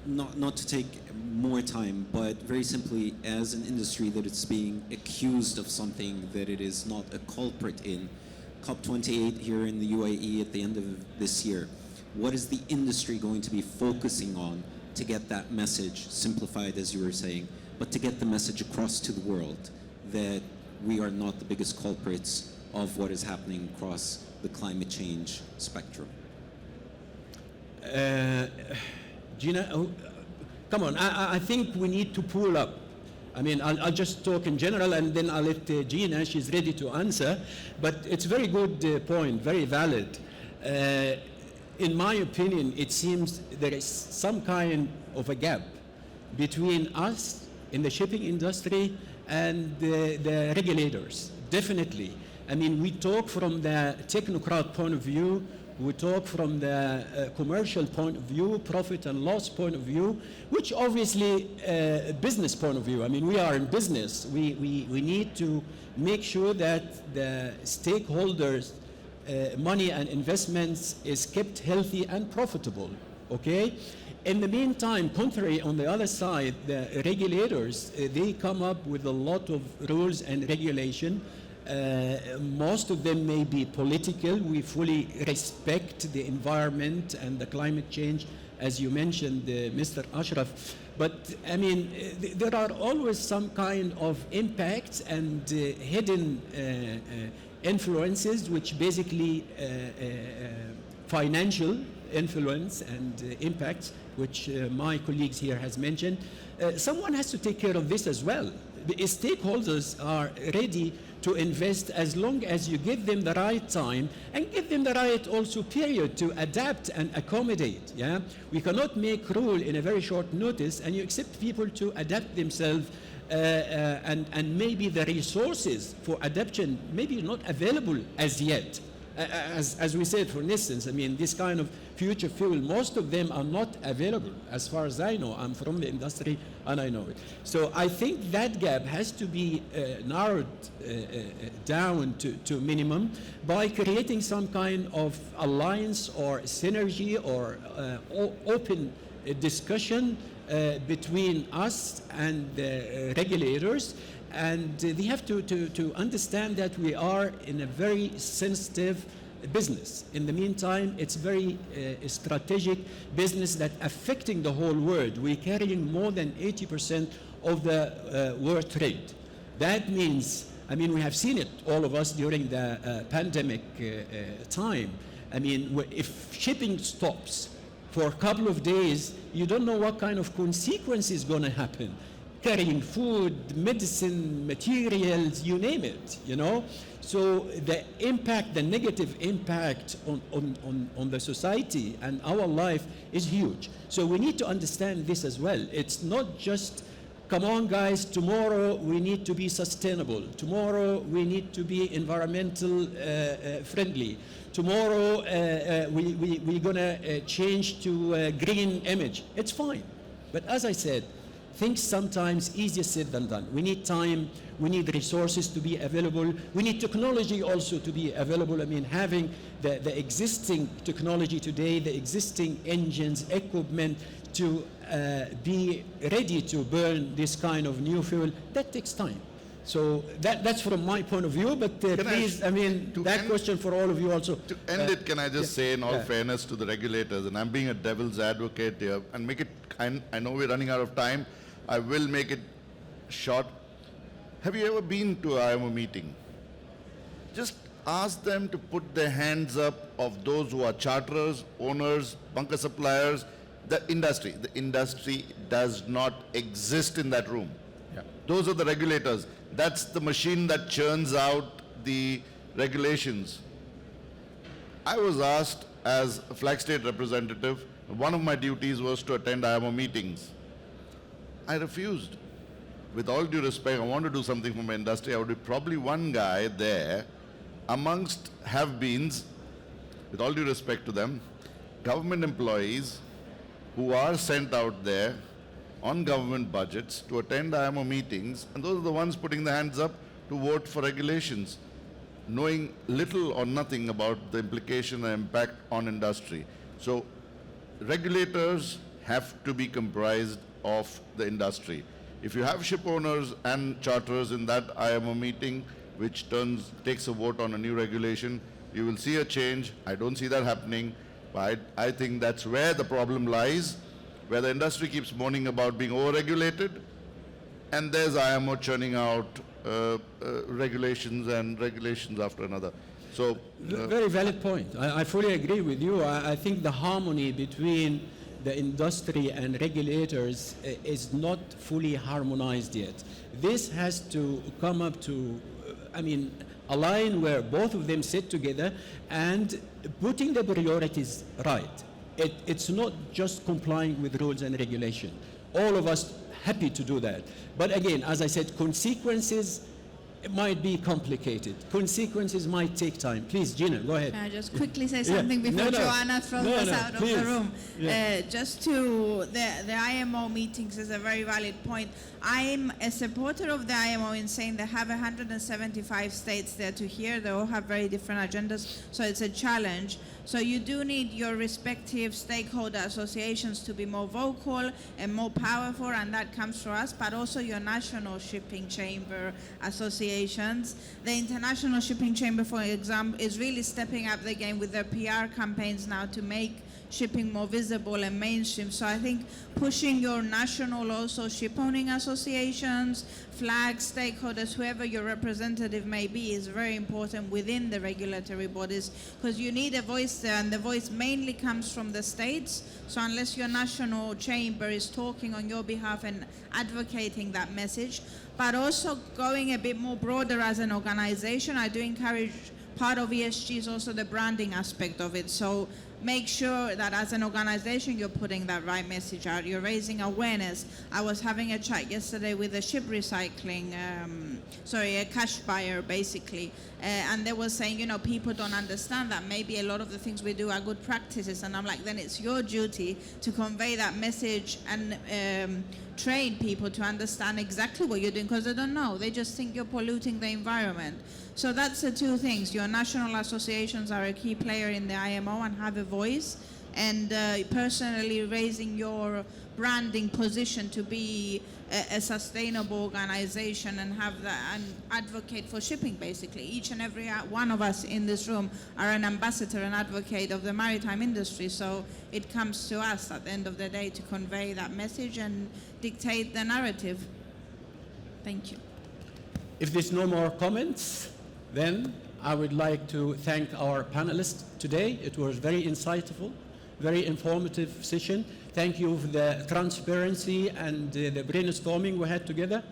Not to take more time, but very simply, as an industry that is being accused of something that it is not a culprit in, COP28 here in the UAE at the end of this year, what is the industry going to be focusing on to get that message simplified, as you were saying, but to get the message across to the world that we are not the biggest culprits of what is happening across the climate change spectrum? Gina, come on, I think we need to pull up. I mean, I'll just talk in general, and then I'll let Gina, she's ready to answer. But it's a very good point, very valid. In my opinion, it seems there is some kind of a gap between us in the shipping industry and the regulators, definitely. I mean, we talk from the technocrat point of view, we talk from the commercial point of view, profit and loss point of view, which obviously business point of view. I mean, we are in business. We need to make sure that the stakeholders' money and investments is kept healthy and profitable, okay? In the meantime, contrary, on the other side, the regulators, they come up with a lot of rules and regulation. Most of them may be political. We fully respect the environment and the climate change, as you mentioned, Mr. Ashraf. But I mean, there are always some kind of impacts and hidden influences, which basically financial influence and impacts, which my colleagues here has mentioned. Someone has to take care of this as well. the stakeholders are ready to invest as long as you give them the right time and give them the right also period to adapt and accommodate. Yeah, we cannot make rule in a very short notice, and you expect people to adapt themselves. And maybe the resources for adaptation maybe not available as yet. As we said, for instance, I mean, this kind of future fuel, most of them are not available as far as I know. I'm from the industry and I know it. So I think that gap has to be narrowed down to minimum by creating some kind of alliance or synergy or open discussion between us and the regulators, and they have to understand that we are in a very sensitive business. In the meantime, it's very strategic business that affecting the whole world. We're carrying more than 80% of the world trade. That means, I mean, we have seen it, all of us, during the pandemic time. I mean, if shipping stops for a couple of days, you don't know what kind of consequence is going to happen. Carrying food, medicine, materials, you name it, you know? So the impact, the negative impact on the society and our life is huge. So we need to understand this as well. It's not just, come on guys, tomorrow we need to be sustainable. Tomorrow we need to be environmental friendly. Tomorrow we're going to change to a green image. It's fine. But as I said, things sometimes easier said than done. We need time, we need resources to be available, we need technology also to be available. I mean, having the existing technology today, the existing engines, equipment to be ready to burn this kind of new fuel, that takes time. So that's from my point of view, but please, I mean, that question for all of you also. To end it, can I just say in all fairness to the regulators, and I'm being a devil's advocate here, and make it, I know we're running out of time, I will make it short. Have you ever been to an IMO meeting? Just ask them to put their hands up of those who are charterers, owners, bunker suppliers, the industry. The industry does not exist in that room. Yeah. Those are the regulators. That's the machine that churns out the regulations. I was asked as a flag state representative, one of my duties was to attend IMO meetings. I refused. With all due respect, I want to do something for my industry. I would be probably one guy there amongst have-beens, with all due respect to them, government employees who are sent out there on government budgets to attend IMO meetings, and those are the ones putting their hands up to vote for regulations, knowing little or nothing about the implication and impact on industry. So regulators have to be comprised of the industry. If you have ship owners and charterers in that IMO meeting, which takes a vote on a new regulation, you will see a change. I don't see that happening, but I think that's where the problem lies, where the industry keeps moaning about being over-regulated, and there's IMO churning out regulations and regulations after another. So, very valid point. I fully agree with you. I think the harmony between the industry and regulators is not fully harmonized yet. This has to come up to, I mean, a line where both of them sit together and putting the priorities right. It's not just complying with rules and regulation. All of us happy to do that. But again, as I said, consequences might be complicated. Consequences might take time. Please, Gina, go ahead. Can I just quickly say something before Joanna throws us out of the room? Just to the IMO meetings is a very valid point. I'm a supporter of the IMO in saying they have 175 states there to hear. They all have very different agendas, so it's a challenge. So you do need your respective stakeholder associations to be more vocal and more powerful, and that comes from us, but also your national shipping chamber associations. The International Shipping Chamber, for example, is really stepping up the game with their PR campaigns now to make shipping more visible and mainstream. So I think pushing your national also ship owning associations, flags, stakeholders, whoever your representative may be, is very important within the regulatory bodies, because you need a voice there, and the voice mainly comes from the states. So unless your national chamber is talking on your behalf and advocating that message, but also going a bit more broader as an organization, I do encourage, part of ESG is also the branding aspect of it. So make sure that as an organization you're putting that right message out, you're raising awareness. I was having a chat yesterday with a ship recycling, a cash buyer basically, and they were saying, you know, people don't understand that maybe a lot of the things we do are good practices, and I'm like, then it's your duty to convey that message and train people to understand exactly what you're doing, because they don't know, they just think you're polluting the environment. So that's the two things. Your national associations are a key player in the IMO and have a voice, and personally raising your branding position to be a sustainable organization and have that and advocate for shipping basically. Each and every one of us in this room are an ambassador and advocate of the maritime industry, so it comes to us at the end of the day to convey that message and dictate the narrative. Thank you. If there's no more comments, then I would like to thank our panelists today. It was very insightful, very informative session. Thank you for the transparency and the brainstorming we had together.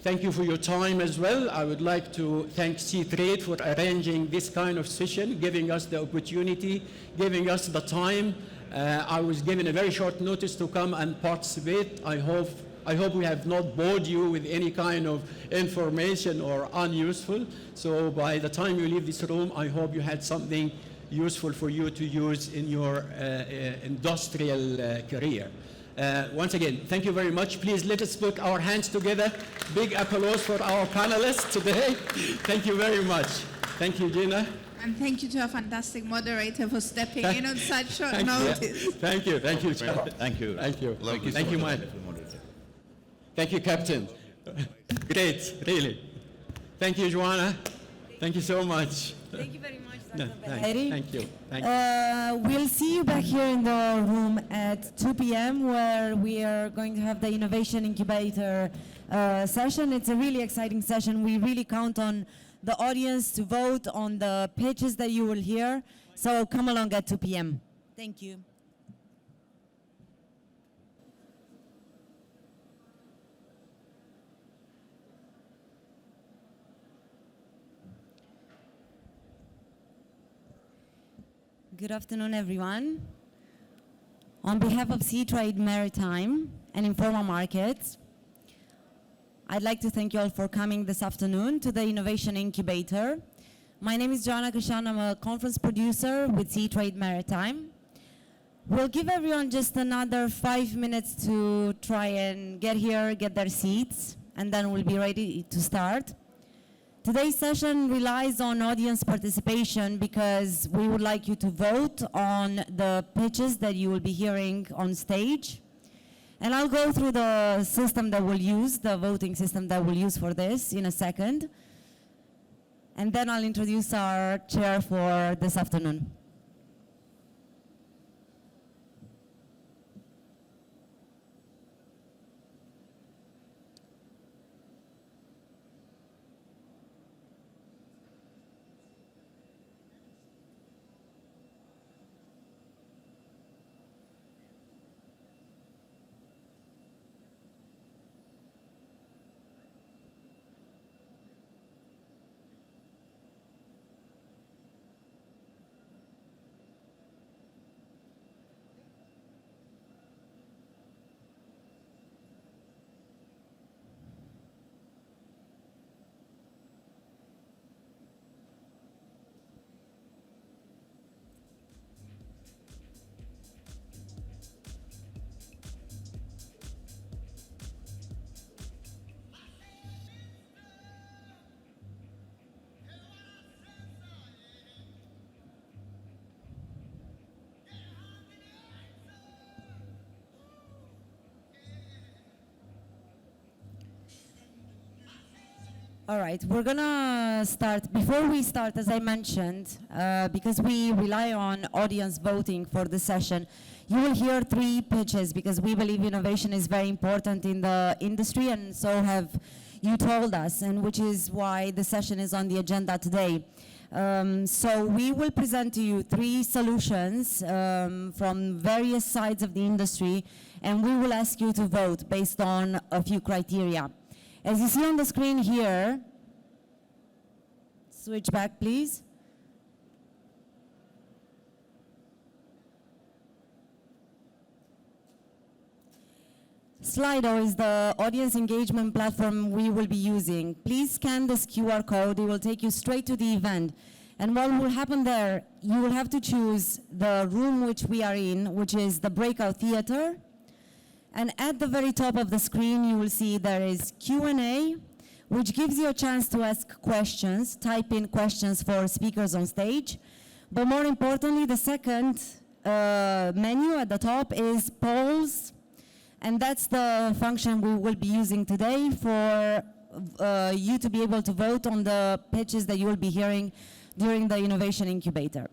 Thank you for your time as well. I would like to thank Seatrade for arranging this kind of session, giving us the opportunity, giving us the time. I was given a very short notice to come and participate. I hope we have not bored you with any kind of information or unuseful. So by the time you leave this room, I hope you had something useful for you to use in your industrial career. Once again, thank you very much. Please let us put our hands together. Big applause for our panelists today. Thank you very much. Thank you, Gina. And thank you to a fantastic moderator for stepping in on such short notice. Thank you. Thank you. Thank you. Thank you. Lovely. Thank you, Mike. Thank you, Captain. Great, really. Thank you, Joanna. Thank you so much. Thank you very much, No, Dr. thank Baheri. thank you. Thank you. We'll see you back here in the room at 2 p.m. where we are going to have the Innovation Incubator session. It's a really exciting session. We really count on the audience to vote on the pitches that you will hear. So come along at 2 p.m. Thank you. Good afternoon, everyone. On behalf of Seatrade Maritime and Informa Markets, I'd like to thank you all for coming this afternoon to the Innovation Incubator. My name is Joanna Krishan. I'm a conference producer with Seatrade Maritime. We'll give everyone just another 5 minutes to try and get here, get their seats, and then we'll be ready to start. Today's session relies on audience participation because we would like you to vote on the pitches that you will be hearing on stage. And I'll go through the system that we'll use, the voting system that we'll use for this in a second. And then I'll introduce our chair for this afternoon. All right, we're gonna start. Before we start, as I mentioned, because we rely on audience voting for the session, you will hear 3 pitches because we believe innovation is very important in the industry, and so have you told us, and which is why the session is on the agenda today. So we will present to you 3 solutions from various sides of the industry, and we will ask you to vote based on a few criteria. As you see on the screen here, switch back please. Slido is the audience engagement platform we will be using. Please scan this QR code, it will take you straight to the event. And what will happen there, you will have to choose the room which we are in, which is the breakout theater. And at the very top of the screen, you will see there is Q&A, which gives you a chance to ask questions, type in questions for speakers on stage. But more importantly, the second menu at the top is polls. And that's the function we will be using today for you to be able to vote on the pitches that you will be hearing during the Innovation Incubator.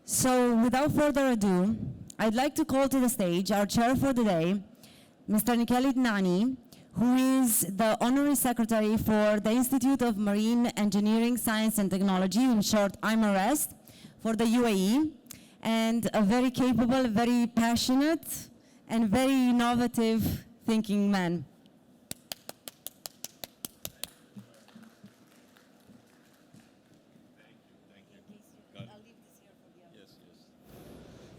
So without further ado, I'd like to call to the stage our chair for the day, Mr. Nikhil Idnani, who is the Honorary Secretary for the Institute of Marine Engineering, Science and Technology, in short IMAREST, for the UAE, and a very capable, very passionate, and very innovative thinking man.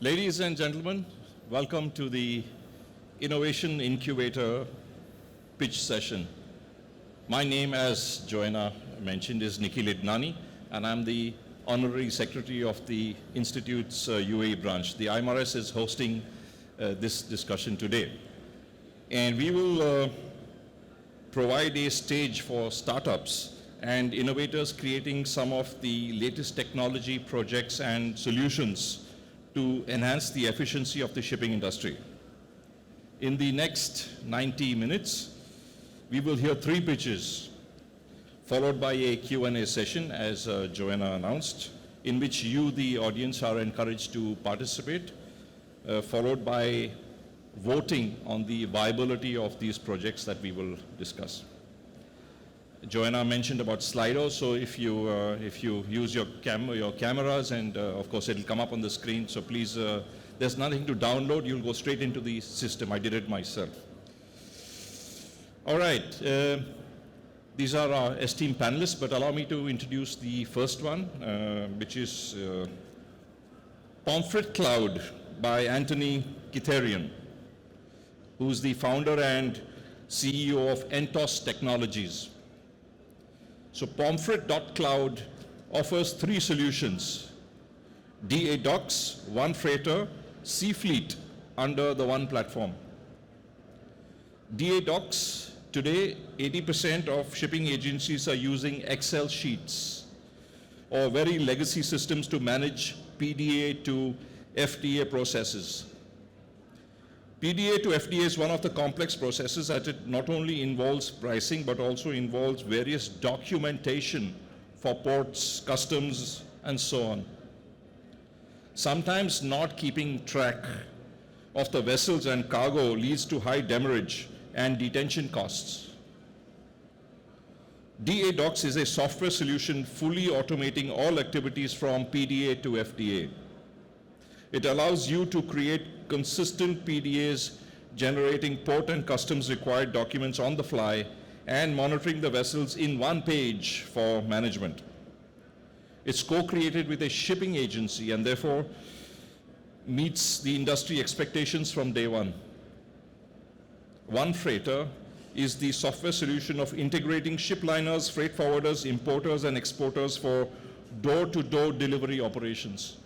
Ladies and gentlemen, welcome to the Innovation Incubator pitch session. My name, as Joanna mentioned, is Nikhil Idnani, and I'm the Honorary Secretary of the Institute's UAE branch. The IMARES is hosting this discussion today. And we will provide a stage for startups and innovators creating some of the latest technology projects and solutions to enhance the efficiency of the shipping industry. In the next 90 minutes, we will hear 3 pitches, followed by a Q&A session, as Joanna announced, in which you, the audience, are encouraged to participate, followed by voting on the viability of these projects that we will discuss. Joanna mentioned about Slido, so if you use your cameras, and of course it'll come up on the screen, so please, there's nothing to download, you'll go straight into the system. I did it myself. All right, these are our esteemed panelists, but allow me to introduce the first one, which is Pomfret Cloud by Anthony Kitharian, who's the founder and CEO of Entos Technologies. So Pomfret.cloud offers 3 solutions: DA Docs, One Freighter, Sea Fleet under the one platform. DA Docs, today 80% of shipping agencies are using Excel sheets or very legacy systems to manage PDA to FTA processes. PDA to FTA is one of the complex processes that it not only involves pricing but also involves various documentation for ports, customs, and so on. Sometimes not keeping track of the vessels and cargo leads to high demurrage and detention costs. DA Docs is a software solution fully automating all activities from PDA to FTA. It allows you to create consistent PDAs, generating port and customs required documents on the fly, and monitoring the vessels in one page for management. It's co-created with a shipping agency and therefore meets the industry expectations from day one. One Freighter is the software solution of integrating ship liners, freight forwarders, importers, and exporters for door-to-door delivery operations.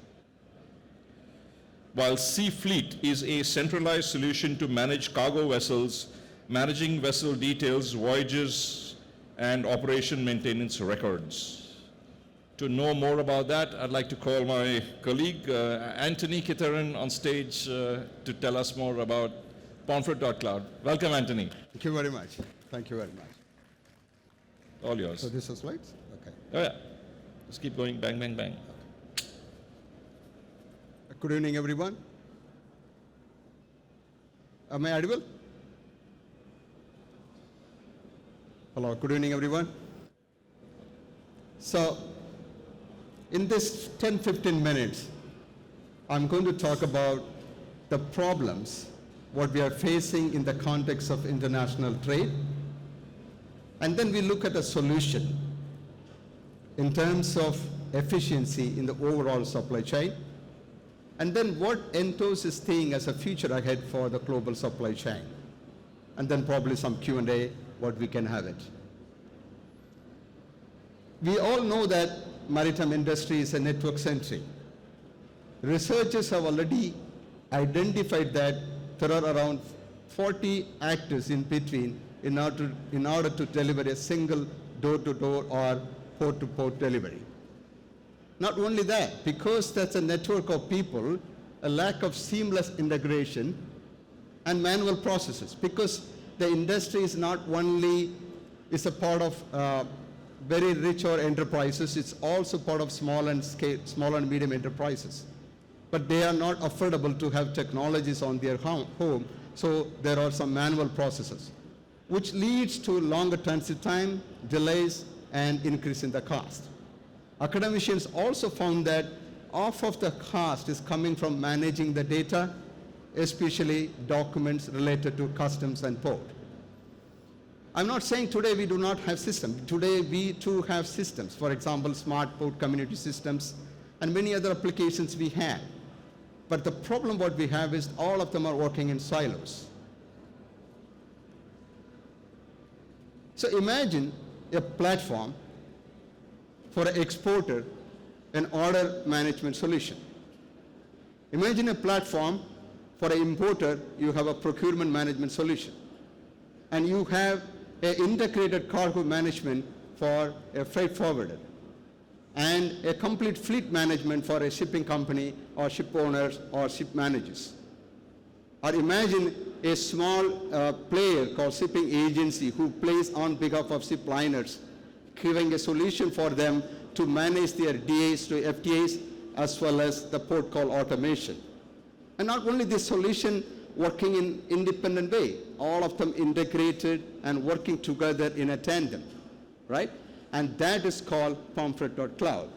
While Sea Fleet is a centralized solution to manage cargo vessels, managing vessel details, voyages, and operation maintenance records. To know more about that, I'd like to call my colleague, Anthony Kitharian, on stage to tell us more about Pomfret.cloud. Welcome, Anthony. Thank you very much. Thank you very much. All yours. So this is slides? Okay. Oh, yeah. Just keep going. Bang, bang, bang. Good evening, everyone. Am I audible? Hello, good evening, everyone. So, in this 10-15 minutes, I'm going to talk about the problems, what we are facing in the context of international trade, and then we look at a solution in terms of efficiency in the overall supply chain, and then what Entos is seeing as a future ahead for the global supply chain, and then probably some Q&A, what we can have it. We all know that maritime industry is a network centric. Researchers have already identified that there are around 40 actors in between in order to deliver a single door-to-door or port-to-port delivery. Not only that, because that's a network of people, a lack of seamless integration and manual processes, because the industry is not only is a part of very rich or enterprises, it's also part of small and medium enterprises. But they are not affordable to have technologies on their home, so there are some manual processes, which leads to longer transit time, delays, and increase in the cost. Academicians also found that half of the cost is coming from managing the data, especially documents related to customs and port. I'm not saying today we do not have systems. Today we too have systems. For example, smart port community systems and many other applications we have. But the problem what we have is all of them are working in silos. So imagine a platform for an exporter, an order management solution. Imagine a platform for an importer, you have a procurement management solution. And you have an integrated cargo management for a freight forwarder, and a complete fleet management for a shipping company or ship owners or ship managers. Or imagine a small player called shipping agency who plays on behalf of ship liners, giving a solution for them to manage their DAs to FTAs as well as the port call automation. And not only this solution working in independent way, all of them integrated and working together in a tandem, right? And that is called Pomfret.cloud.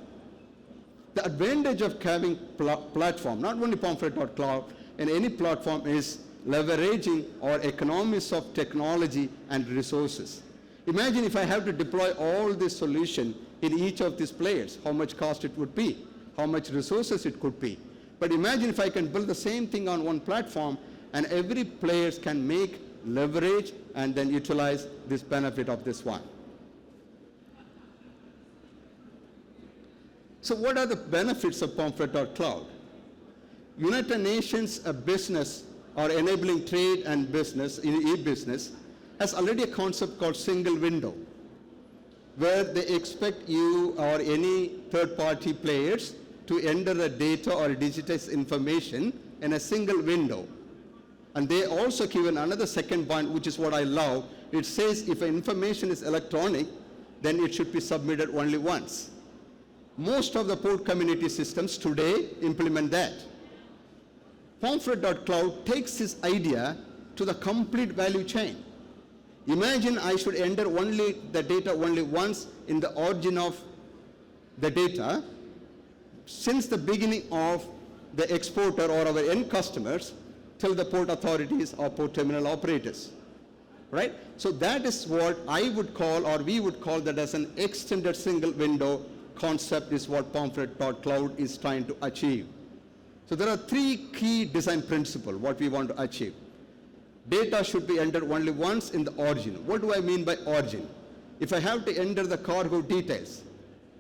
The advantage of having platform, not only Pomfret.cloud, and any platform is leveraging our economies of technology and resources. Imagine if I have to deploy all this solution in each of these players, how much cost it would be, how much resources it could be. But imagine if I can build the same thing on one platform and every player can make, leverage, and then utilize this benefit of this one. So what are the benefits of Pomfret.cloud? United Nations business or enabling trade and business in e-business has already a concept called single window, where they expect you or any third-party players to enter the data or digitize information in a single window. And they also give another second point, which is what I love. It says if information is electronic, then it should be submitted only once. Most of the port community systems today implement that. Pomfret.cloud takes this idea to the complete value chain. Imagine I should enter the data only once in the origin of the data since the beginning of the exporter or our end customers till the port authorities or port terminal operators, right? So that is what I would call, or we would call that as an extended single window concept is what Pomfret.cloud is trying to achieve. So there are three key design principles what we want to achieve. Data should be entered only once in the origin. What do I mean by origin? If I have to enter the cargo details,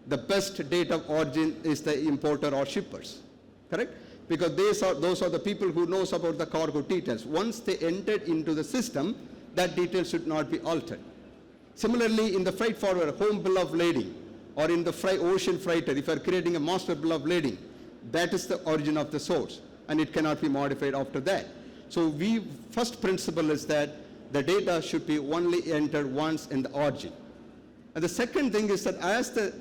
the best data of origin is the importer or shippers, correct? Because those are the people who knows about the cargo details. Once they entered into the system, that detail should not be altered. Similarly, in the freight forwarder, home bill of lading, or in the ocean freighter, if you are creating a master bill of lading, that is the origin of the source, and it cannot be modified after that. So first principle is that the data should be only entered once in the origin. And the second thing is that as the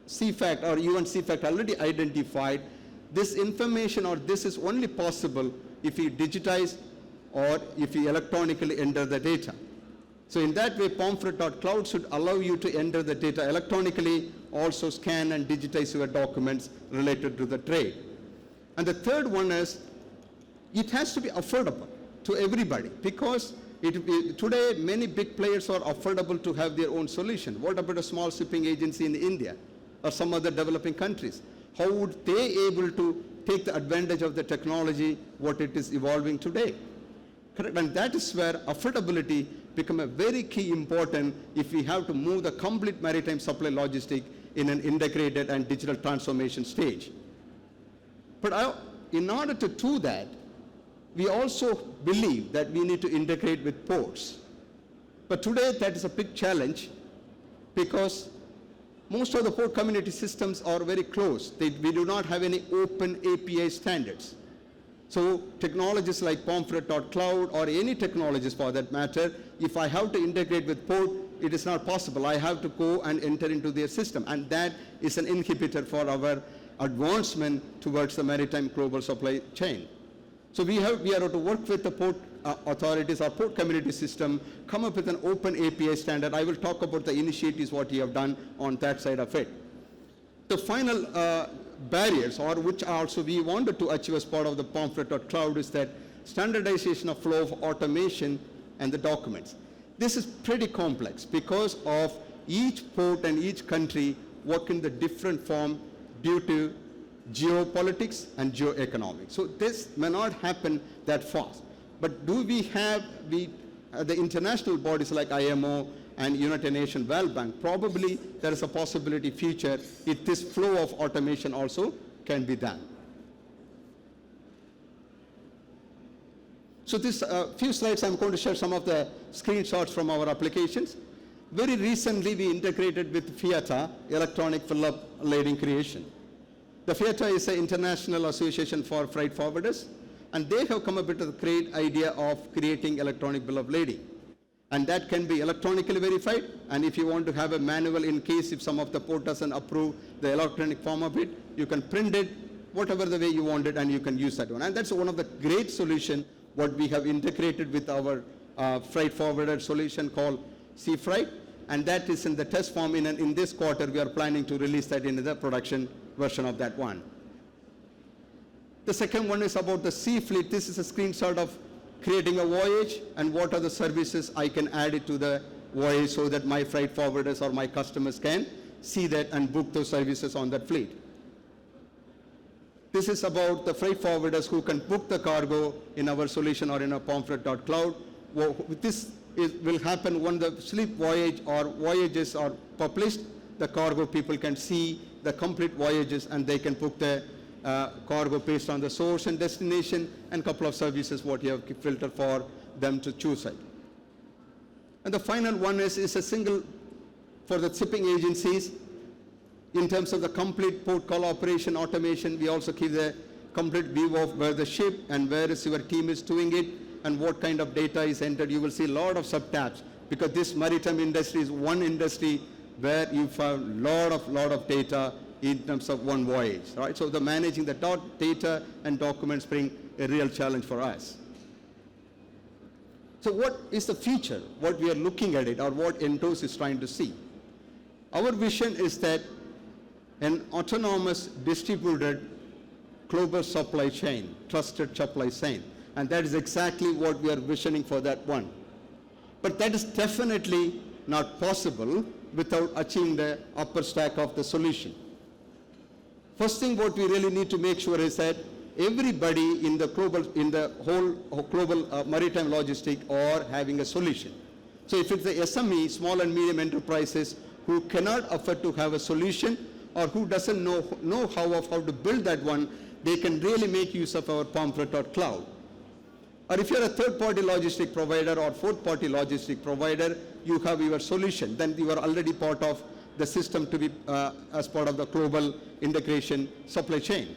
CFACT or UN CFACT already identified, this information or this is only possible if you digitize or if you electronically enter the data. So in that way, pomfret.cloud should allow you to enter the data electronically, also scan and digitize your documents related to the trade. And the third one is, it has to be affordable to everybody, because today many big players are affordable to have their own solution. What about a small shipping agency in India or some other developing countries? How would they able to take the advantage of the technology, what it is evolving today? Correct? And that is where affordability become a very key important if we have to move the complete maritime supply logistic in an integrated and digital transformation stage. But in order to do that, we also believe that we need to integrate with ports. But today that is a big challenge because most of the port community systems are very close. We do not have any open API standards. So technologies like pomfret.cloud or any technologies for that matter, if I have to integrate with port, it is not possible. I have to go and enter into their system, and that is an inhibitor for our advancement towards the maritime global supply chain. So we are to work with the port authorities or port community system, come up with an open API standard. I will talk about the initiatives what you have done on that side of it. The final barriers, or which also we wanted to achieve as part of the pomfret.cloud, is that standardization of flow of automation and the documents. This is pretty complex because of each port and each country work in the different form due to geopolitics and geoeconomics. So this may not happen that fast. But do we have the international bodies like IMO and United Nations World Bank? Probably there is a possibility future if this flow of automation also can be done. So this few slides I'm going to share some of the screenshots from our applications. Very recently we integrated with FIATA, Electronic Fill-Up Lading Creation. The FIATA is an international association for freight forwarders, and they have come up with a great idea of creating electronic bill of lading. And that can be electronically verified, and if you want to have a manual in case if some of the port doesn't approve the electronic form of it, you can print it whatever the way you want it and you can use that one. And that's one of the great solutions what we have integrated with our freight forwarder solution called SeaFreight, and that is in the test form. In this quarter we are planning to release that in the production version of that one. The second one is about the Sea Fleet. This is a screenshot of creating a voyage and what are the services I can add it to the voyage so that my freight forwarders or my customers can see that and book those services on that fleet. This is about the freight forwarders who can book the cargo in our solution or in a pomfret.cloud. This will happen when the slip voyage or voyages are published. The cargo people can see the complete voyages and they can book the cargo based on the source and destination and a couple of services what you have filtered for them to choose it. And the final one is a single for the shipping agencies. In terms of the complete port call operation automation, we also give the complete view of where the ship and where is your team is doing it and what kind of data is entered. You will see a lot of sub-tabs because this maritime industry is one industry where you found lot of data in terms of one voyage, right? So the managing the data and documents bring a real challenge for us. So what is the future? What we are looking at it or what Entos is trying to see? Our vision is that an autonomous distributed global supply chain, trusted supply chain, and that is exactly what we are visioning for that one. But that is definitely not possible without achieving the upper stack of the solution. First thing what we really need to make sure is that everybody in the whole global maritime logistic are having a solution. So if it's the SME, small and medium enterprises, who cannot afford to have a solution or who doesn't know how to build that one, they can really make use of our pomfret.cloud. Or if you're a third-party logistic provider or fourth-party logistic provider, you have your solution. Then you are already part of the system to be as part of the global integration supply chain.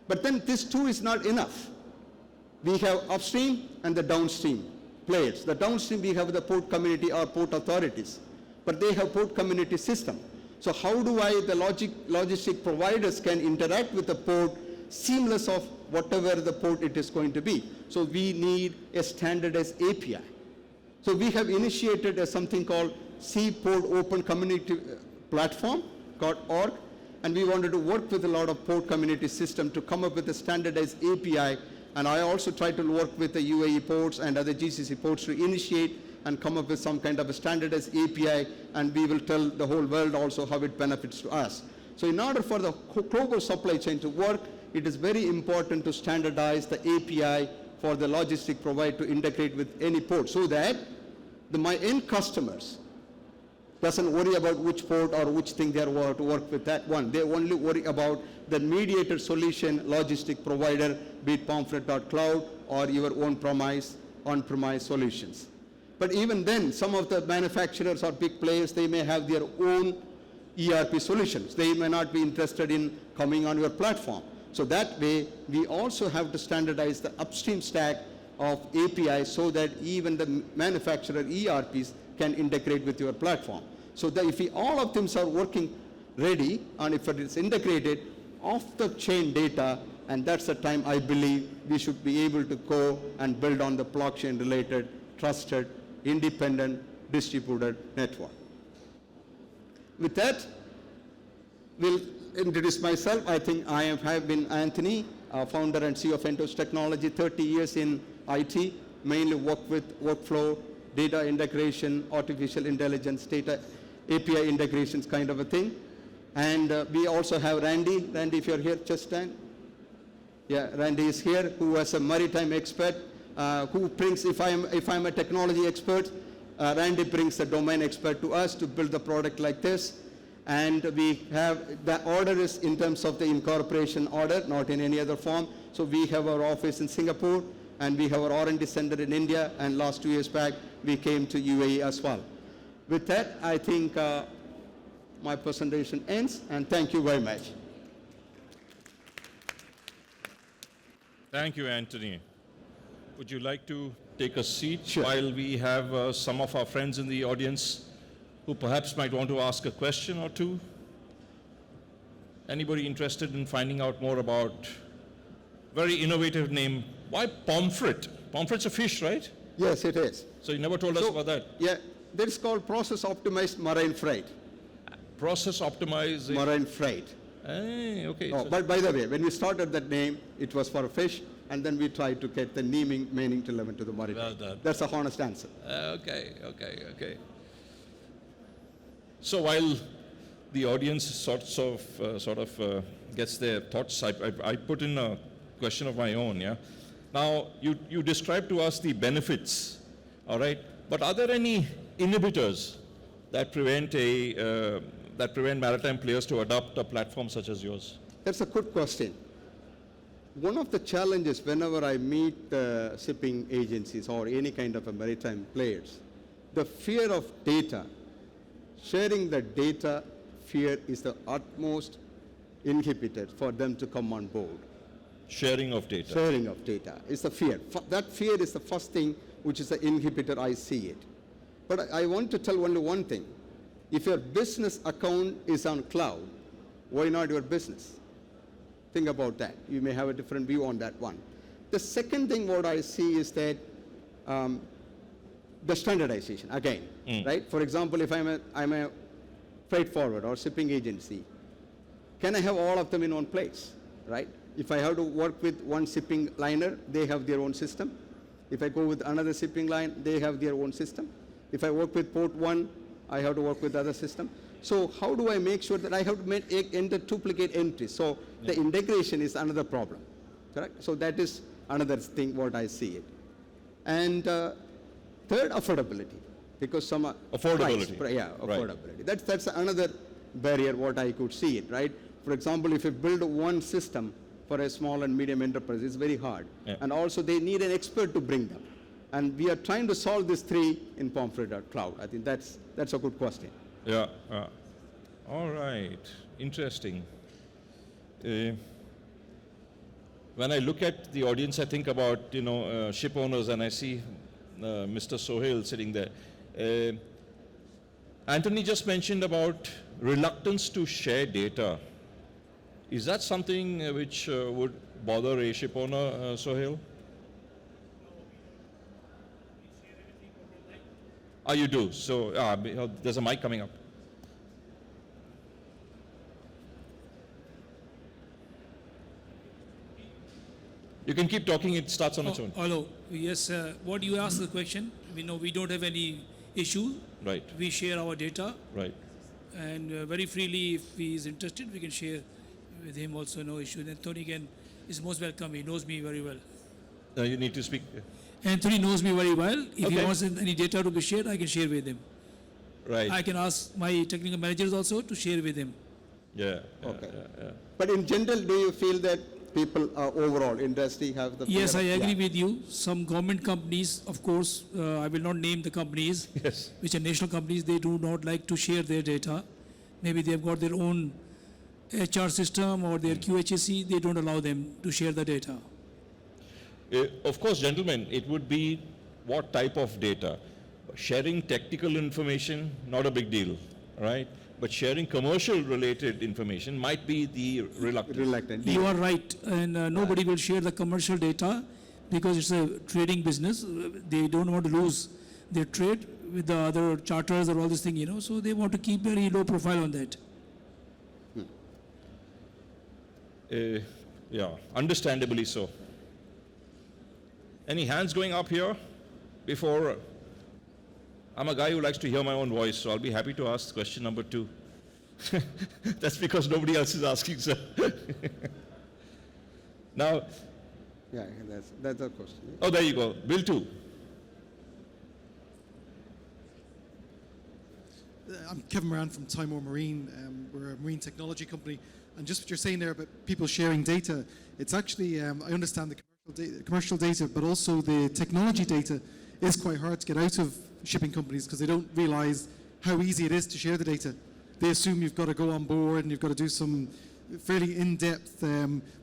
But then this too is not enough. We have upstream and the downstream players. The downstream we have the port community or port authorities. but they have port community system. So how do the logistic providers can interact with the port seamless of whatever the port it is going to be? So we need a standardized API. So we have initiated something called Seaport Open Community Platform, called .org, and we wanted to work with a lot of port community system to come up with a standardized API. And I also try to work with the UAE ports and other GCC ports to initiate and come up with some kind of a standardized API, and we will tell the whole world also how it benefits to us. So in order for the global supply chain to work, it is very important to standardize the API for the logistic provider to integrate with any port, so that my end customers doesn't worry about which port or which thing they are to work with that one. They only worry about the mediator solution logistic provider, be it Pomfret.cloud or your own on-premise solutions. But even then, some of the manufacturers or big players, they may have their own ERP solutions. They may not be interested in coming on your platform. So that way, we also have to standardize the upstream stack of APIs so that even the manufacturer ERPs can integrate with your platform. So that if all of them are working ready, and if it is integrated off the chain data, and that's the time I believe we should be able to go and build on the blockchain related, trusted, independent, distributed network. With that, we'll introduce myself. I think I have been Anthony, founder and CEO of Entos Technology, 30 years in IT, mainly work with workflow, data integration, artificial intelligence, data API integrations kind of a thing. And we also have Randy. Randy, if you're here, just stand. Yeah, Randy is here, who is a maritime expert, who brings, if I'm a technology expert, Randy brings the domain expert to us to build the product like this. And we have, the order is in terms of the incorporation order, not in any other form. So we have our office in Singapore, and we have our R&D center in India, and last 2 years back, we came to UAE as well. With that, I think my presentation ends, and thank you very much. Thank you, Anthony. Would you like to take a seat? Sure. While we have some of our friends in the audience who perhaps might want to ask a question or two? Anybody interested in finding out more about very innovative name? Why Pomfret? Pomfret's a fish, right? Yes, it is. So you never told us about that. Yeah, that is called process optimized marine freight. Process optimized marine freight. Hey, okay. Oh, but by the way, when we started that name, it was for a fish, and then we tried to get the meaning to limit to the marine. Well done. That's a honest answer. Okay. So while the audience sort of gets their thoughts, I put in a question of my own. Yeah. Now you described to us the benefits, all right. But are there any inhibitors that prevent maritime players to adopt a platform such as yours? That's a good question. One of the challenges whenever I meet shipping agencies or any kind of a maritime players, the fear of data, sharing the data fear is the utmost inhibitor for them to come on board. Sharing of data. Sharing of data is the fear. That fear is the first thing which is the inhibitor, I see it. But I want to tell only one thing. If your business account is on cloud, why not your business? Think about that. You may have a different view on that one. The second thing what I see is that the standardization, again, right? For example, if I'm a freight forwarder or shipping agency, can I have all of them in one place, right? If I have to work with one shipping liner, they have their own system. If I go with another shipping line, they have their own system. If I work with port one, I have to work with other system. So how do I make sure that I have to enter duplicate entries? So the integration is another problem, correct? So that is another thing what I see it. And third, affordability, because some affordability. Affordability. Right. That's another barrier what I could see it, right? For example, if you build one system for a small and medium enterprise, it's very hard. Yeah. And also they need an expert to bring them. And we are trying to solve these three in Pomfret.cloud. I think that's a good question. Yeah. All right. Interesting. When I look at the audience, I think about ship owners, and I see Mr. Sohail sitting there. Anthony just mentioned about reluctance to share data. Is that something which would bother a ship owner, Sohail? Oh, you do. So there's a mic coming up. You can keep talking. It starts on its own. Hello. Yes, what you asked the question, we know we don't have any issue. Right. We share our data. Right. And very freely, if he is interested, we can share with him also, no issue. And Tony is most welcome. He knows me very well. You need to speak. Anthony knows me very well. If Okay. he wants any data to be shared, I can share with him. Right. I can ask my technical managers also to share with him. Yeah. Okay. But in general, do you feel that people overall, industry have the Yes, I fear? agree Yeah. with you. Some government companies, of course, I will not name the companies, yes, which are national companies, they do not like to share their data. Maybe they've got their own HR system or their QHSE, they don't allow them to share the data. Of course, gentlemen, it would be what type of data? Sharing technical information, not a big deal, right? But sharing commercial related information might be the reluctant. You are right, and nobody will share the commercial data because it's a trading business. They don't want to lose their trade with the other charters or all this thing, so they want to keep very low profile on that. Yeah, understandably so. Any hands going up here before? I'm a guy who likes to hear my own voice, so I'll be happy to ask question number 2. That's because nobody else is asking, sir. Now. Yeah, that's a question. Oh, there you go. Bill 2. I'm Kevin Moran from Timor Marine. We're a marine technology company. And just what you're saying there about people sharing data, it's actually, I understand the commercial data, but also the technology data is quite hard to get out of shipping companies because they don't realize how easy it is to share the data. They assume you've got to go on board and you've got to do some fairly in-depth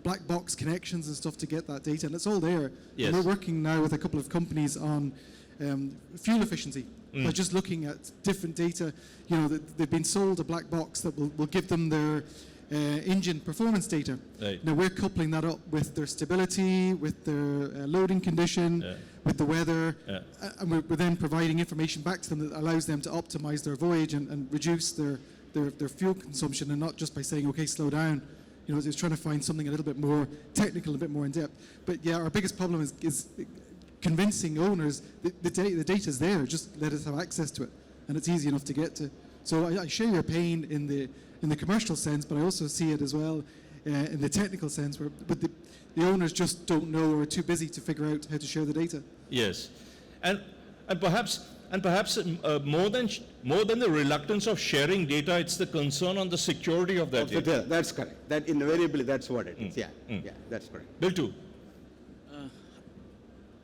black box connections and stuff to get that data, and it's all there. Yes. And we're working now with a couple of companies on fuel efficiency. By just looking at different data, they've been sold a black box that will give them their engine performance data. Right. Now we're coupling that up with their stability, with their loading condition, with the weather, and we're then providing information back to them that allows them to optimize their voyage and reduce their fuel consumption, and not just by saying, okay, slow down. It's trying to find something a little bit more technical, a bit more in depth. But yeah, our biggest problem is convincing owners that the data is there, just let us have access to it, and it's easy enough to get to. So I share your pain in the commercial sense, but I also see it as well in the technical sense, but the owners just don't know or are too busy to figure out how to share the data. Yes, and perhaps more than the reluctance of sharing data, it's the concern on the security of that data. That's correct. That invariably, that's what it is. Yeah, that's correct. Bill 2.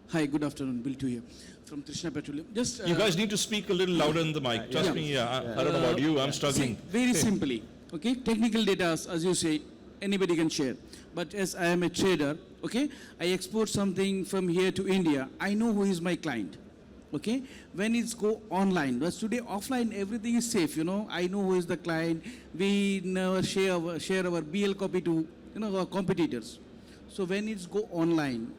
Hi, good afternoon. Bill 2 here from Trishna Petroleum. Just you guys need to speak a little louder in the mic. Trust me, I don't know about you, I'm struggling. See, very simply, okay, technical data, as you say, anybody can share. But as I am a trader, okay, I export something from here to India. I know who is my client, okay? When it's go online, but today offline, everything is safe, I know who is the client. We never share our BL copy to, our competitors. So when it's go online,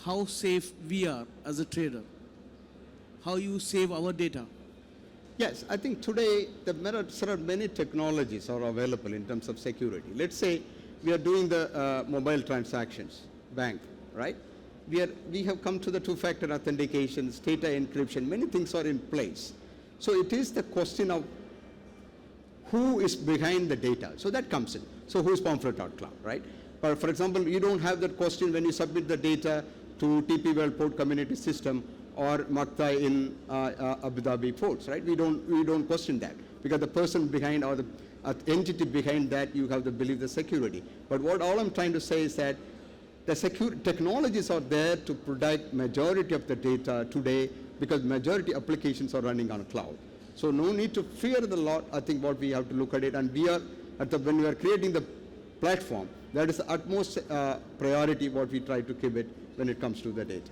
how safe we are as a trader? How you save our data? Yes, I think today there are many technologies are available in terms of security. Let's say we are doing the mobile transactions, bank, right? We have come to the two-factor authentication, data encryption, many things are in place. So it is the question of who is behind the data. So that comes in. So who is Pamphlet.cloud, right? But for example, you don't have that question when you submit the data to TP World Port Community System or Makta in Abu Dhabi ports, right? We don't question that because the person behind or the entity behind that, you have to believe the security. But all I'm trying to say is that the technologies are there to protect majority of the data today because majority applications are running on a cloud. So no need to fear the lot. I think what we have to look at it, and we are when we are creating the platform, that is the utmost priority what we try to keep it when it comes to the data.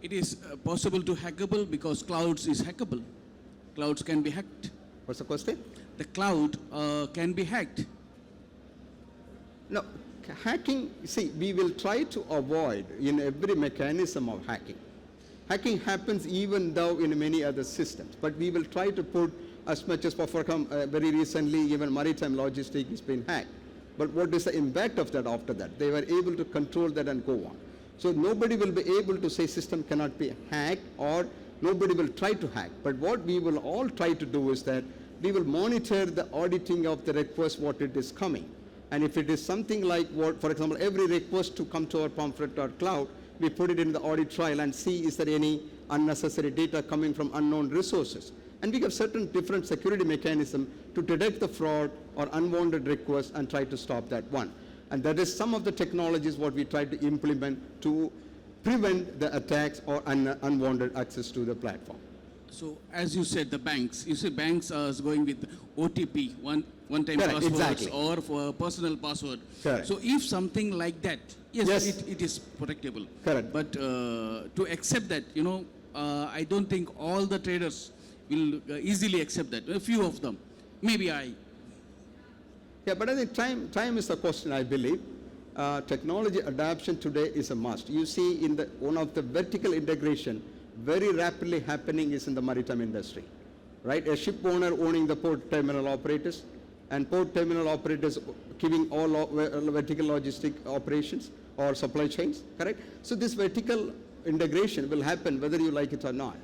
it is possible to hackable because clouds is hackable. Clouds can be hacked. What's the question? The cloud can be hacked. No, hacking, see, we will try to avoid in every mechanism of hacking. Hacking happens even though in many other systems, but we will try to put as much as possible. Very recently, even maritime logistics has been hacked. But what is the impact of that after that? They were able to control that and go on. So nobody will be able to say system cannot be hacked, or nobody will try to hack. But what we will all try to do is that we will monitor the auditing of the request, what it is coming. And if it is something like what, for example, every request to come to our pamphlet.cloud, we put it in the audit trail and see is there any unnecessary data coming from unknown resources. And we have certain different security mechanisms to detect the fraud or unwanted requests and try to stop that one. And that is some of the technologies what we try to implement to prevent the attacks or unwanted access to the platform. So as you said, the banks, you say banks are going with OTP, one-time Correct, passwords, exactly. or for personal password. Correct. So if something like that, yes. It is protectable. Correct. But to accept that, I don't think all the traders will easily accept that. A few of them, maybe I. Yeah, but I think time is the question, I believe. Technology adoption today is a must. You see in one of the vertical integration very rapidly happening is in the maritime industry, right? A ship owner owning the port terminal operators, and port terminal operators giving all vertical logistic operations or supply chains, correct? So this vertical integration will happen whether you like it or not,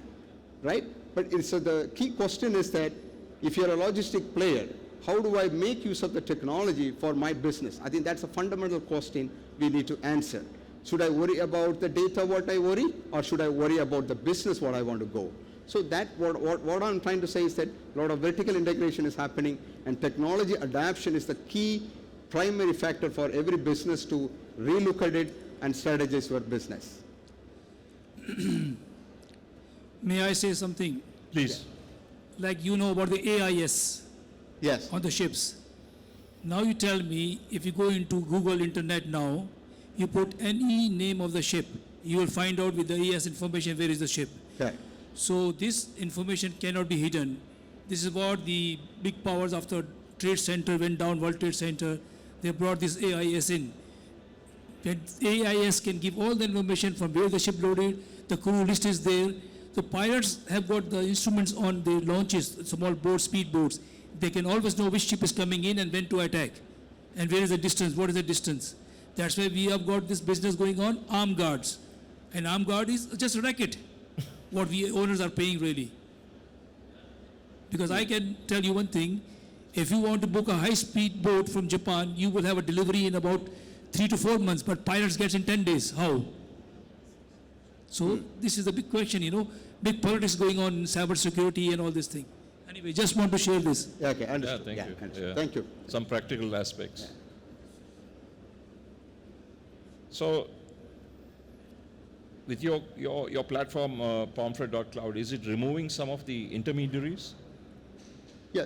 right? But so the key question is that if you're a logistic player, how do I make use of the technology for my business? I think that's a fundamental question we need to answer. Should I worry about the data what I worry, or should I worry about the business what I want to go? So that what I'm trying to say is that a lot of vertical integration is happening, and technology adoption is the key primary factor for every business to relook at it and strategize your business. May I say something? Please. Like you know about the AIS yes. on the ships. Now you tell me, if you go into Google Internet now, you put any name of the ship, you will find out with the AIS information where is the ship. Okay. So this information cannot be hidden. This is what the big powers after Trade Center went down, World Trade Center, they brought this AIS in. When AIS can give all the information from where the ship loaded, the crew list is there. The pirates have got the instruments on their launches, small boats, speed boats. They can always know which ship is coming in and when to attack. And where is the distance, what is the distance. That's why we have got this business going on, armed guards. And armed guard is just a racket, what we owners are paying really. Because I can tell you one thing, if you want to book a high-speed boat from Japan, you will have a delivery in about 3 to 4 months, but pirates gets in 10 days. How? So this is the big question, big politics going on in cyber security and all this thing. Anyway, just want to share this. Yeah, okay, understood. Thank you. Understood. Yeah. Thank you. Some practical aspects. So, with your platform, Pamphlet.cloud, is it removing some of the intermediaries? Yeah,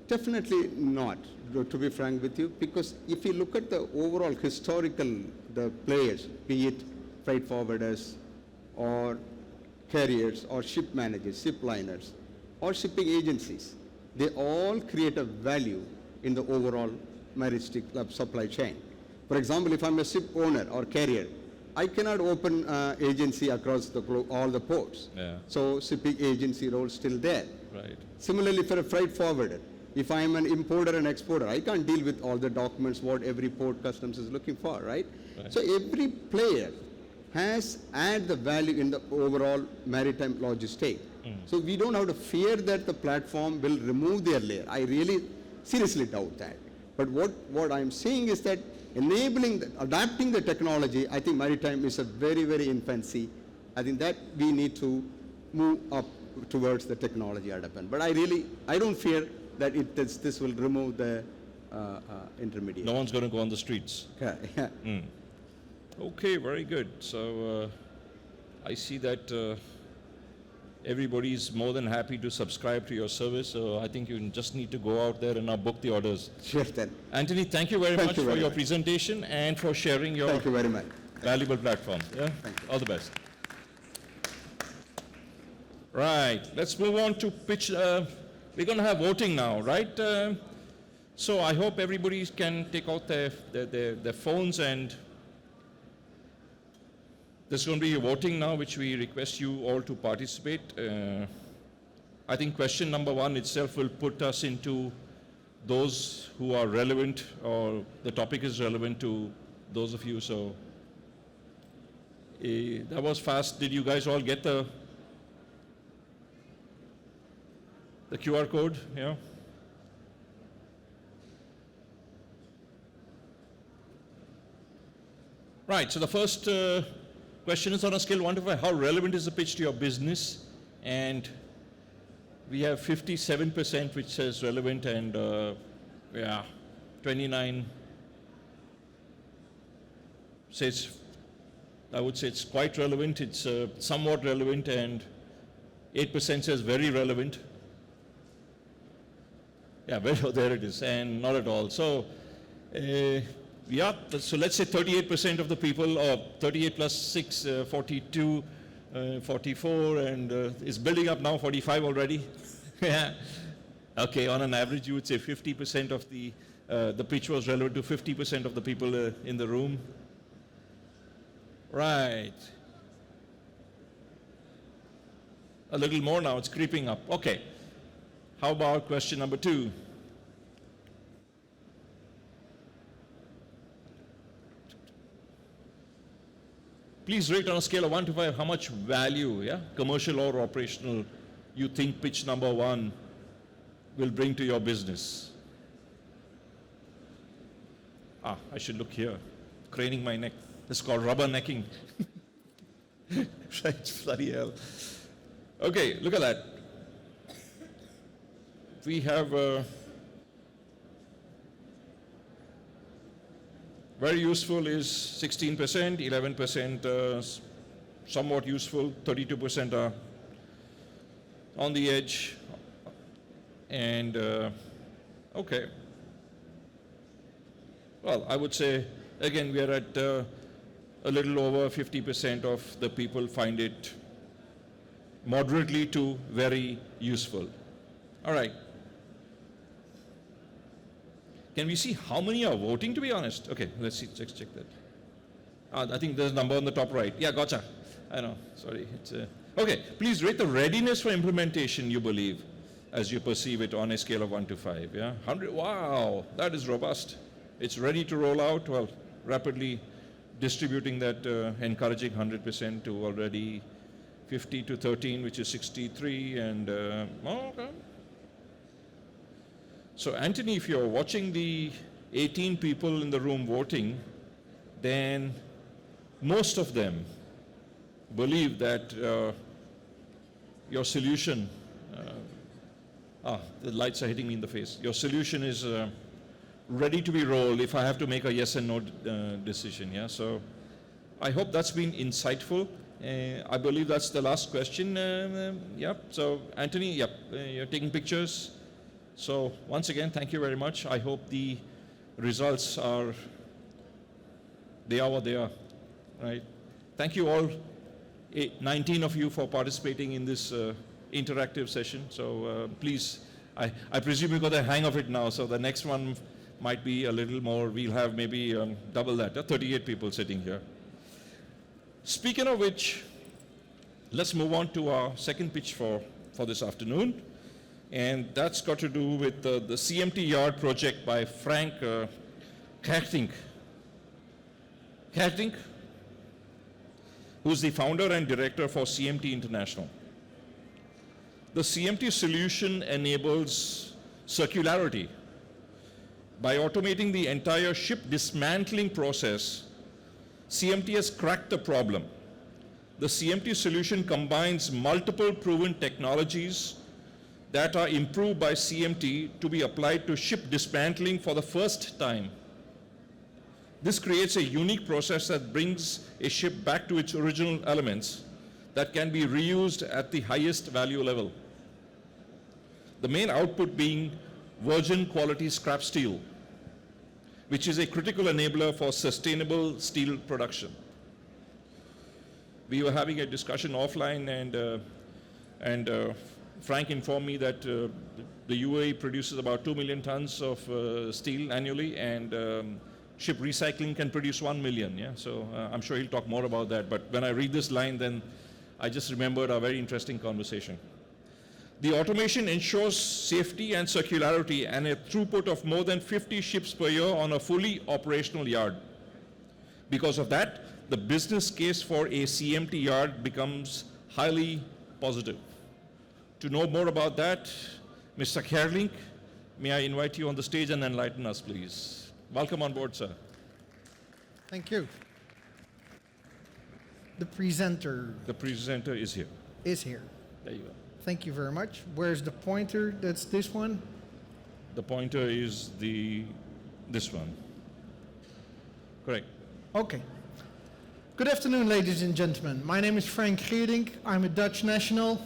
definitely not, to be frank with you, because if you look at the overall the players, be it freight forwarders or carriers or ship managers, ship liners, or shipping agencies, they all create a value in the overall maritime supply chain. For example, if I'm a ship owner or carrier, I cannot open agency across all the ports. Yeah. So shipping agency role still there. Right. Similarly, for a freight forwarder, if I'm an importer and exporter, I can't deal with all the documents what every port customs is looking for, right? So every player has added the value in the overall maritime logistics. So we don't have to fear that the platform will remove their layer. I really seriously doubt that. But what I'm saying is that adapting the technology, I think maritime is a very, very infancy. I think that we need to move up towards the technology adoption. But I don't fear that this will remove the intermediate. No one's going to go on the streets. Yeah. Okay, very good. So I see that everybody is more than happy to subscribe to your service. So I think you just need to go out there and now book the orders. Sure, then. Anthony, thank you very much for your presentation and for sharing your Thank you very much. valuable platform. Yeah? All the best. Right, let's move on to pitch. We're going to have voting now, right? So I hope everybody can take out their phones, and there's going to be a voting now, which we request you all to participate. I think question number 1 itself will put us into those who are relevant, or the topic is relevant to those of you. So that was fast. Did you guys all get the QR code? Yeah. Right, so the first question is on a scale 1 to 5. How relevant is the pitch to your business? And we have 57% which says relevant, and 29 says, I would say it's quite relevant, it's somewhat relevant, and 8% says very relevant. Yeah, there it is, and not at all. So, so let's say 38% of the people, or 38 plus 6, 42, 44, and it's building up now, 45 already. Yeah. Okay, on an average, you would say 50% of the pitch was relevant to 50% of the people in the room. Right. A little more now, it's creeping up. Okay. How about question number 2? Please rate on a scale of 1 to 5 how much value, commercial or operational, you think pitch number 1 will bring to your business. I should look here. Craning my neck. It's called rubbernecking. Right, bloody hell. Okay, look at that. We have very useful is 16%, 11% somewhat useful, 32% are on the edge, and okay. Well, I would say, again, we are at a little over 50% of the people find it moderately to very useful. All right. Can we see how many are voting, to be honest? Okay, let's see, check that. I think there's a number on the top right. Yeah, gotcha. I know, sorry. Okay, please rate the readiness for implementation, you believe, as you perceive it on a scale of 1 to 5, yeah? 100, wow, that is robust. It's ready to roll out, well, rapidly distributing that, encouraging 100% to already 50 to 13, which is 63, and, okay. So Anthony, if you're watching the 18 people in the room voting, then most of them believe that your solution, the lights are hitting me in the face. Your solution is ready to be rolled if I have to make a yes and no decision, yeah? So I hope that's been insightful. I believe that's the last question. Yep, so Anthony, yep, you're taking pictures. So once again, thank you very much. I hope the results are, they are what they are, right? Thank you all, 19 of you, for participating in this interactive session. So please, I presume you got the hang of it now, so the next one might be a little more, we'll have maybe double that, 38 people sitting here. Speaking of which, let's move on to our second pitch for this afternoon. And that's got to do with the CMT Yard project by Frank Kertink. Kertink, who's the founder and director for CMT International. The CMT solution enables circularity. By automating the entire ship dismantling process, CMT has cracked the problem. The CMT solution combines multiple proven technologies that are improved by CMT to be applied to ship dismantling for the first time. This creates a unique process that brings a ship back to its original elements that can be reused at the highest value level. The main output being virgin quality scrap steel, which is a critical enabler for sustainable steel production. We were having a discussion offline, and And Frank informed me that the UAE produces about 2 million tons of steel annually, and ship recycling can produce 1 million. Yeah, so I'm sure he'll talk more about that. But when I read this line, then I just remembered a very interesting conversation. The automation ensures safety and circularity and a throughput of more than 50 ships per year on a fully operational yard. Because of that, the business case for a CMT yard becomes highly positive. To know more about that, Mr. Kerlink, may I invite you on the stage and enlighten us, please. Welcome on board, sir. Thank you. The presenter The presenter is here. is here. There you go. Thank you very much. Where's the pointer? That's this one? The pointer is this one. Correct. Okay. Good afternoon, ladies and gentlemen. My name is Frank Geerdink. I'm a Dutch national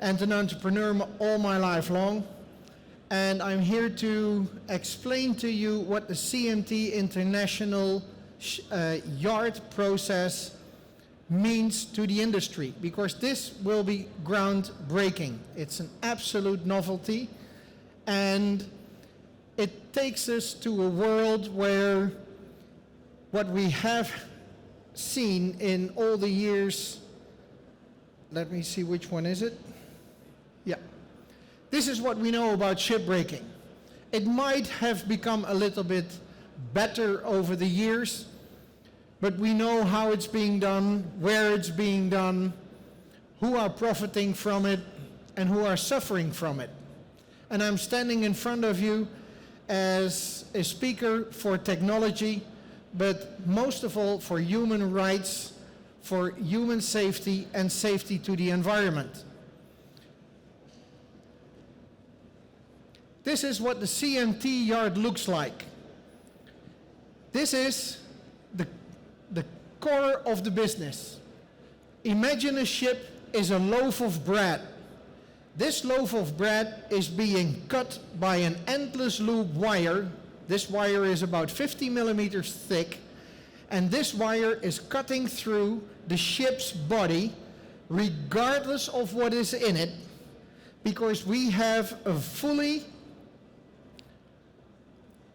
and an entrepreneur all my life long. And I'm here to explain to you what the CMT International Yard process means to the industry, because this will be groundbreaking. It's an absolute novelty, and it takes us to a world where what we have seen in all the years, let me see, which one is it? Yeah. This is what we know about shipbreaking. It might have become a little bit better over the years, but we know how it's being done, where it's being done, who are profiting from it, and who are suffering from it. And I'm standing in front of you as a speaker for technology, but most of all for human rights, for human safety, and safety to the environment. This is what the CMT yard looks like. This is the core of the business. Imagine a ship is a loaf of bread. This loaf of bread is being cut by an endless loop wire. This wire is about 50 millimeters thick, and this wire is cutting through the ship's body regardless of what is in it, because we have a fully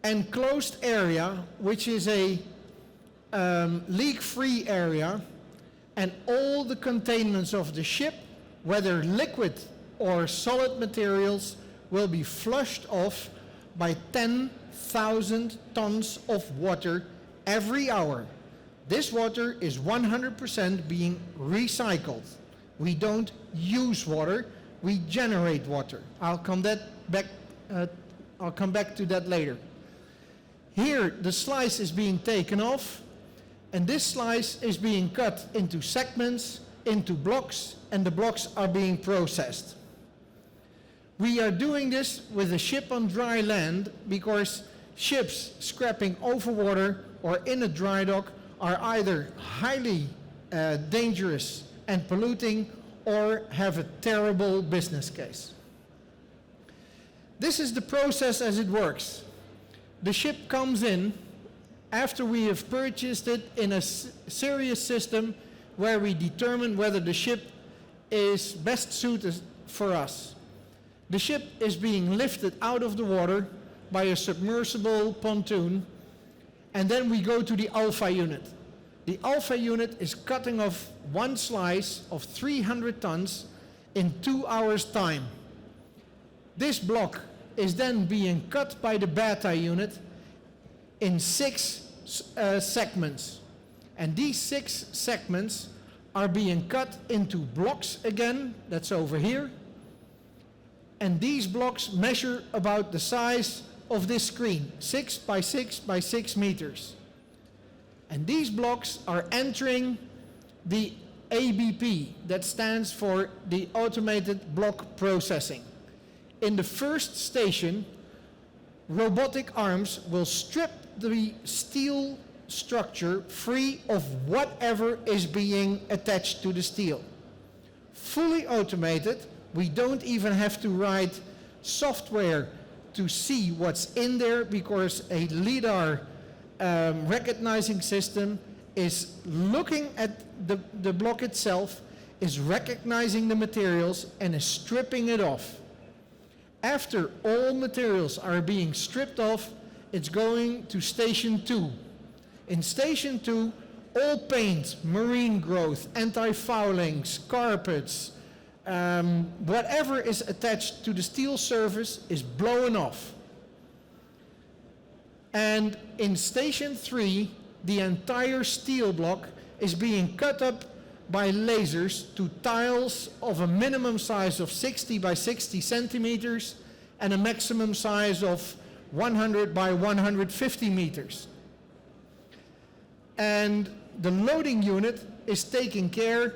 enclosed area, which is a leak-free area, and all the containments of the ship, whether liquid or solid materials, will be flushed off by 10,000 tons of water every hour. This water is 100% being recycled. We don't use water, we generate water. I'll come back to that later. Here, the slice is being taken off, and this slice is being cut into segments, into blocks, and the blocks are being processed. We are doing this with a ship on dry land because ships scrapping over water or in a dry dock are either highly dangerous and polluting or have a terrible business case. This is the process as it works. The ship comes in after we have purchased it in a serious system where we determine whether the ship is best suited for us. The ship is being lifted out of the water by a submersible pontoon, and then we go to the Alpha unit. The Alpha unit is cutting off one slice of 300 tons in 2 hours' time. This block is then being cut by the Beta unit in 6 segments. And these 6 segments are being cut into blocks again, that's over here. And these blocks measure about the size of this screen, 6 by 6 by 6 meters. And these blocks are entering the ABP, that stands for the Automated Block Processing. In the first station, robotic arms will strip the steel structure free of whatever is being attached to the steel. Fully automated, we don't even have to write software to see what's in there, because a LiDAR recognizing system is looking at the block itself is recognizing the materials and is stripping it off. After all materials are being stripped off, it's going to station 2. In station 2, all paint, marine growth, anti-foulings, carpets, whatever is attached to the steel surface is blown off. And in station 3, the entire steel block is being cut up by lasers to tiles of a minimum size of 60 by 60 centimeters and a maximum size of 100 by 150 meters. And the loading unit is taking care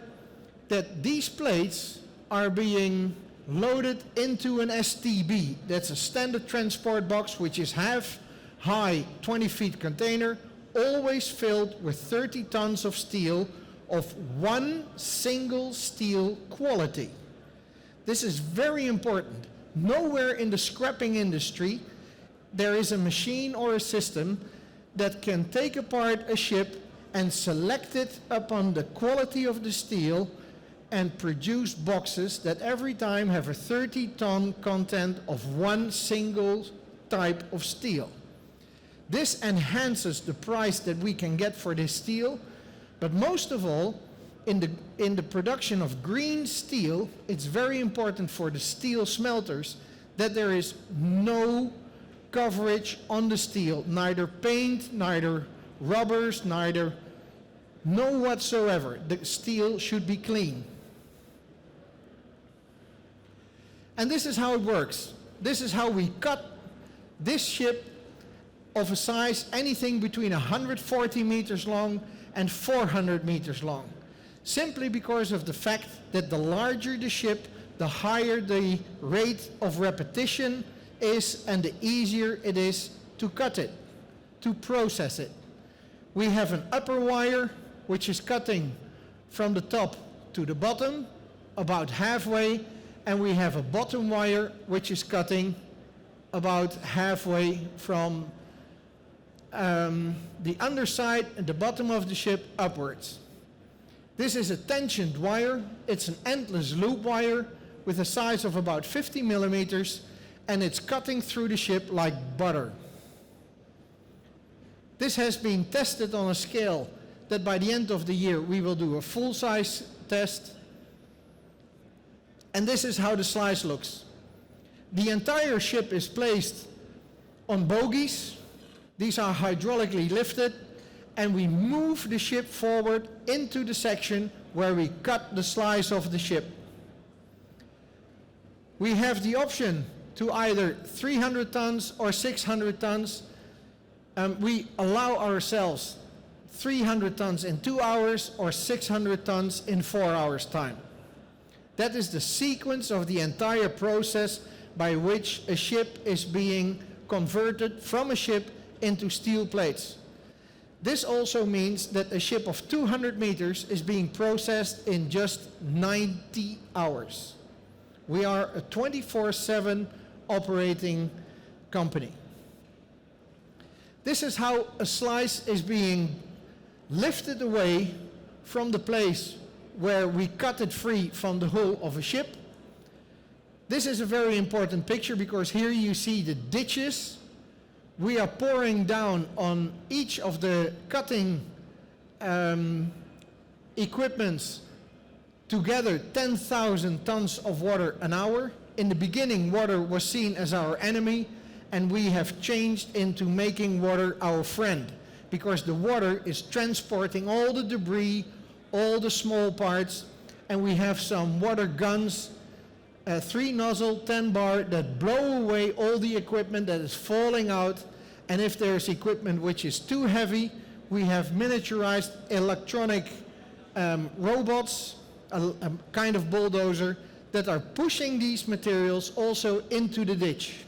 that these plates are being loaded into an STB. That's a standard transport box, which is half high, 20 feet container, always filled with 30 tons of steel of one single steel quality. This is very important. Nowhere in the scrapping industry there is a machine or a system that can take apart a ship and select it upon the quality of the steel and produce boxes that every time have a 30-ton content of one single type of steel. This enhances the price that we can get for this steel, but most of all, in the production of green steel, it's very important for the steel smelters that there is no coverage on the steel, neither paint, neither rubbers, neither no whatsoever. The steel should be clean. And this is how it works. This is how we cut this ship of a size anything between 140 meters long and 400 meters long. Simply because of the fact that the larger the ship, the higher the rate of repetition is and the easier it is to cut it, to process it. We have an upper wire which is cutting from the top to the bottom, about halfway, and we have a bottom wire which is cutting about halfway from the underside and the bottom of the ship upwards. This is a tensioned wire. It's an endless loop wire with a size of about 50 millimeters, and it's cutting through the ship like butter. This has been tested on a scale that by the end of the year we will do a full-size test. And this is how the slice looks. The entire ship is placed on bogies. These are hydraulically lifted, and we move the ship forward into the section where we cut the slice of the ship. We have the option to either 300 tons or 600 tons. We allow ourselves 300 tons in 2 hours or 600 tons in 4 hours' time. That is the sequence of the entire process by which a ship is being converted from a ship into steel plates. This also means that a ship of 200 meters is being processed in just 90 hours. We are a 24/7 operating company. This is how a slice is being lifted away from the place where we cut it free from the hull of a ship. This is a very important picture because here you see the ditches. We are pouring down on each of the cutting equipments together 10,000 tons of water an hour. In the beginning, water was seen as our enemy, and we have changed into making water our friend, because the water is transporting all the debris, all the small parts, and we have some water guns, 3 nozzle, 10 bar, that blow away all the equipment that is falling out. And if there's equipment which is too heavy, we have miniaturized electronic robots, a kind of bulldozer, that are pushing these materials also into the ditch.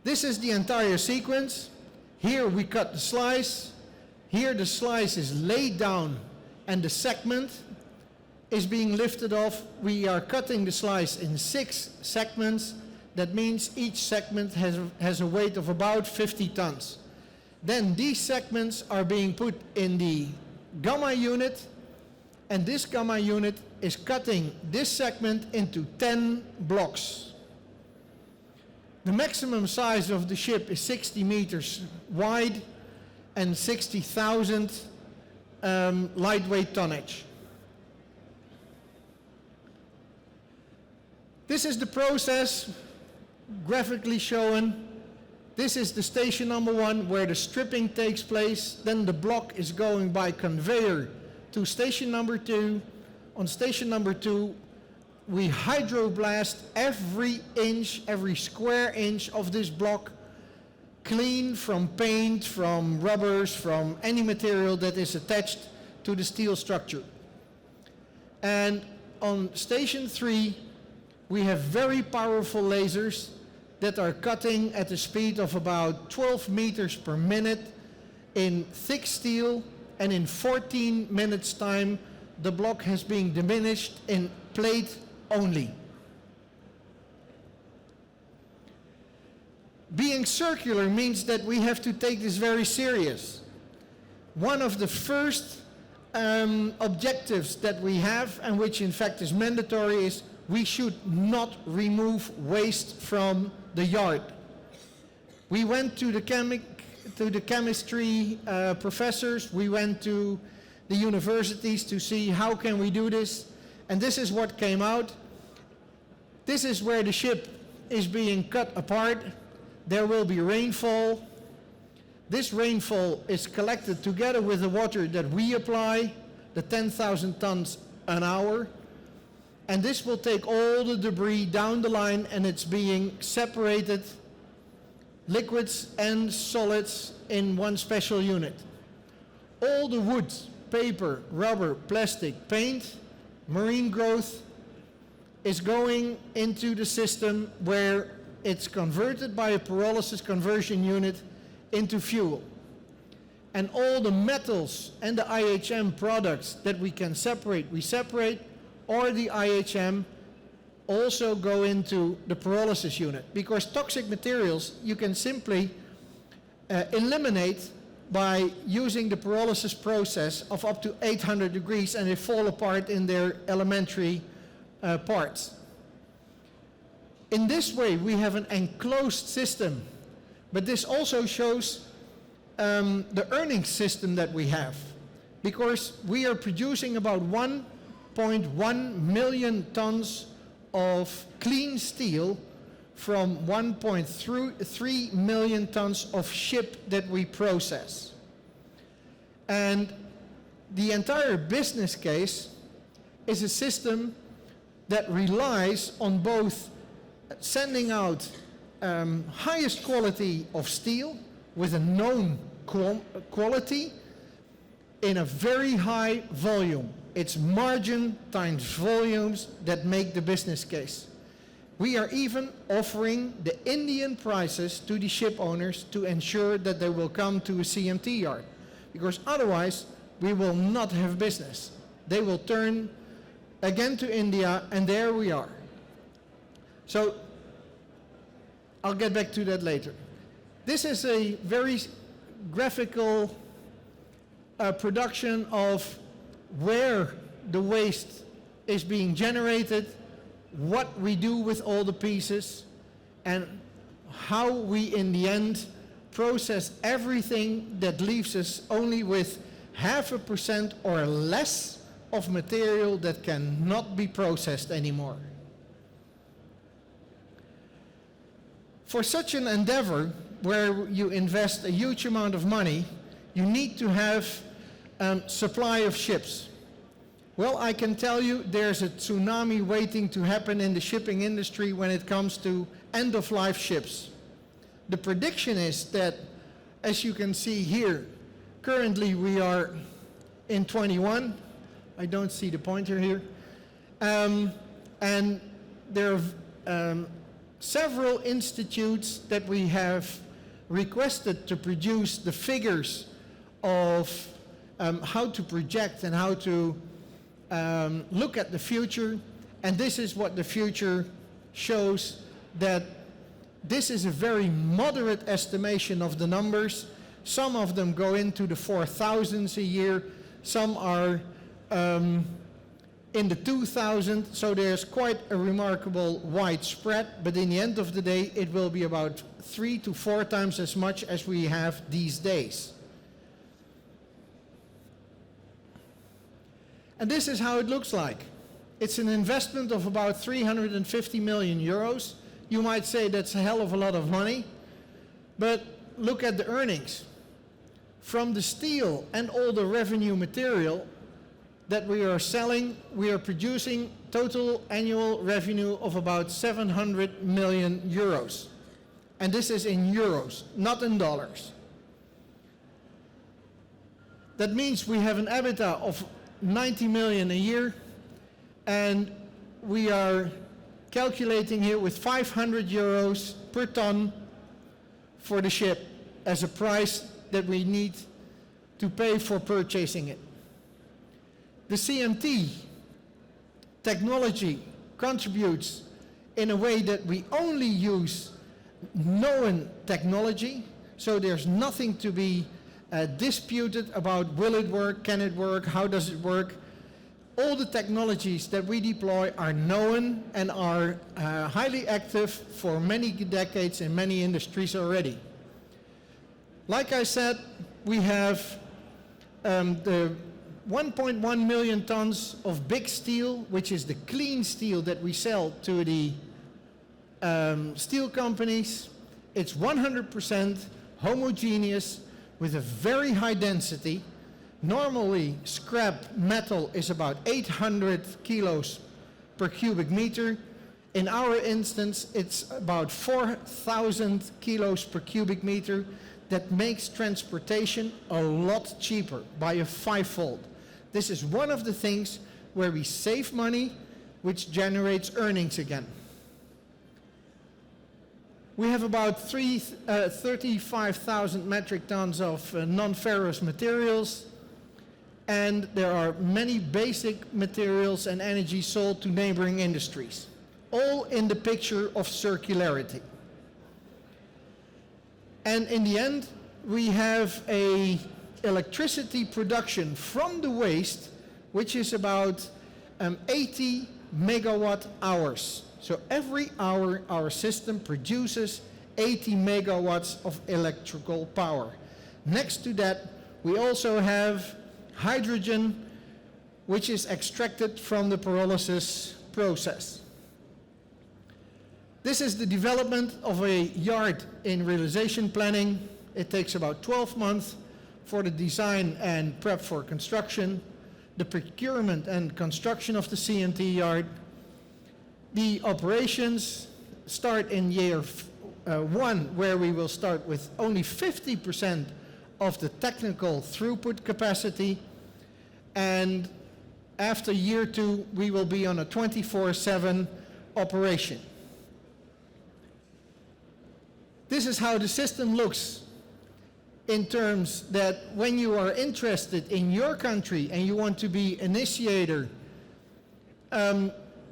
This is the entire sequence. Here we cut the slice. Here the slice is laid down and the segment is being lifted off. We are cutting the slice in 6 segments. That means each segment has a weight of about 50 tons. Then these segments are being put in the gamma unit, and this gamma unit is cutting this segment into 10 blocks. The maximum size of the ship is 60 meters wide and 60,000 lightweight tonnage. This is the process graphically shown. This is the station number 1 where the stripping takes place. Then the block is going by conveyor to station number 2. On station number 2, we hydroblast every inch, every square inch of this block clean from paint, from rubbers, from any material that is attached to the steel structure. And on station 3, we have very powerful lasers that are cutting at a speed of about 12 meters per minute in thick steel, and in 14 minutes time the block has been diminished in plate only. Being circular means that we have to take this very serious. One of the first objectives that we have, and which in fact is mandatory, is we should not remove waste from the yard. We went to the chemistry professors, we went to the universities to see how can we do this, and this is what came out. This is where the ship is being cut apart. There will be rainfall. This rainfall is collected together with the water that we apply, the 10,000 tons an hour. And this will take all the debris down the line, and it's being separated, liquids and solids, in one special unit. All the wood, paper, rubber, plastic, paint, marine growth is going into the system where it's converted by a pyrolysis conversion unit into fuel. And all the metals and the IHM products that we can separate, we separate, or the IHM also go into the pyrolysis unit. Because toxic materials you can simply eliminate by using the pyrolysis process of up to 800 degrees, and they fall apart in their elementary parts. In this way we have an enclosed system, but this also shows the earnings system that we have, because we are producing about 1.1 million tons of clean steel from 1.3 million tons of ship that we process. And the entire business case is a system that relies on both sending out highest quality of steel with a known quality in a very high volume. It's margin times volumes that make the business case. We are even offering the Indian prices to the ship owners to ensure that they will come to a CMT yard, because otherwise we will not have business. They will turn again to India, and there we are. So I'll get back to that later. This is a very graphical production of where the waste is being generated, what we do with all the pieces, and how we in the end process everything that leaves us only with 0.5% or less of material that cannot be processed anymore. For such an endeavor, where you invest a huge amount of money, you need to have supply of ships. Well, I can tell you there's a tsunami waiting to happen in the shipping industry when it comes to end-of-life ships. The prediction is that, as you can see here, currently we are in 21. I don't see the pointer here. And there are several institutes that we have requested to produce the figures of how to project and how to look at the future. And this is what the future shows, that this is a very moderate estimation of the numbers. Some of them go into the 4,000s a year. Some are in the 2000s, so there's quite a remarkable widespread, but in the end of the day, it will be about 3 to 4 times as much as we have these days. And this is how it looks like. It's an investment of about 350 million euros. You might say that's a hell of a lot of money, but look at the earnings. From the steel and all the revenue material that we are selling, we are producing total annual revenue of about 700 million euros. And this is in euros, not in dollars. That means we have an EBITDA of 90 million a year, and we are calculating here with 500 euros per ton for the ship as a price that we need to pay for purchasing it. The CMT technology contributes in a way that we only use known technology, so there's nothing to be disputed about will it work, can it work, how does it work. All the technologies that we deploy are known and are highly active for many decades in many industries already. Like I said, we have the 1.1 million tons of big steel, which is the clean steel that we sell to the steel companies. It's 100% homogeneous with a very high density. Normally, scrap metal is about 800 kilos per cubic meter. In our instance, it's about 4,000 kilos per cubic meter. That makes transportation a lot cheaper by a 5-fold. This is one of the things where we save money, which generates earnings again. We have about 35,000 metric tons of non-ferrous materials, and there are many basic materials and energy sold to neighboring industries, all in the picture of circularity. And in the end, we have a electricity production from the waste, which is about 80 megawatt hours. So every hour, our system produces 80 megawatts of electrical power. Next to that, we also have hydrogen, which is extracted from the pyrolysis process. This is the development of a yard in realization planning. It takes about 12 months for the design and prep for construction, the procurement and construction of the CMT yard. The operations start in year 1, where we will start with only 50% of the technical throughput capacity, and after year 2, we will be on a 24/7 operation. This is how the system looks in terms that when you are interested in your country and you want to be initiator,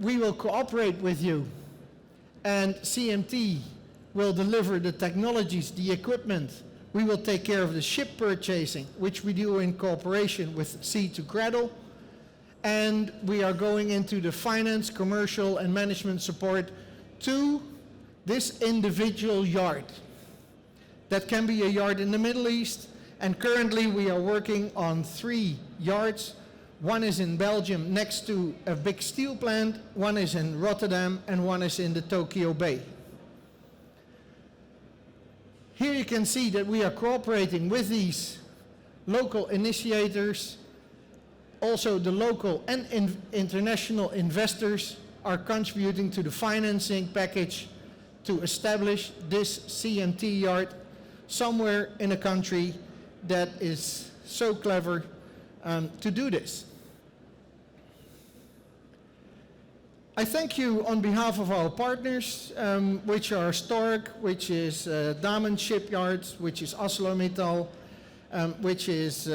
we will cooperate with you, and CMT will deliver the technologies, the equipment. We will take care of the ship purchasing, which we do in cooperation with Sea to Cradle, and we are going into the finance, commercial, and management support to this individual yard. That can be a yard in the Middle East, and currently we are working on 3 yards. One is in Belgium next to a big steel plant, one is in Rotterdam, and one is in the Tokyo Bay. Here you can see that we are cooperating with these local initiators. Also, the local and international investors are contributing to the financing package to establish this CMT yard somewhere in a country that is so clever to do this. I thank you on behalf of our partners, which are Stork, which is Damen Shipyards, which is ArcelorMittal, which is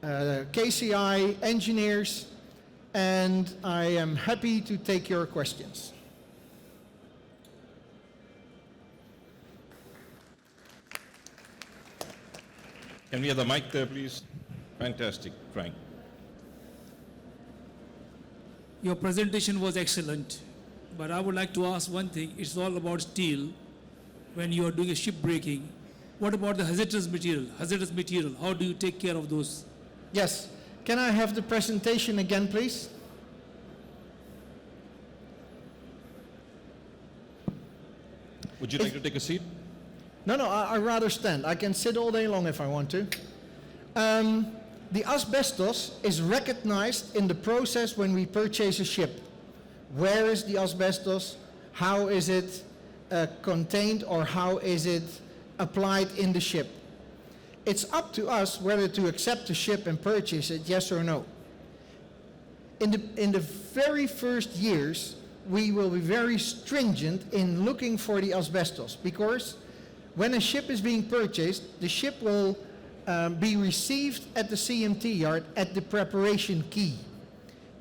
KCI Engineers, and I am happy to take your questions. Can we have the mic there, please? Fantastic, Frank. Your presentation was excellent, but I would like to ask one thing. It's all about steel. When you are doing a ship breaking, what about the hazardous material? Hazardous material, how do you take care of those? Yes. Can I have the presentation again, please? Would you like to take a seat? No, I'd rather stand. I can sit all day long if I want to. The asbestos is recognized in the process when we purchase a ship. Where is the asbestos? How is it contained, or how is it applied in the ship? It's up to us whether to accept the ship and purchase it, yes or no. In the very first years, we will be very stringent in looking for the asbestos, because when a ship is being purchased, the ship will be received at the CMT yard at the preparation quay.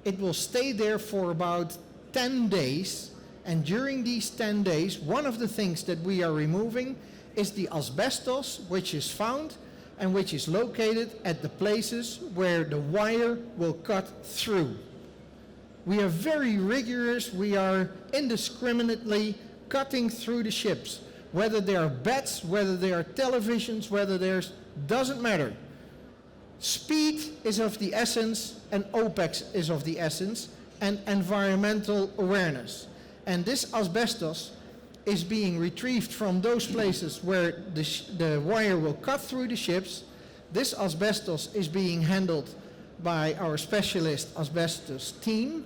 It will stay there for about 10 days, and during these 10 days, one of the things that we are removing is the asbestos, which is found and which is located at the places where the wire will cut through. We are very rigorous. We are indiscriminately cutting through the ships. Whether they are beds, whether they are televisions, whether there's, doesn't matter. Speed is of the essence, and OPEX is of the essence, and environmental awareness. And this asbestos is being retrieved from those places where the wire will cut through the ships. This asbestos is being handled by our specialist asbestos team.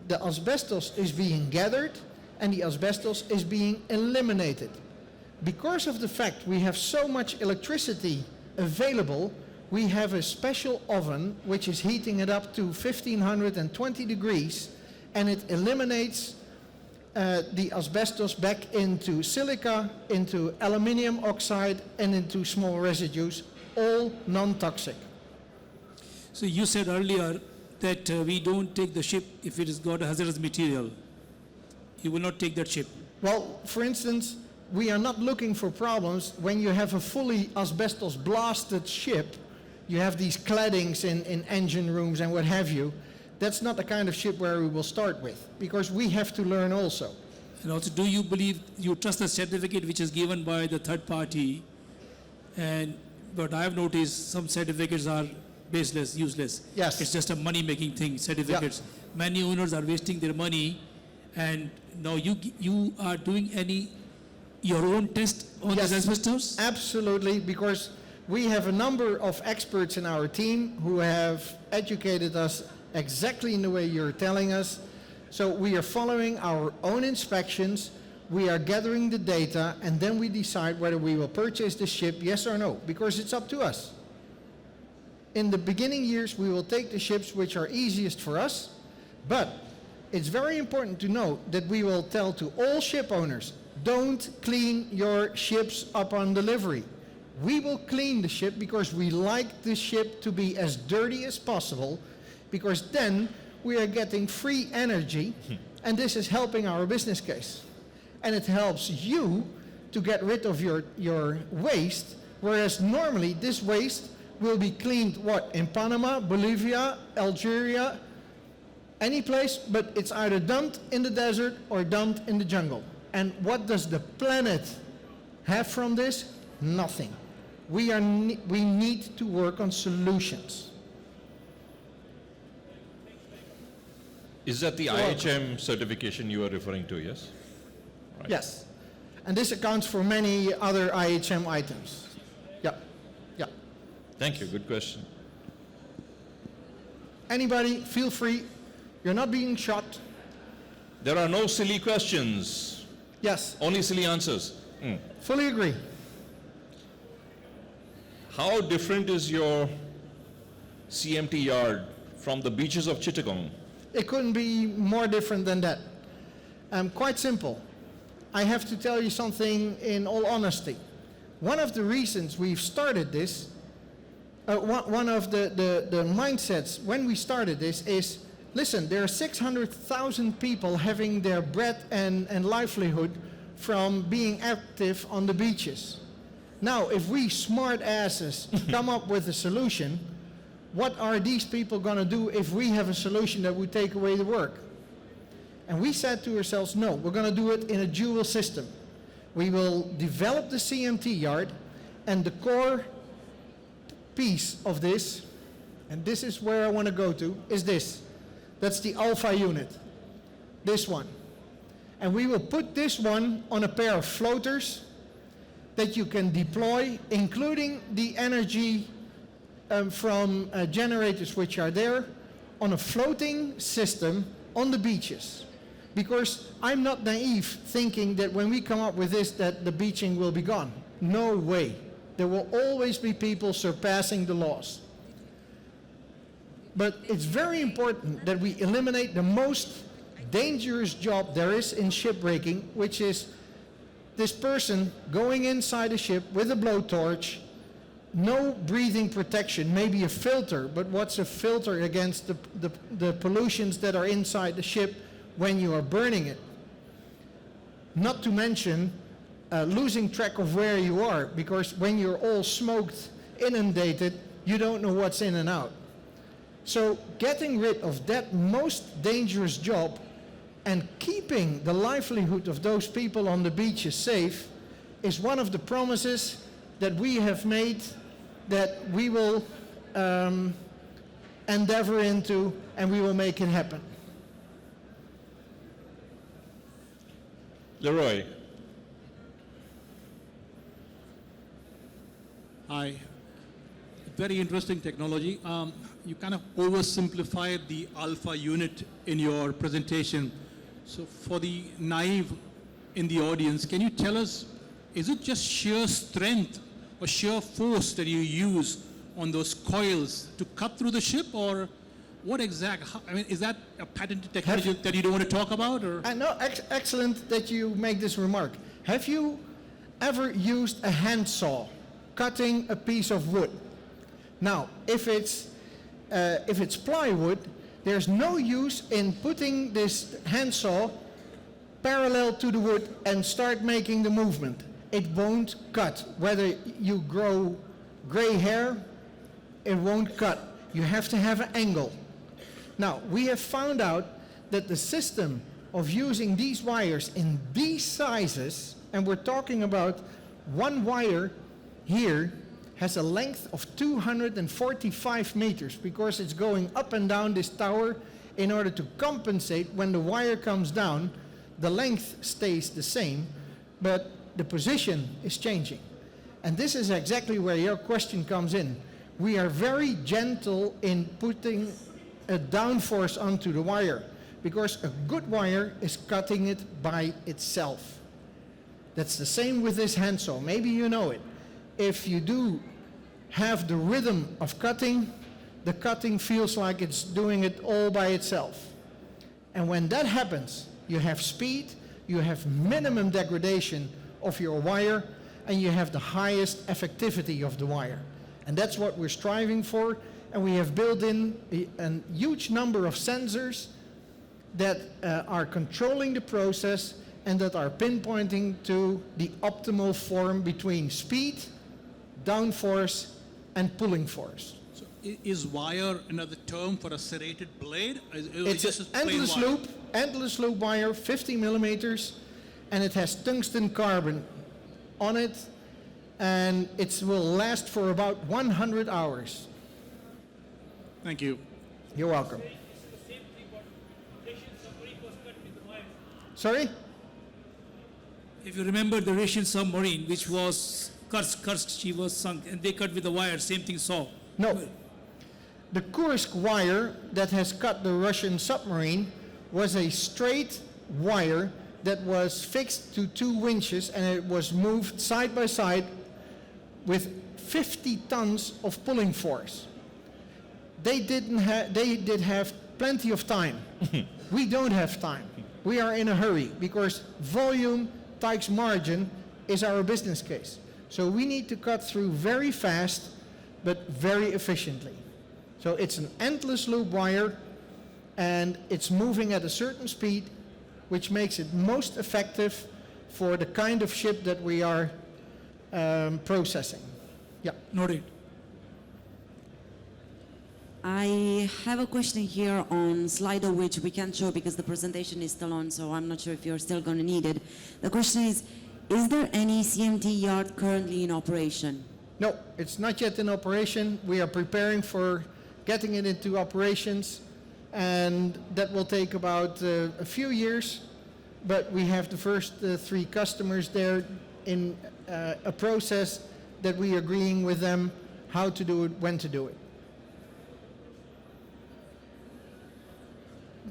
The asbestos is being gathered, and the asbestos is being eliminated. Because of the fact we have so much electricity available, we have a special oven which is heating it up to 1520 degrees, and it eliminates the asbestos back into silica, into aluminium oxide, and into small residues, all non-toxic. So you said earlier that we don't take the ship if it has got a hazardous material. You will not take that ship. Well, for instance, we are not looking for problems when you have a fully asbestos blasted ship. You have these claddings in engine rooms and what have you. That's not the kind of ship where we will start with, because we have to learn also. And also, do you believe, you trust the certificate which is given by the third party? But I have noticed some certificates are baseless, useless. Yes. It's just a money-making thing, certificates. Yeah. Many owners are wasting their money, and now you are doing your own test on this asbestos? Absolutely, because we have a number of experts in our team who have educated us exactly in the way you're telling us. So we are following our own inspections, we are gathering the data, and then we decide whether we will purchase the ship, yes or no, because it's up to us. In the beginning years, we will take the ships which are easiest for us, but it's very important to note that we will tell to all ship owners, don't clean your ships upon delivery. We will clean the ship because we like the ship to be as dirty as possible, because then we are getting free energy, and this is helping our business case. And it helps you to get rid of your waste, whereas normally this waste will be cleaned, in Panama, Bolivia, Algeria, any place, but it's either dumped in the desert or dumped in the jungle. And what does the planet have from this? Nothing. We need to work on solutions. Is that the IHM certification you are referring to, yes? Right. Yes. And this accounts for many other IHM items. Yeah. Yeah. Thank you. Good question. Anybody, feel free. You're not being shot. There are no silly questions. Yes. Only silly answers. Fully agree. How different is your CMT yard from the beaches of Chittagong? It couldn't be more different than that. Quite simple. I have to tell you something in all honesty. One of the reasons we've started this, one of the mindsets when we started this is, listen, there are 600,000 people having their bread and livelihood from being active on the beaches. Now, if we smart asses come up with a solution, what are these people going to do if we have a solution that would take away the work? And we said to ourselves, no, we're going to do it in a dual system. We will develop the CMT yard, and the core piece of this, and this is where I want to go to, is this. That's the alpha unit, this one. And we will put this one on a pair of floaters that you can deploy, including the energy from generators which are there, on a floating system on the beaches. Because I'm not naive thinking that when we come up with this, that the beaching will be gone. No way. There will always be people surpassing the laws. But it's very important that we eliminate the most dangerous job there is in shipbreaking, which is this person going inside a ship with a blowtorch, no breathing protection, maybe a filter, but what's a filter against the pollutions that are inside the ship when you are burning it? Not to mention losing track of where you are, because when you're all smoked, inundated, you don't know what's in and out. So getting rid of that most dangerous job and keeping the livelihood of those people on the beaches safe is one of the promises that we have made, that we will endeavor into, and we will make it happen. Leroy. Hi. Very interesting technology. You kind of oversimplified the alpha unit in your presentation. So for the naive in the audience, can you tell us, is it just sheer strength or sheer force that you use on those coils to cut through the ship, or what I mean, is that a patented technology that you don't want to talk about? Or? No, excellent that you make this remark. Have you ever used a handsaw cutting a piece of wood? Now, if it's plywood, there's no use in putting this handsaw parallel to the wood and start making the movement. It won't cut. Whether you grow gray hair, it won't cut. You have to have an angle. Now, we have found out that the system of using these wires in these sizes, and we're talking about one wire here has a length of 245 meters, because it's going up and down this tower in order to compensate when the wire comes down. The length stays the same, but the position is changing. And this is exactly where your question comes in. We are very gentle in putting a downforce onto the wire, because a good wire is cutting it by itself. That's the same with this handsaw. Maybe you know it. If you do have the rhythm of cutting, the cutting feels like it's doing it all by itself. And when that happens, you have speed, you have minimum degradation of your wire, and you have the highest effectivity of the wire. And that's what we're striving for, and we have built in a huge number of sensors that are controlling the process and that are pinpointing to the optimal form between speed, downforce, and pulling force. So is wire another term for a serrated blade? It's an endless loop wire, 50 millimeters, and it has tungsten carbon on it, and it will last for about 100 hours. Thank you. You're welcome. Sorry? If you remember the Russian submarine, which was Kursk, she was sunk, and they cut with the wire, same thing saw. No. The Kursk wire that has cut the Russian submarine was a straight wire that was fixed to 2 winches, and it was moved side by side with 50 tons of pulling force. They did have plenty of time. We don't have time. We are in a hurry because volume times margin is our business case. So we need to cut through very fast, but very efficiently. So it's an endless loop wire, and it's moving at a certain speed, which makes it most effective for the kind of ship that we are processing. Yeah. Noted. I have a question here on Slido, which we can't show because the presentation is still on, so I'm not sure if you're still going to need it. The question is there any CMT yard currently in operation? No, it's not yet in operation. We are preparing for getting it into operations, and that will take about a few years, but we have the first 3 customers there in a process that we are agreeing with them how to do it, when to do it.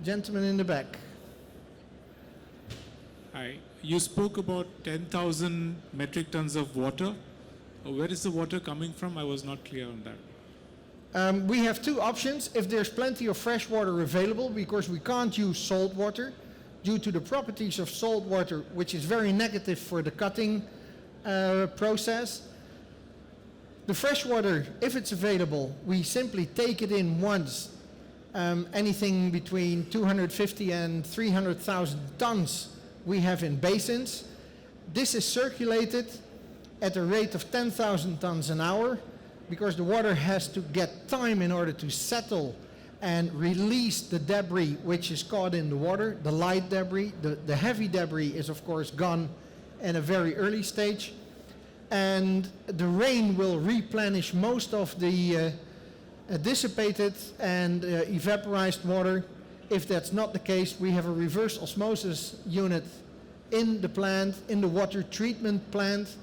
Gentleman in the back. Hi. You spoke about 10,000 metric tons of water. Where is the water coming from? I was not clear on that. We have 2 options. If there's plenty of fresh water available, because we can't use salt water due to the properties of salt water, which is very negative for the cutting process. The fresh water, if it's available, we simply take it in once. Anything between 250 and 300,000 tons we have in basins. This is circulated at a rate of 10,000 tons an hour, because the water has to get time in order to settle and release the debris which is caught in the water, the light debris. The heavy debris is of course gone in a very early stage, and the rain will replenish most of the dissipated and evaporized water. If that's not the case, we have a reverse osmosis unit in the plant, in the water treatment plant,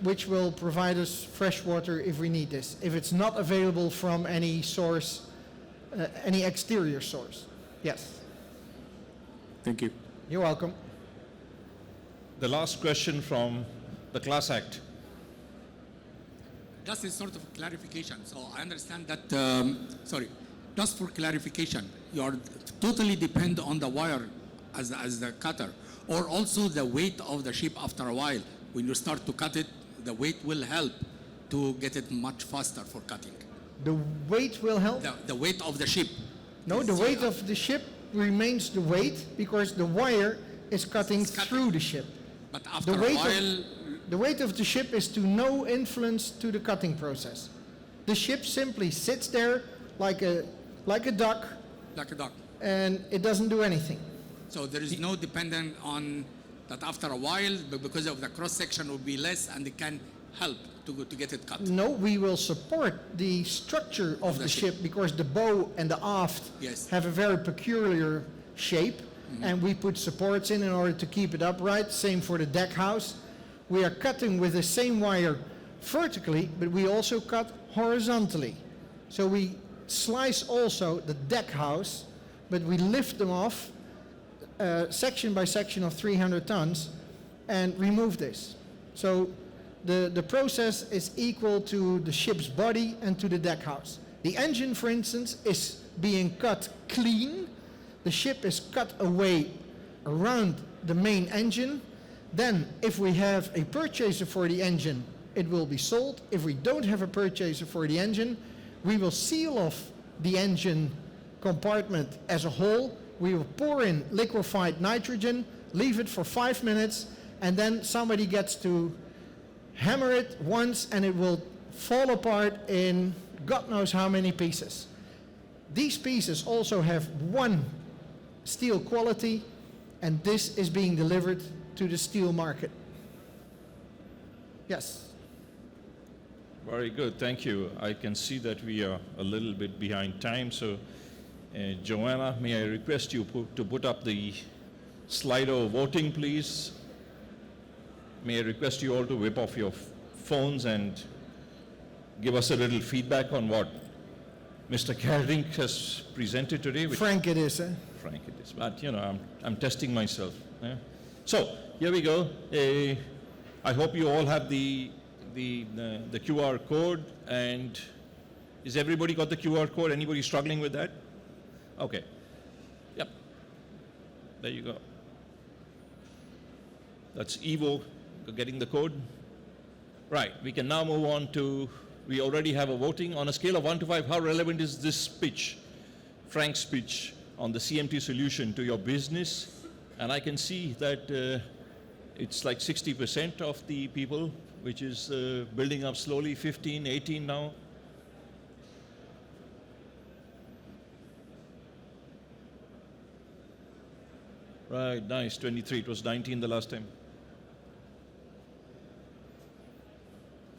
which will provide us fresh water if we need this, if it's not available from any source, any exterior source. Yes. Thank you. You're welcome. The last question from the class act. Just a sort of clarification. So I understand that, just for clarification, you're totally depend on the wire as the cutter, or also the weight of the ship after a while. When you start to cut it, the weight will help to get it much faster for cutting. The weight will help? The weight of the ship. No, the weight of the ship remains the weight because the wire is cutting through the ship. But after a while, the weight of the ship is to no influence to the cutting process. The ship simply sits there like a duck. Like a duck. And it doesn't do anything. So there is no dependent on that after a while, but because of the cross section will be less and it can help to get it cut. No, we will support the structure of the ship because the bow and the aft have a very peculiar shape, and we put supports in order to keep it upright. Same for the deck house. We are cutting with the same wire vertically, but we also cut horizontally. So we slice also the deck house, but we lift them off section by section of 300 tons and remove this. So the process is equal to the ship's body and to the deck house. The engine, for instance, is being cut clean. The ship is cut away around the main engine. Then, if we have a purchaser for the engine, it will be sold. If we don't have a purchaser for the engine, we will seal off the engine compartment as a whole. We will pour in liquefied nitrogen, leave it for 5 minutes, and then somebody gets to hammer it once and it will fall apart in God knows how many pieces. These pieces also have one steel quality, and this is being delivered to the steel market. Yes. Very good, thank you. I can see that we are a little bit behind time, so Joanna, may I request you to put up the Slido voting, please? May I request you all to whip off your phones and give us a little feedback on what Mr. Kerdink has presented today. Frank it is, eh? Frank it is, but you know, I'm testing myself. Yeah? So, here we go. I hope you all have the QR code, and is everybody got the QR code? Anybody struggling with that? Okay. Yep. There you go. That's Evo getting the code. Right, we can now move on to, we already have a voting. On a scale of 1 to 5, how relevant is this pitch, Frank's pitch on the CMT solution to your business? And I can see that it's like 60% of the people, which is building up slowly, 15, 18 now. Right, nice, 23. It was 19 the last time.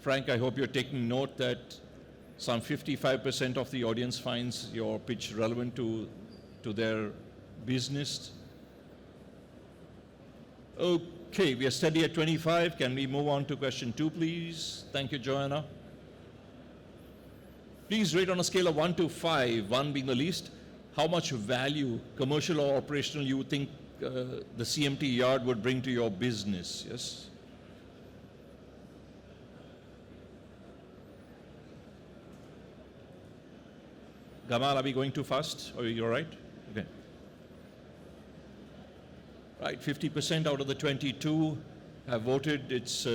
Frank, I hope you're taking note that some 55% of the audience finds your pitch relevant to their business. Okay, we are steady at 25. Can we move on to question 2, please? Thank you, Joanna. Please rate on a scale of 1 to 5, 1 being the least, how much value, commercial or operational, you think the CMT yard would bring to your business. Yes? Gamal, are we going too fast? Are you all right? Okay. Right, 50% out of the 22 have voted. It's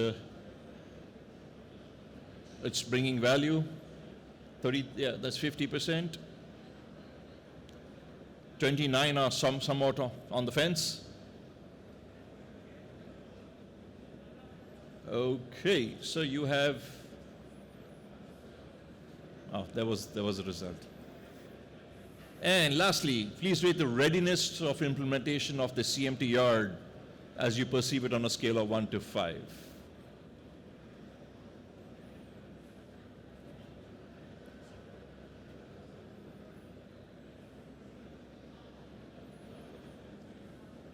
bringing value. 30, yeah, that's 50%. 29 are somewhat on the fence. Okay, so you have. Oh, there was a result. And lastly, please rate the readiness of implementation of the CMT yard as you perceive it on a scale of 1 to 5.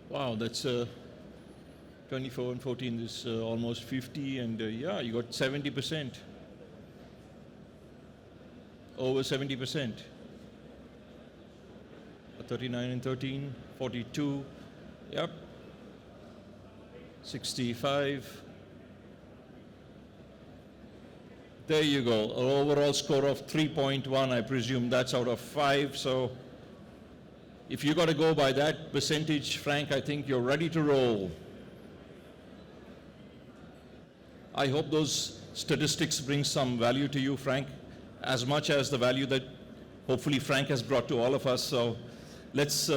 Wow, that's 24 and 14 is almost 50, and yeah, you got 70%. Over 70%. 39 and 13, 42, yep. 65. There you go, an overall score of 3.1, I presume that's out of 5, so if you got to go by that percentage, Frank, I think you're ready to roll. I hope those statistics bring some value to you, Frank, as much as the value that hopefully Frank has brought to all of us. So let's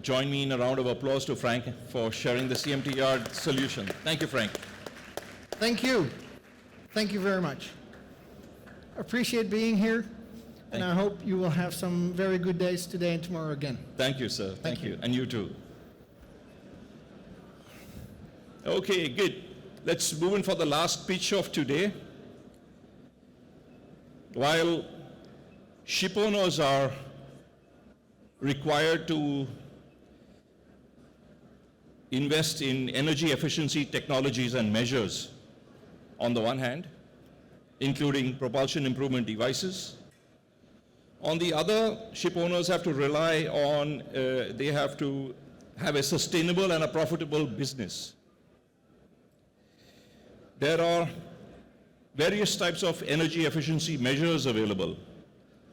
join me in a round of applause to Frank for sharing the CMT yard solution. Thank you, Frank. Thank you. Thank you very much. Appreciate being here. And I hope you will have some very good days today and tomorrow again. Thank you, sir. Thank you. And you too. Okay, good. Let's move in for the last pitch of today. While ship owners are required to invest in energy efficiency technologies and measures, on the one hand, including propulsion improvement devices. On the other, ship owners have to rely on, they have to have a sustainable and a profitable business. There are various types of energy efficiency measures available.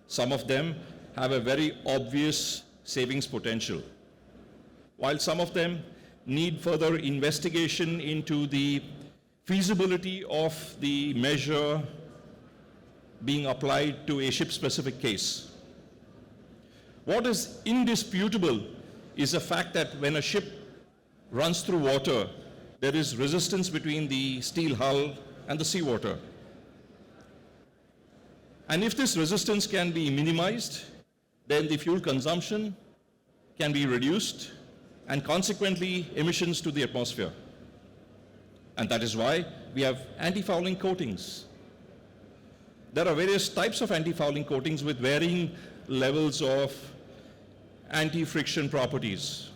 Some of them have a very obvious savings potential, while some of them need further investigation into the feasibility of the measure being applied to a ship-specific case. What is indisputable is the fact that when a ship runs through water, there is resistance between the steel hull and the seawater. And if this resistance can be minimized, then the fuel consumption can be reduced and consequently emissions to the atmosphere. And that is why we have anti-fouling coatings. There are various types of anti-fouling coatings with varying levels of anti-friction properties.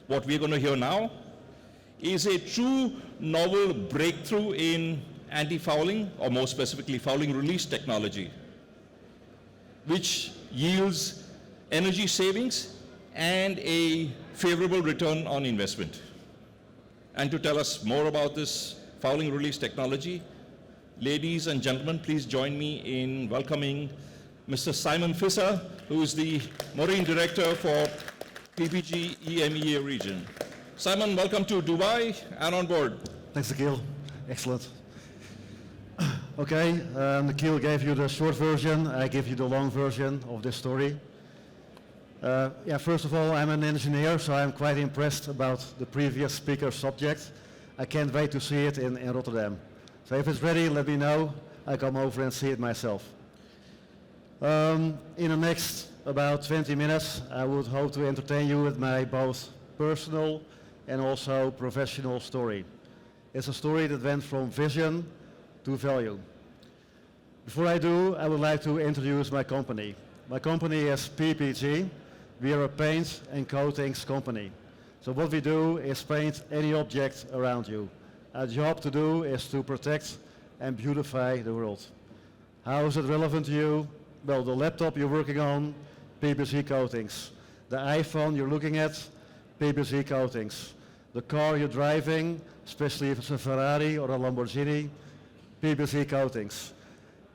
What we're going to hear now is a true novel breakthrough in anti-fouling, or more specifically fouling release technology, which yields energy savings and a favorable return on investment. And to tell us more about this fouling release technology, ladies and gentlemen, please join me in welcoming Mr. Simon Fisser, who is the Marine Director for PPG EMEA region. Simon, welcome to Dubai and on board. Thanks, Nikhil. Excellent. Okay, Nikhil gave you the short version. I give you the long version of this story. Yeah, first of all, I'm an engineer, so I'm quite impressed about the previous speaker's subject. I can't wait to see it in Rotterdam. So if it's ready, let me know. I come over and see it myself. In the next about 20 minutes, I would hope to entertain you with my both personal and also professional story. It's a story that went from vision to value. Before I do, I would like to introduce my company. My company is PPG. We are a paint and coatings company. So what we do is paint any object around you. Our job to do is to protect and beautify the world. How is it relevant to you? Well, the laptop you're working on, PPG coatings. The iPhone you're looking at, PPG coatings. The car you're driving, especially if it's a Ferrari or a Lamborghini, PPG coatings.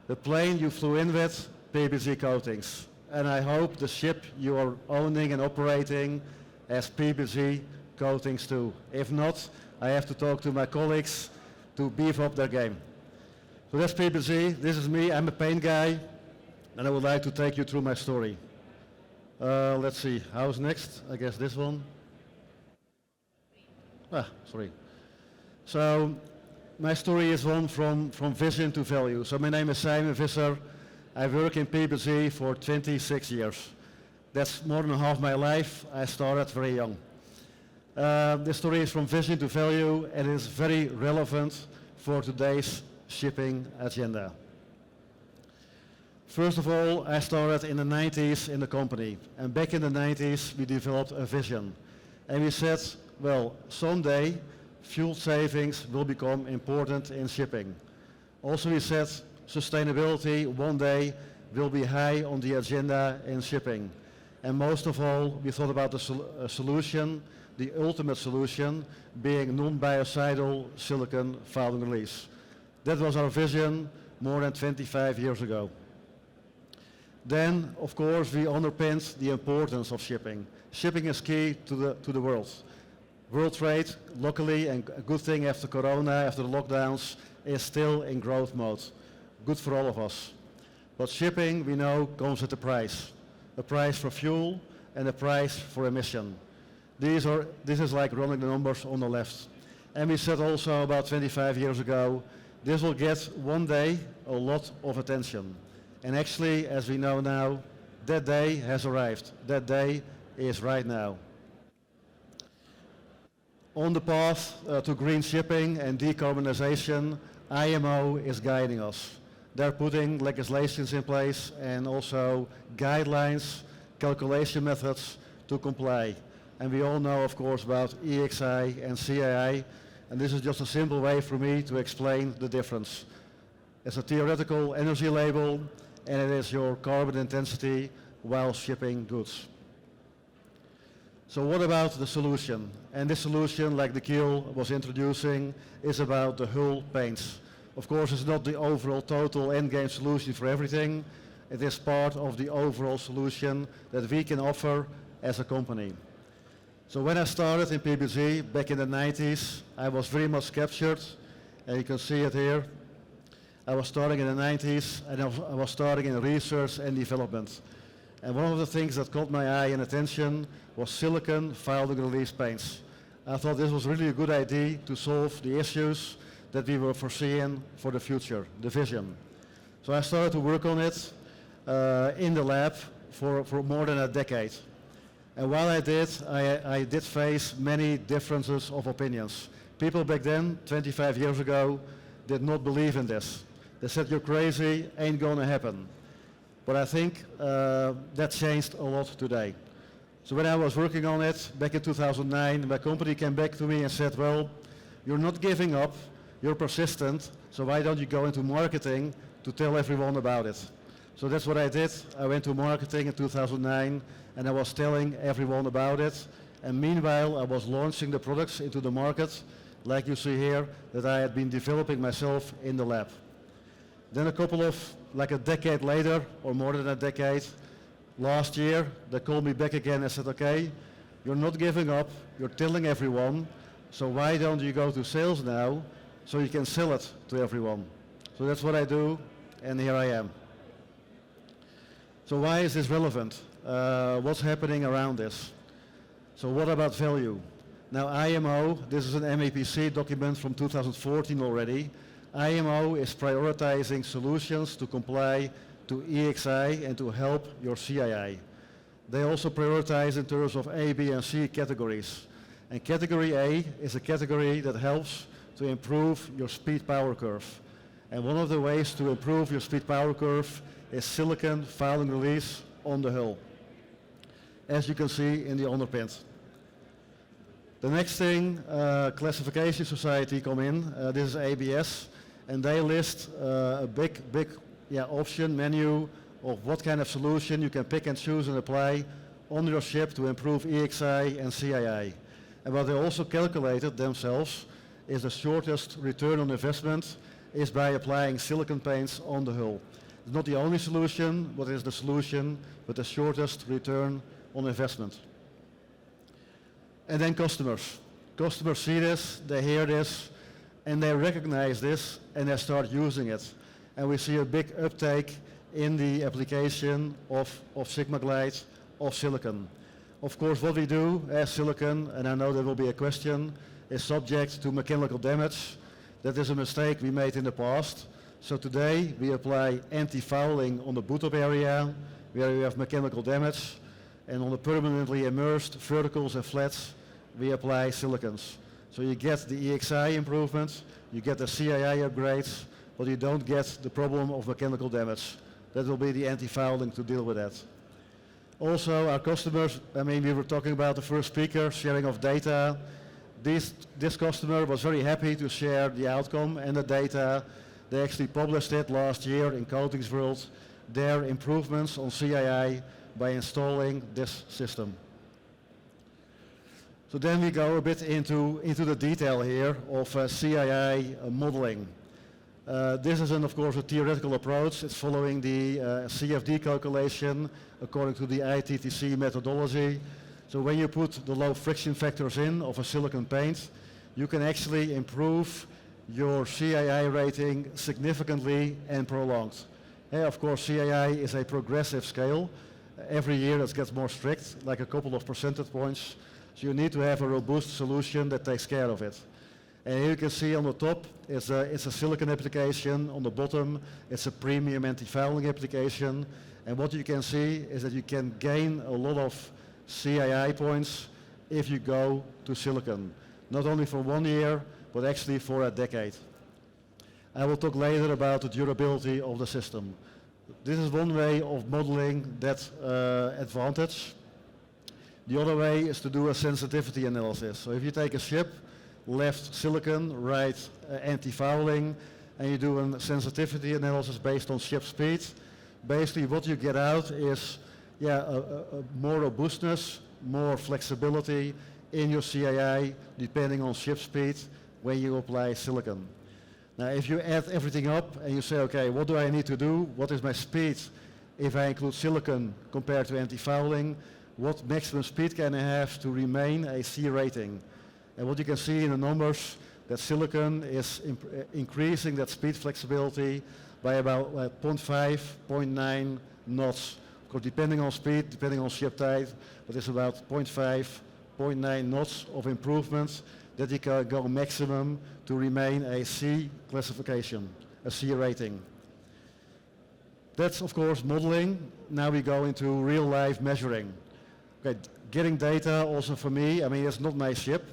The plane you flew in with, PPG coatings. And I hope the ship you are owning and operating has PPG coatings too. If not, I have to talk to my colleagues to beef up their game. So that's PPG. This is me. I'm a paint guy, and I would like to take you through my story. Let's see. How's next? I guess this one. Sorry. So my story is one from vision to value. So my name is Simon Visser. I work in PPG for 26 years. That's more than half my life. I started very young. This story is from vision to value and is very relevant for today's shipping agenda. First of all, I started in the 90s in the company. And back in the 90s, we developed a vision. And we said, well, someday fuel savings will become important in shipping. Also, we said sustainability one day will be high on the agenda in shipping. And most of all, we thought about the solution, the ultimate solution, being non-biocidal silicon fouling release. That was our vision more than 25 years ago. Then, of course, we underpinned the importance of shipping. Shipping is key to the world. World trade, luckily, and a good thing after Corona, after the lockdowns, is still in growth mode. Good for all of us. But shipping, we know, comes at a price for fuel and a price for emission. This is like running the numbers on the left. And we said also about 25 years ago, this will get one day a lot of attention. And actually, as we know now, that day has arrived. That day is right now. On the path to green shipping and decarbonization, IMO is guiding us. They're putting legislations in place and also guidelines, calculation methods to comply. And we all know, of course, about EEXI and CII, and this is just a simple way for me to explain the difference. It's a theoretical energy label, and it is your carbon intensity while shipping goods. So what about the solution? And this solution, like Nikhil was introducing, is about the hull paints. Of course, it's not the overall total endgame solution for everything. It is part of the overall solution that we can offer as a company. So when I started in PPG back in the 90s, I was very much captured, and you can see it here. I was starting in the 90s, and I was starting in research and development. And one of the things that caught my eye and attention was silicon fouling release paints. I thought this was really a good idea to solve the issues that we were foreseeing for the future, the vision. So I started to work on it in the lab for more than a decade. And while I did face many differences of opinions. People back then, 25 years ago, did not believe in this. They said, you're crazy, ain't gonna happen. But I think that changed a lot today. So when I was working on it back in 2009, my company came back to me and said, well, you're not giving up, you're persistent, so why don't you go into marketing to tell everyone about it? So that's what I did. I went to marketing in 2009 and I was telling everyone about it. And meanwhile, I was launching the products into the market, like you see here, that I had been developing myself in the lab. Then a decade later, or more than a decade, last year, they called me back again and said, okay, you're not giving up, you're telling everyone, so why don't you go to sales now so you can sell it to everyone? So that's what I do, and here I am. So why is this relevant? What's happening around this? So what about value? Now IMO, this is an MEPC document from 2014 already. IMO is prioritizing solutions to comply to EEXI and to help your CII. They also prioritize in terms of A, B, and C categories. And category A is a category that helps to improve your speed power curve. And one of the ways to improve your speed power curve is silicon fouling release on the hull, as you can see in the underpins. The next thing, Classification Society come in. This is ABS, and they list a big option menu of what kind of solution you can pick and choose and apply on your ship to improve EXI and CII. And what they also calculated themselves is the shortest return on investment is by applying silicon paints on the hull. It's not the only solution, but it is the solution with the shortest return on investment. And then customers. Customers see this, they hear this, and they recognize this, and they start using it. And we see a big uptake in the application of SigmaGlide, of silicon. Of course, what we do as silicon, and I know there will be a question, is subject to mechanical damage. That is a mistake we made in the past. So today we apply anti-fouling on the boot-up area, where we have mechanical damage, and on the permanently immersed verticals and flats, we apply silicons. So you get the EXI improvement, you get the CII upgrades, but you don't get the problem of mechanical damage. That will be the anti-fouling to deal with that. Also, our customers, we were talking about the first speaker, sharing of data. This customer was very happy to share the outcome and the data. They actually published it last year in Coatings World, their improvements on CII by installing this system. So then we go a bit into the detail here of CII modeling. This is, of course, a theoretical approach. It's following the CFD calculation according to the ITTC methodology. So when you put the low friction factors in of a silicon paint, you can actually improve your CII rating significantly and prolonged. Of course, CII is a progressive scale. Every year it gets more strict, like a couple of percentage points. So you need to have a robust solution that takes care of it. And here you can see on the top, it's a silicon application. On the bottom, it's a premium anti-fouling application. And what you can see is that you can gain a lot of CII points if you go to silicon. Not only for 1 year, but actually for a decade. I will talk later about the durability of the system. This is one way of modeling that advantage. The other way is to do a sensitivity analysis. So if you take a ship, left silicon, right anti-fouling, and you do a sensitivity analysis based on ship speed, basically what you get out is more robustness, more flexibility in your CII depending on ship speed when you apply silicon. Now if you add everything up and you say, okay, what do I need to do? What is my speed if I include silicon compared to anti-fouling? What maximum speed can I have to remain a C rating? And what you can see in the numbers, that silicon is increasing that speed flexibility by about 0.5, 0.9 knots. Of course, depending on speed, depending on ship type, but it's about 0.5, 0.9 knots of improvement that you can go maximum to remain a C classification, a C rating. That's, of course, modeling. Now we go into real-life measuring. Okay, getting data also for me, it's not my ship.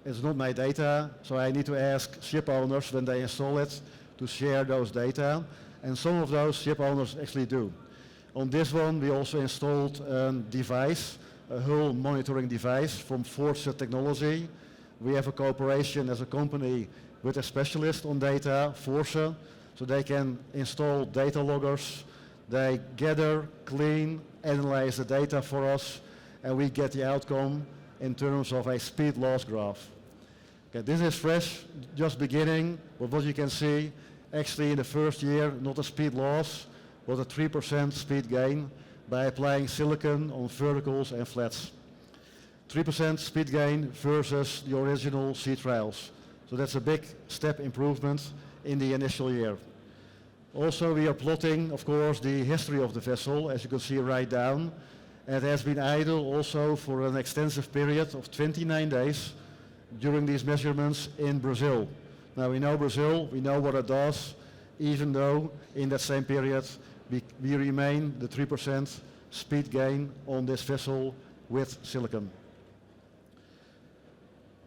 It's not my data, so I need to ask ship owners when they install it to share those data, and some of those ship owners actually do. On this one, we also installed a device, a hull monitoring device from Forza Technology. We have a cooperation as a company with a specialist on data, Forza, so they can install data loggers. They gather, clean, analyze the data for us, and we get the outcome in terms of a speed loss graph. Okay, this is fresh, just beginning, but what you can see, actually in the first year, not a speed loss, but a 3% speed gain by applying silicon on verticals and flats. 3% speed gain versus the original sea trials. So that's a big step improvement in the initial year. Also, we are plotting, of course, the history of the vessel, as you can see right down. And it has been idle also for an extensive period of 29 days during these measurements in Brazil. Now we know Brazil, we know what it does, even though in that same period we remain the 3% speed gain on this vessel with silicon.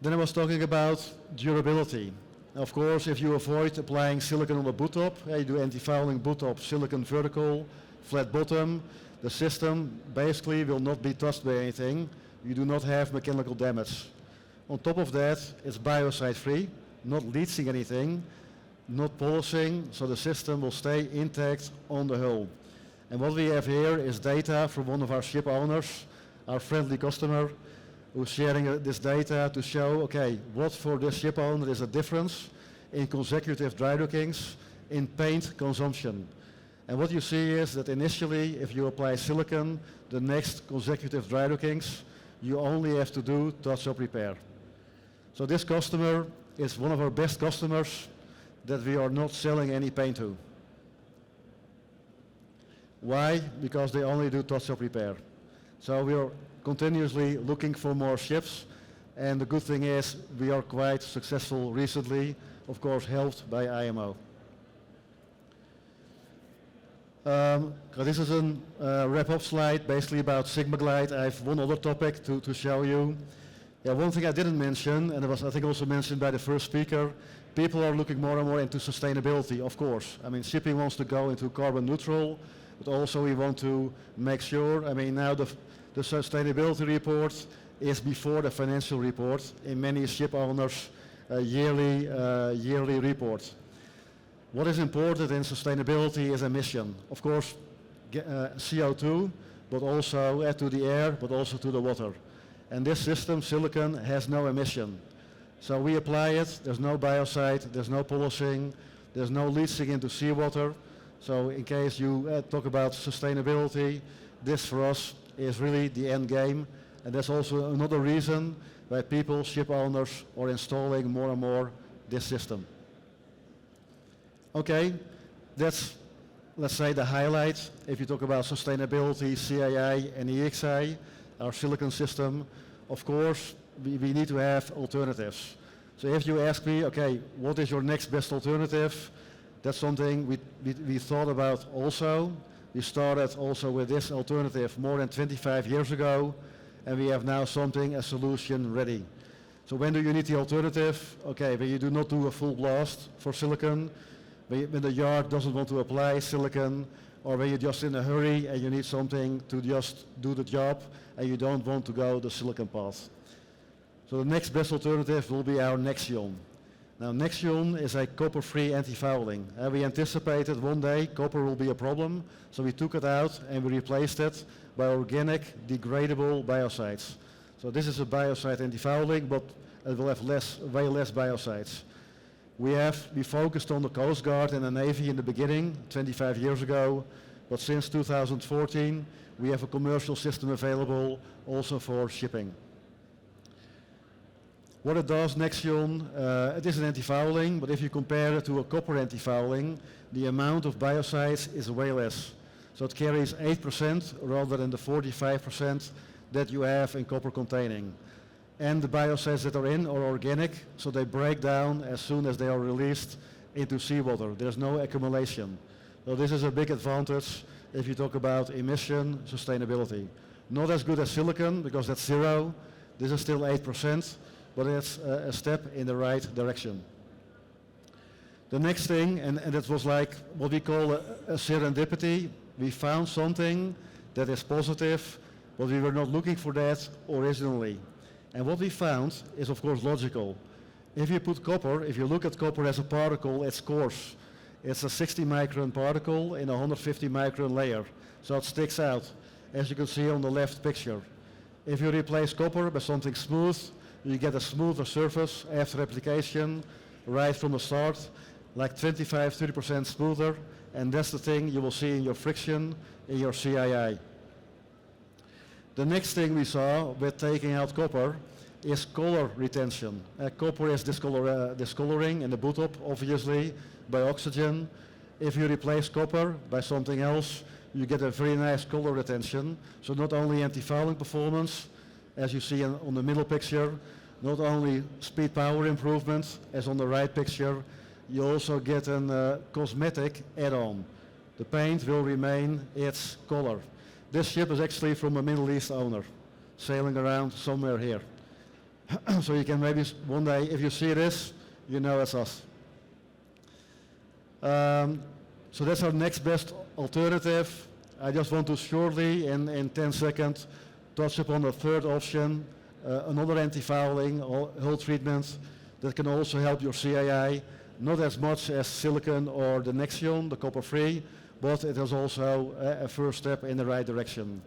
Then I was talking about durability. Of course, if you avoid applying silicon on the boot top, you do anti-fouling boot top, silicon vertical, flat bottom, the system basically will not be touched by anything. You do not have mechanical damage. On top of that, it's biocide free, not leaching anything, not polishing, so the system will stay intact on the hull. And what we have here is data from one of our ship owners, our friendly customer, who's sharing this data to show, okay, what for this ship owner is a difference in consecutive dry dockings in paint consumption. And what you see is that initially, if you apply silicon, the next consecutive dry dockings, you only have to do touch-up repair. So this customer is one of our best customers that we are not selling any paint to. Why? Because they only do touch-up repair. So we are continuously looking for more ships, and the good thing is we are quite successful recently, of course helped by IMO. This is a wrap-up slide basically about SigmaGlide. I have one other topic to show you. Yeah, one thing I didn't mention, and it was I think also mentioned by the first speaker, people are looking more and more into sustainability, of course. I mean, shipping wants to go into carbon neutral, but also we want to make sure, I mean, now the sustainability report is before the financial report in many ship owners' yearly report. What is important in sustainability is emission. Of course, CO2, but also to the air, but also to the water. And this system, silicon, has no emission. So we apply it, there's no biocide, there's no polishing, there's no leaching into seawater. So in case you talk about sustainability, this for us is really the end game. And that's also another reason why people, ship owners, are installing more and more this system. Okay, that's, let's say, the highlight. If you talk about sustainability, CII and EXI, our silicon system, of course, we need to have alternatives. So if you ask me, okay, what is your next best alternative? That's something we thought about also. We started also with this alternative more than 25 years ago, and we have now something, a solution ready. So when do you need the alternative? Okay, when you do not do a full blast for silicon, when the yard doesn't want to apply silicon, or when you're just in a hurry and you need something to just do the job and you don't want to go the silicon path. So the next best alternative will be our Nexion. Now Nexion is a copper-free anti-fouling. We anticipated one day copper will be a problem, so we took it out and we replaced it by organic degradable biocides. So this is a biocide anti-fouling, but it will have way less biocides. We focused on the Coast Guard and the Navy in the beginning, 25 years ago, but since 2014 we have a commercial system available also for shipping. What it does, Nexion, it is an anti-fouling, but if you compare it to a copper anti-fouling, the amount of biocides is way less. So it carries 8% rather than the 45% that you have in copper containing. And the biocides that are in are organic, so they break down as soon as they are released into seawater. There's no accumulation. So this is a big advantage if you talk about emission sustainability. Not as good as silicon, because that's 0. This is still 8%, but it's a step in the right direction. The next thing, and that was like what we call a serendipity. We found something that is positive, but we were not looking for that originally. And what we found is, of course, logical. If you put copper, if you look at copper as a particle, it's coarse. It's a 60 micron particle in a 150 micron layer. So it sticks out, as you can see on the left picture. If you replace copper by something smooth, you get a smoother surface after application, right from the start, like 25-30% smoother. And that's the thing you will see in your friction, in your CII. The next thing we saw with taking out copper is color retention. Copper is discoloring in the boot top, obviously, by oxygen. If you replace copper by something else, you get a very nice color retention. So not only anti-fouling performance, as you see on the middle picture, not only speed power improvement, as on the right picture, you also get a cosmetic add-on. The paint will remain its color. This ship is actually from a Middle East owner, sailing around somewhere here. So you can maybe one day, if you see this, you know it's us. So that's our next best alternative. I just want to shortly, in 10 seconds, touch upon the third option, another anti-fouling hull treatment that can also help your CAI, not as much as silicon or the Nexion, the copper-free, but it is also a first step in the right direction.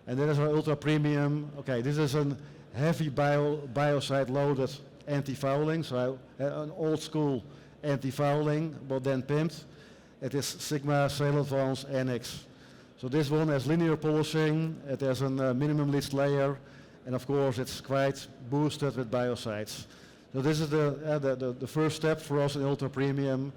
And that is our ultra premium. Okay, this is a heavy biocide loaded anti-fouling, so an old school anti-fouling, but then pimped. It is Sigma Sail Advance NX. So this one has linear polishing, it has a minimum leach layer, and of course it's quite boosted with biocides. So this is the first step for us in ultra premium.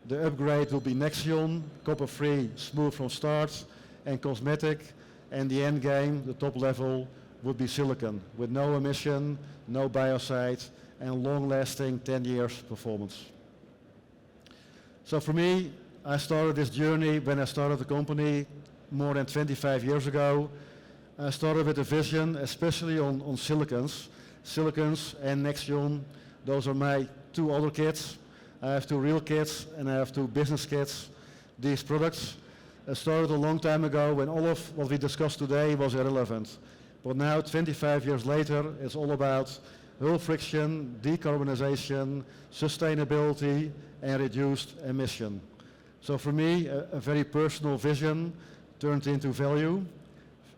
The upgrade will be Nexion, copper-free, smooth from start, and cosmetic. And the end game, the top level, would be silicon, with no emission, no biocide, and long-lasting 10 years performance. So for me, I started this journey when I started the company more than 25 years ago. I started with a vision, especially on silicons. Silicons and Nexion, those are my two other kids. I have two real kids and I have two business kids. These products started a long time ago when all of what we discussed today was irrelevant. But now, 25 years later, it's all about hull friction, decarbonization, sustainability, and reduced emission. So for me, a very personal vision turned into value.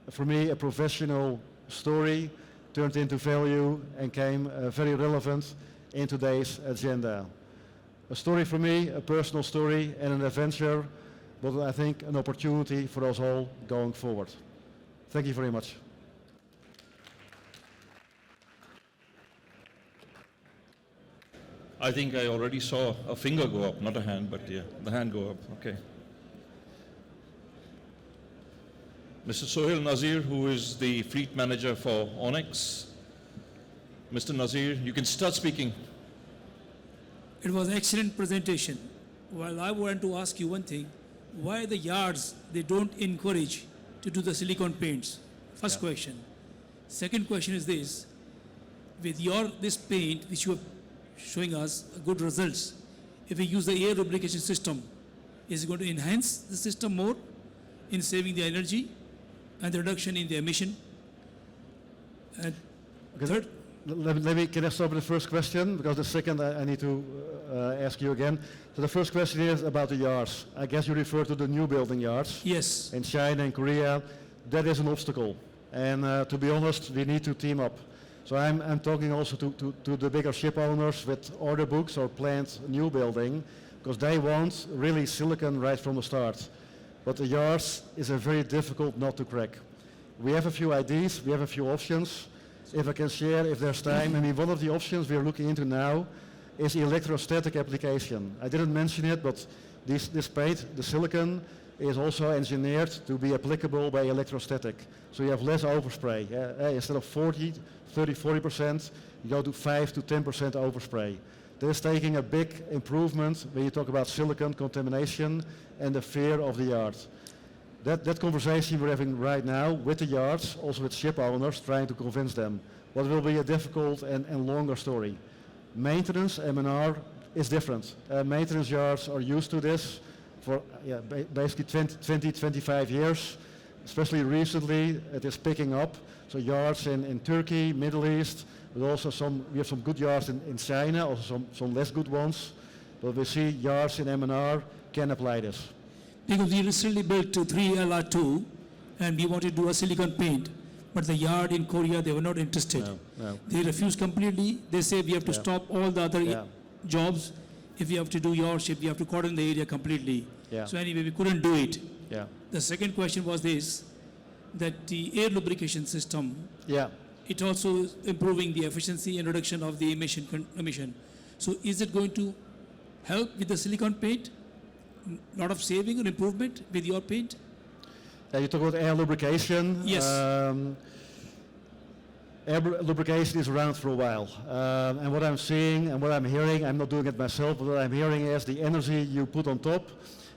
For me, a professional story turned into value and came very relevant in today's agenda. A story for me, a personal story and an adventure, but I think an opportunity for us all going forward. Thank you very much. I think I already saw a finger go up, not a hand, but yeah, the hand go up, okay. Mr. Sohail Nazir, who is the fleet manager for Onyx. Mr. Nazir, you can start speaking. It was an excellent presentation. Well, I want to ask you one thing. Why the yards, they don't encourage to do the silicone paints? First question. Second question is this. With this paint, which you are showing us good results, if we use the air lubrication system, is it going to enhance the system more in saving the energy and the reduction in the emission? And third, can I start with the first question? Because the second I need to ask you again. So the first question is about the yards. I guess you refer to the new building yards. Yes. In China and Korea. That is an obstacle. And to be honest, we need to team up. So I'm talking also to the bigger ship owners with order books or planned new building, because they want really silicon right from the start. But the yards is a very difficult nut to crack. We have a few ideas, we have a few options. If I can share, if there's time, I mean, one of the options we are looking into now is electrostatic application. I didn't mention it, but this paint, the silicon, is also engineered to be applicable by electrostatic. So you have less overspray. Instead of 30-40%, you go to 5 to 10% overspray. That is taking a big improvement when you talk about silicon contamination and the fear of the yard. That conversation we're having right now with the yards, also with ship owners, trying to convince them. What will be a difficult and longer story. Maintenance, M&R, is different. Maintenance yards are used to this for basically 20, 25 years. Especially recently, it is picking up. So yards in Turkey, Middle East, but also we have some good yards in China, also some less good ones. But we see yards in M&R can apply this. Because we recently built 3 LR2 and we wanted to do a silicone paint, but the yard in Korea, they were not interested. No. They refused completely. They say we have to stop all the other jobs. If we have to do your ship, we have to cordon the area completely. So anyway, we couldn't do it. The second question was this, that the air lubrication system, it also is improving the efficiency and reduction of the emission. So is it going to help with the silicone paint? Lot of saving or improvement with your paint? You talk about air lubrication. Yes. Air lubrication is around for a while. And what I'm seeing and what I'm hearing, I'm not doing it myself, but what I'm hearing is the energy you put on top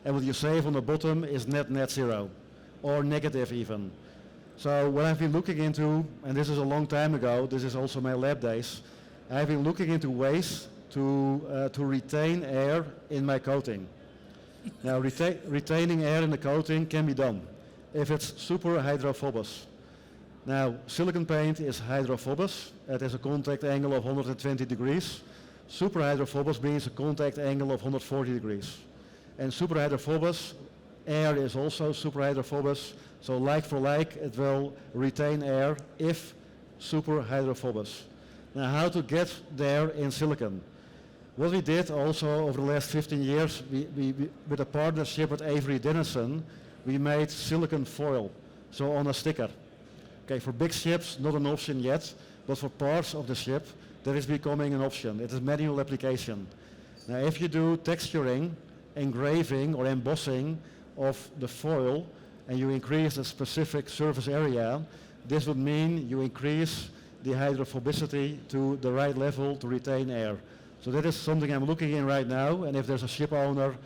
and what you save on the bottom is net zero. or negative even. So what I've been looking into, and this is a long time ago, this is also my lab days, I've been looking into ways to retain air in my coating. Now retaining air in the coating can be done if it's super hydrophobous. Now silicon paint is hydrophobous, it has a contact angle of 120 degrees. Super hydrophobous means a contact angle of 140 degrees. And super hydrophobous air is also super hydrophobous, so like for like it will retain air if super hydrophobous. Now how to get there in silicon? What we did also over the last 15 years, we with a partnership with Avery Dennison, we made silicon foil, so on a sticker. Okay, for big ships, not an option yet, but for parts of the ship, that is becoming an option. It is manual application. Now if you do texturing, engraving or embossing of the foil, and you increase the specific surface area, this would mean you increase the hydrophobicity to the right level to retain air. So that is something I'm looking in right now, and if there's a ship owner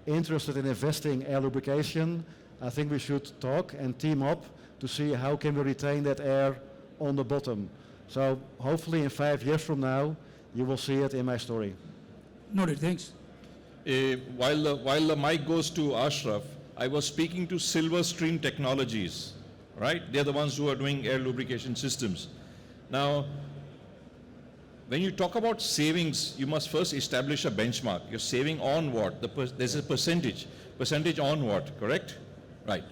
interested in investing air lubrication, I think we should talk and team up to see how can we retain that air on the bottom. So hopefully in 5 years from now, you will see it in my story. Noted, thanks. While the mic goes to Ashraf, I was speaking to Silverstream Technologies, right? They're the ones who are doing air lubrication systems. Now, when you talk about savings, you must first establish a benchmark. You're saving on what? There's a percentage on what, correct? Right.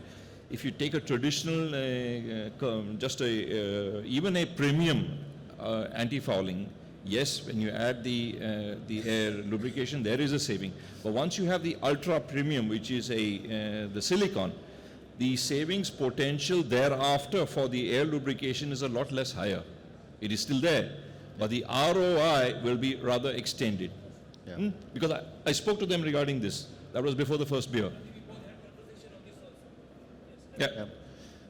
If you take a traditional, even a premium anti-fouling, yes, when you add the air lubrication, there is a saving. But once you have the ultra premium, which is the silicon, the savings potential thereafter for the air lubrication is a lot less higher. It is still there, but the ROI will be rather extended. Yeah. Because I spoke to them regarding this. That was before the first beer. Yeah.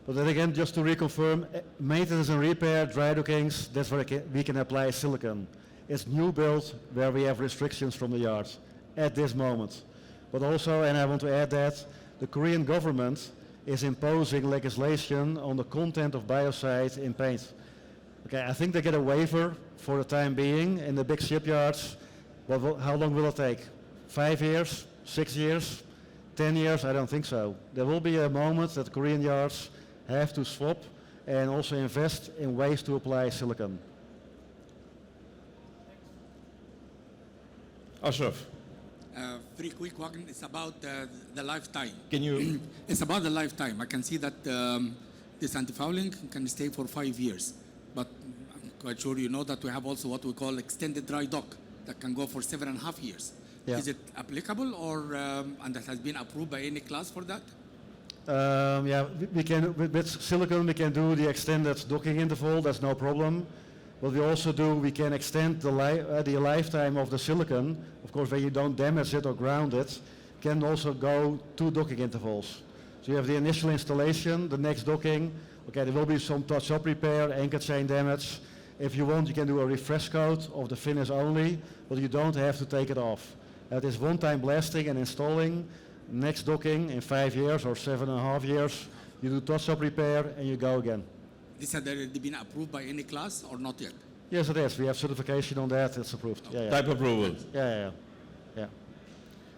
But then again, just to reconfirm, maintenance and repair, dry dockings, that's where we can apply silicon. It's new build where we have restrictions from the yard at this moment. But also, and I want to add that, the Korean government is imposing legislation on the content of biocide in paint. Okay, I think they get a waiver for the time being in the big shipyards. But how long will it take? 5 years? 6 years? 10 years? I don't think so. There will be a moment that Korean yards have to swap and also invest in ways to apply silicon. Ashraf. Very quick one. It's about the lifetime. Can you? It's about the lifetime. I can see that this anti-fouling can stay for 5 years, but I'm quite sure you know that we have also what we call extended dry dock that can go for 7.5 years. Yeah. Is it applicable, or and that has been approved by any class for that? Yeah, we can with silicon we can do the extended docking interval. That's no problem. What we also do, we can extend the lifetime of the silicon. Of course, when you don't damage it or ground it, can also go 2 docking intervals. So you have the initial installation, the next docking. Okay, there will be some touch-up repair, anchor chain damage. If you want, you can do a refresh coat of the finish only, but you don't have to take it off. It is one-time blasting and installing. Next docking in 5 years or 7.5 years, you do touch-up repair and you go again. This has already been approved by any class or not yet? Yes, it is. We have certification on that. It's approved. Yeah, yeah. Type approval. Yeah.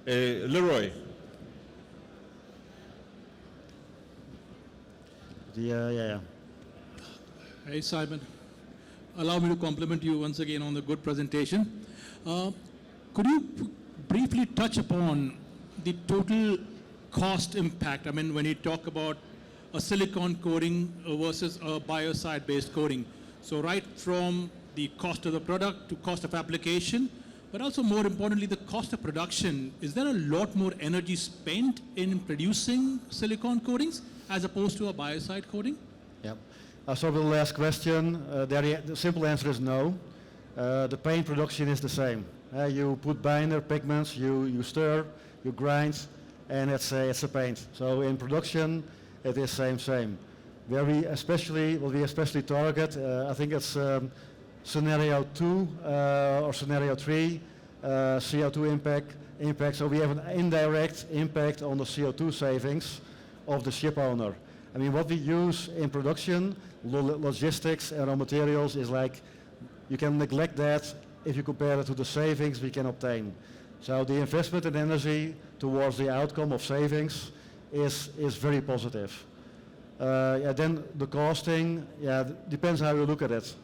Leroy. Yeah. Hey, Simon. Allow me to compliment you once again on the good presentation. Could you briefly touch upon the total cost impact? I mean, when you talk about a silicon coating versus a biocide-based coating. So right from the cost of the product to cost of application, but also more importantly, the cost of production. Is there a lot more energy spent in producing silicon coatings as opposed to a biocide coating? Yeah. So the last question, the simple answer is no. The paint production is the same. You put binder, pigments, you stir, you grind, and it's a paint. So in production, it is same. Where we especially target, I think it's scenario 2 or scenario 3, CO2 impact. So we have an indirect impact on the CO2 savings of the ship owner. I mean, what we use in production, logistics and raw materials, is like, you can neglect that if you compare it to the savings we can obtain. So the investment in energy towards the outcome of savings is very positive. Then the costing, depends how you look at it.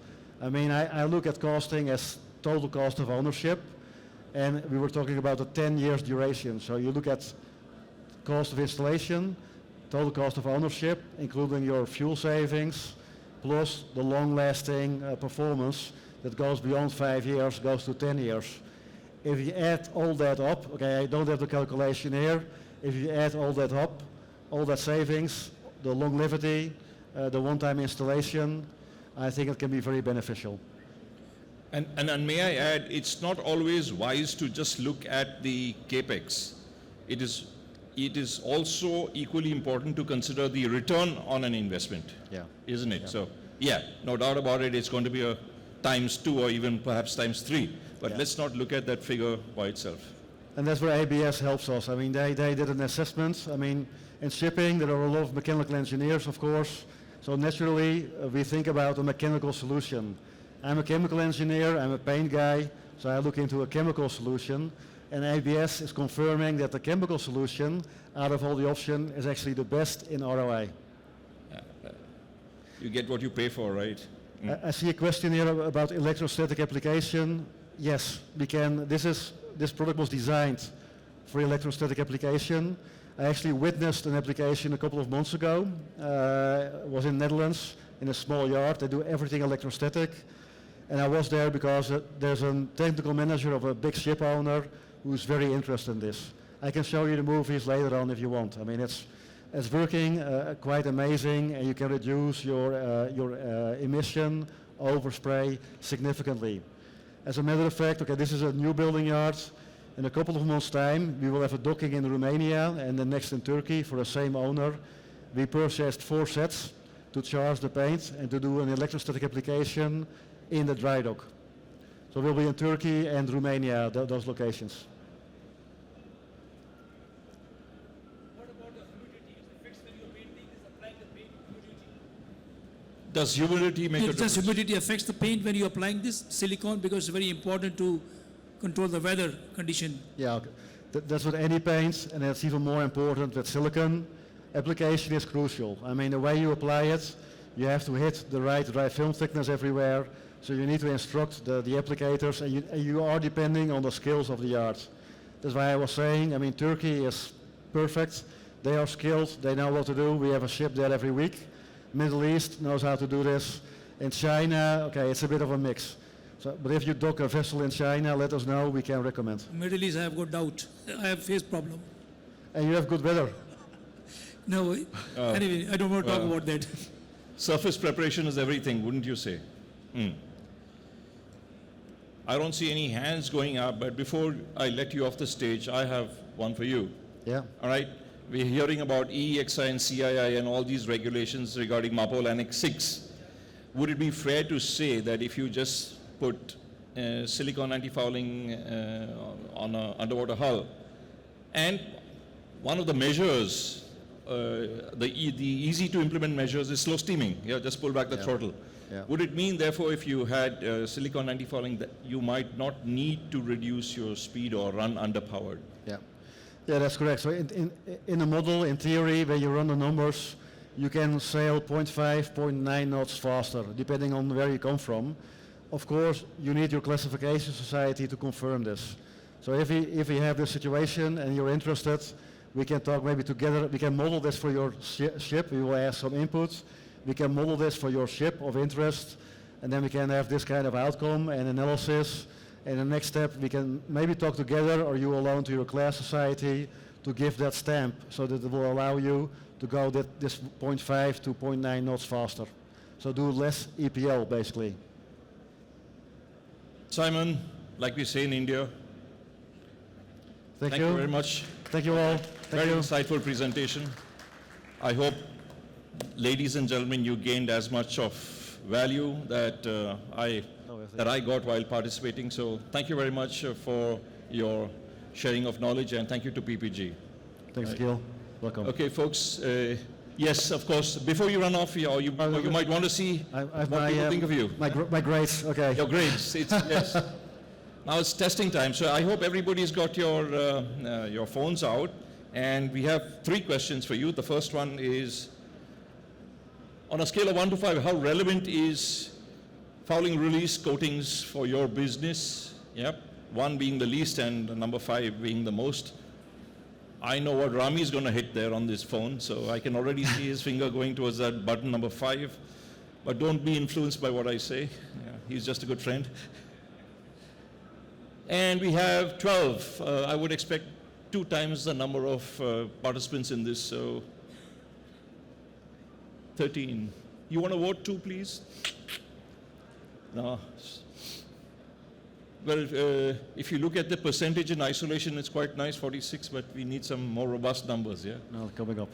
I mean, I look at costing as total cost of ownership, and we were talking about a 10 years duration. So you look at cost of installation, total cost of ownership, including your fuel savings, plus the long-lasting performance that goes beyond 5 years, goes to 10 years. If you add all that up, okay, I don't have the calculation here. If you add all that up, all that savings, the longevity, the one-time installation, I think it can be very beneficial. And may I add, it's not always wise to just look at the capex. It is also equally important to consider the return on an investment, isn't it? So, no doubt about it, it's going to be a ×2 or even perhaps ×3. But let's not look at that figure by itself. And that's where ABS helps us. I mean, they did an assessment. I mean, in shipping, there are a lot of mechanical engineers, of course. So naturally, we think about a mechanical solution. I'm a chemical engineer, I'm a paint guy, so I look into a chemical solution. And ABS is confirming that the chemical solution, out of all the options, is actually the best in ROI. You get what you pay for, right? I see a question here about electrostatic application. Yes, we can. This product was designed for electrostatic application. I actually witnessed an application a couple of months ago. It was in Netherlands, in a small yard. They do everything electrostatic. And I was there because there's a technical manager of a big ship owner who's very interested in this. I can show you the movies later on if you want. I mean, it's working quite amazing, and you can reduce your emission overspray significantly. As a matter of fact, okay, this is a new building yard. In a couple of months' time, we will have a docking in Romania and then next in Turkey for the same owner. We purchased 4 sets to charge the paint and to do an electrostatic application in the dry dock. So we'll be in Turkey and Romania, those locations. Does humidity make a difference? Does humidity affects the paint when you're applying this silicone? Because it's very important to control the weather condition. Yeah, okay. That's with any paint, and it's even more important with silicone. Application is crucial. I mean, the way you apply it, you have to hit the right film thickness everywhere. So you need to instruct the applicators, and you are depending on the skills of the yard. That's why I was saying, I mean, Turkey is perfect. They are skilled, they know what to do. We have a ship there every week. Middle East knows how to do this. In China, okay, it's a bit of a mix. So, but if you dock a vessel in China, let us know, we can recommend. Middle East, I have got doubt. I have faced problem. And you have good weather. No, anyway, I don't want to talk about that. Surface preparation is everything, wouldn't you say? I don't see any hands going up, but before I let you off the stage, I have one for you. Yeah. All right. We're hearing about EEXI and CII and all these regulations regarding MAPOL Annex 6. Would it be fair to say that if you just put silicone anti-fouling on an underwater hull, and one of the measures, the easy to implement measures is slow steaming, just pull back the throttle. Yeah. Would it mean, therefore, if you had silicone anti-fouling, that you might not need to reduce your speed or run underpowered? Yeah, that's correct. So in a model, in theory, when you run the numbers, you can sail 0.5, 0.9 knots faster, depending on where you come from. Of course, you need your classification society to confirm this. So if we have this situation and you're interested, we can talk maybe together. We can model this for your ship. We will ask some input. We can model this for your ship of interest, and then we can have this kind of outcome and analysis. And the next step, we can maybe talk together, or you alone, to your class society to give that stamp, so that it will allow you to go this 0.5 to 0.9 knots faster. So do less EPL, basically. Simon, like we say in India, thank you very much. Thank you all. Very insightful presentation. I hope, ladies and gentlemen, you gained as much of value that I got while participating. So thank you very much for your sharing of knowledge, and thank you to PPG. Thanks, Gil. welcome. Okay, folks. Yes, of course. Before you run off, you might want to see what people think of you. My grades, okay. Your grades, yes. Now it's testing time, so I hope everybody's got your phones out, and we have 3 questions for you. The first one is, on a scale of 1 to 5, how relevant is fouling release coatings for your business? Yep, 1 being the least and number 5 being the most. I know what Rami is going to hit there on this phone, so I can already see his finger going towards that button number 5. But don't be influenced by what I say. Yeah, he's just a good friend. And we have 12. I would expect 2 times the number of participants in this, so 13. You want to vote too, please? No. Well, if you look at the percentage in isolation, it's quite nice, 46, but we need some more robust numbers, yeah? No, coming up.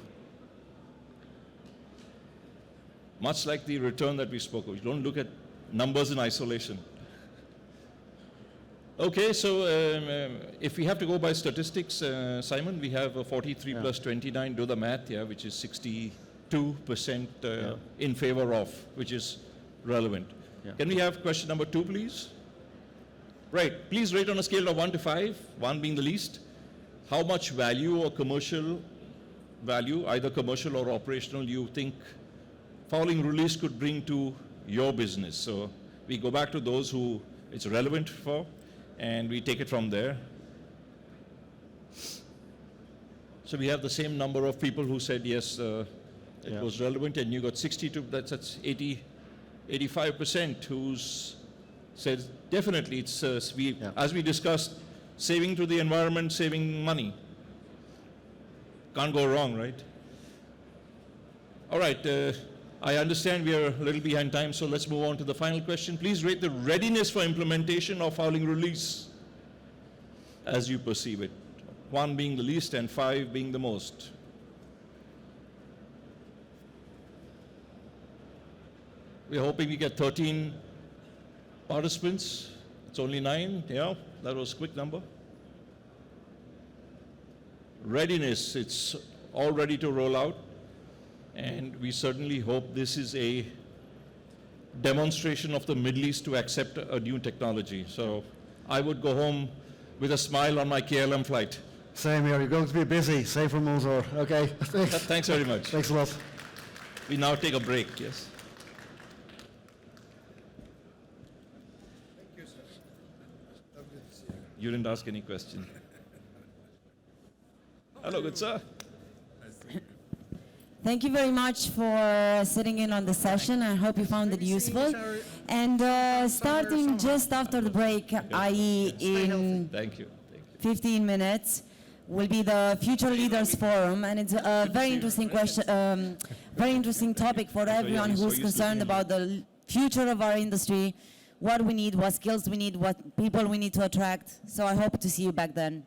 Much like the return that we spoke of. You don't look at numbers in isolation. Okay, so if we have to go by statistics, Simon, we have 43 plus 29, do the math, yeah, which is 62% in favor of, which is relevant. Yeah. Can we have question number 2, please? Right, please rate on a scale of 1 to 5, 1 being the least, how much value or commercial value, either commercial or operational, you think fouling release could bring to your business. So we go back to those who it's relevant for, and we take it from there. So we have the same number of people who said yes, it was relevant, and you got 62, that's 85% who's said definitely it's, as we discussed, saving to the environment, saving money. Can't go wrong, right? All right, I understand we are a little behind time, so let's move on to the final question. Please rate the readiness for implementation of fouling release as you perceive it. 1 being the least and 5 being the most. We're hoping we get 13 participants. It's only 9, yeah, that was a quick number. Readiness, it's all ready to roll out, and we certainly hope this is a demonstration of the Middle East to accept a new technology. So I would go home with a smile on my KLM flight. Same here, you're going to be busy. Save for Monzor. Okay. Thanks very much. Thanks a lot. We now take a break, yes. You didn't ask any question. Hello, good sir. Thank you very much for sitting in on the session. I hope you found it useful. And starting just after the break, i.e. in 15 minutes, will be the Future Leaders Forum, and it's a very interesting question, very interesting topic for everyone who's concerned about the future of our industry, what we need, what skills we need, what people we need to attract. So I hope to see you back then.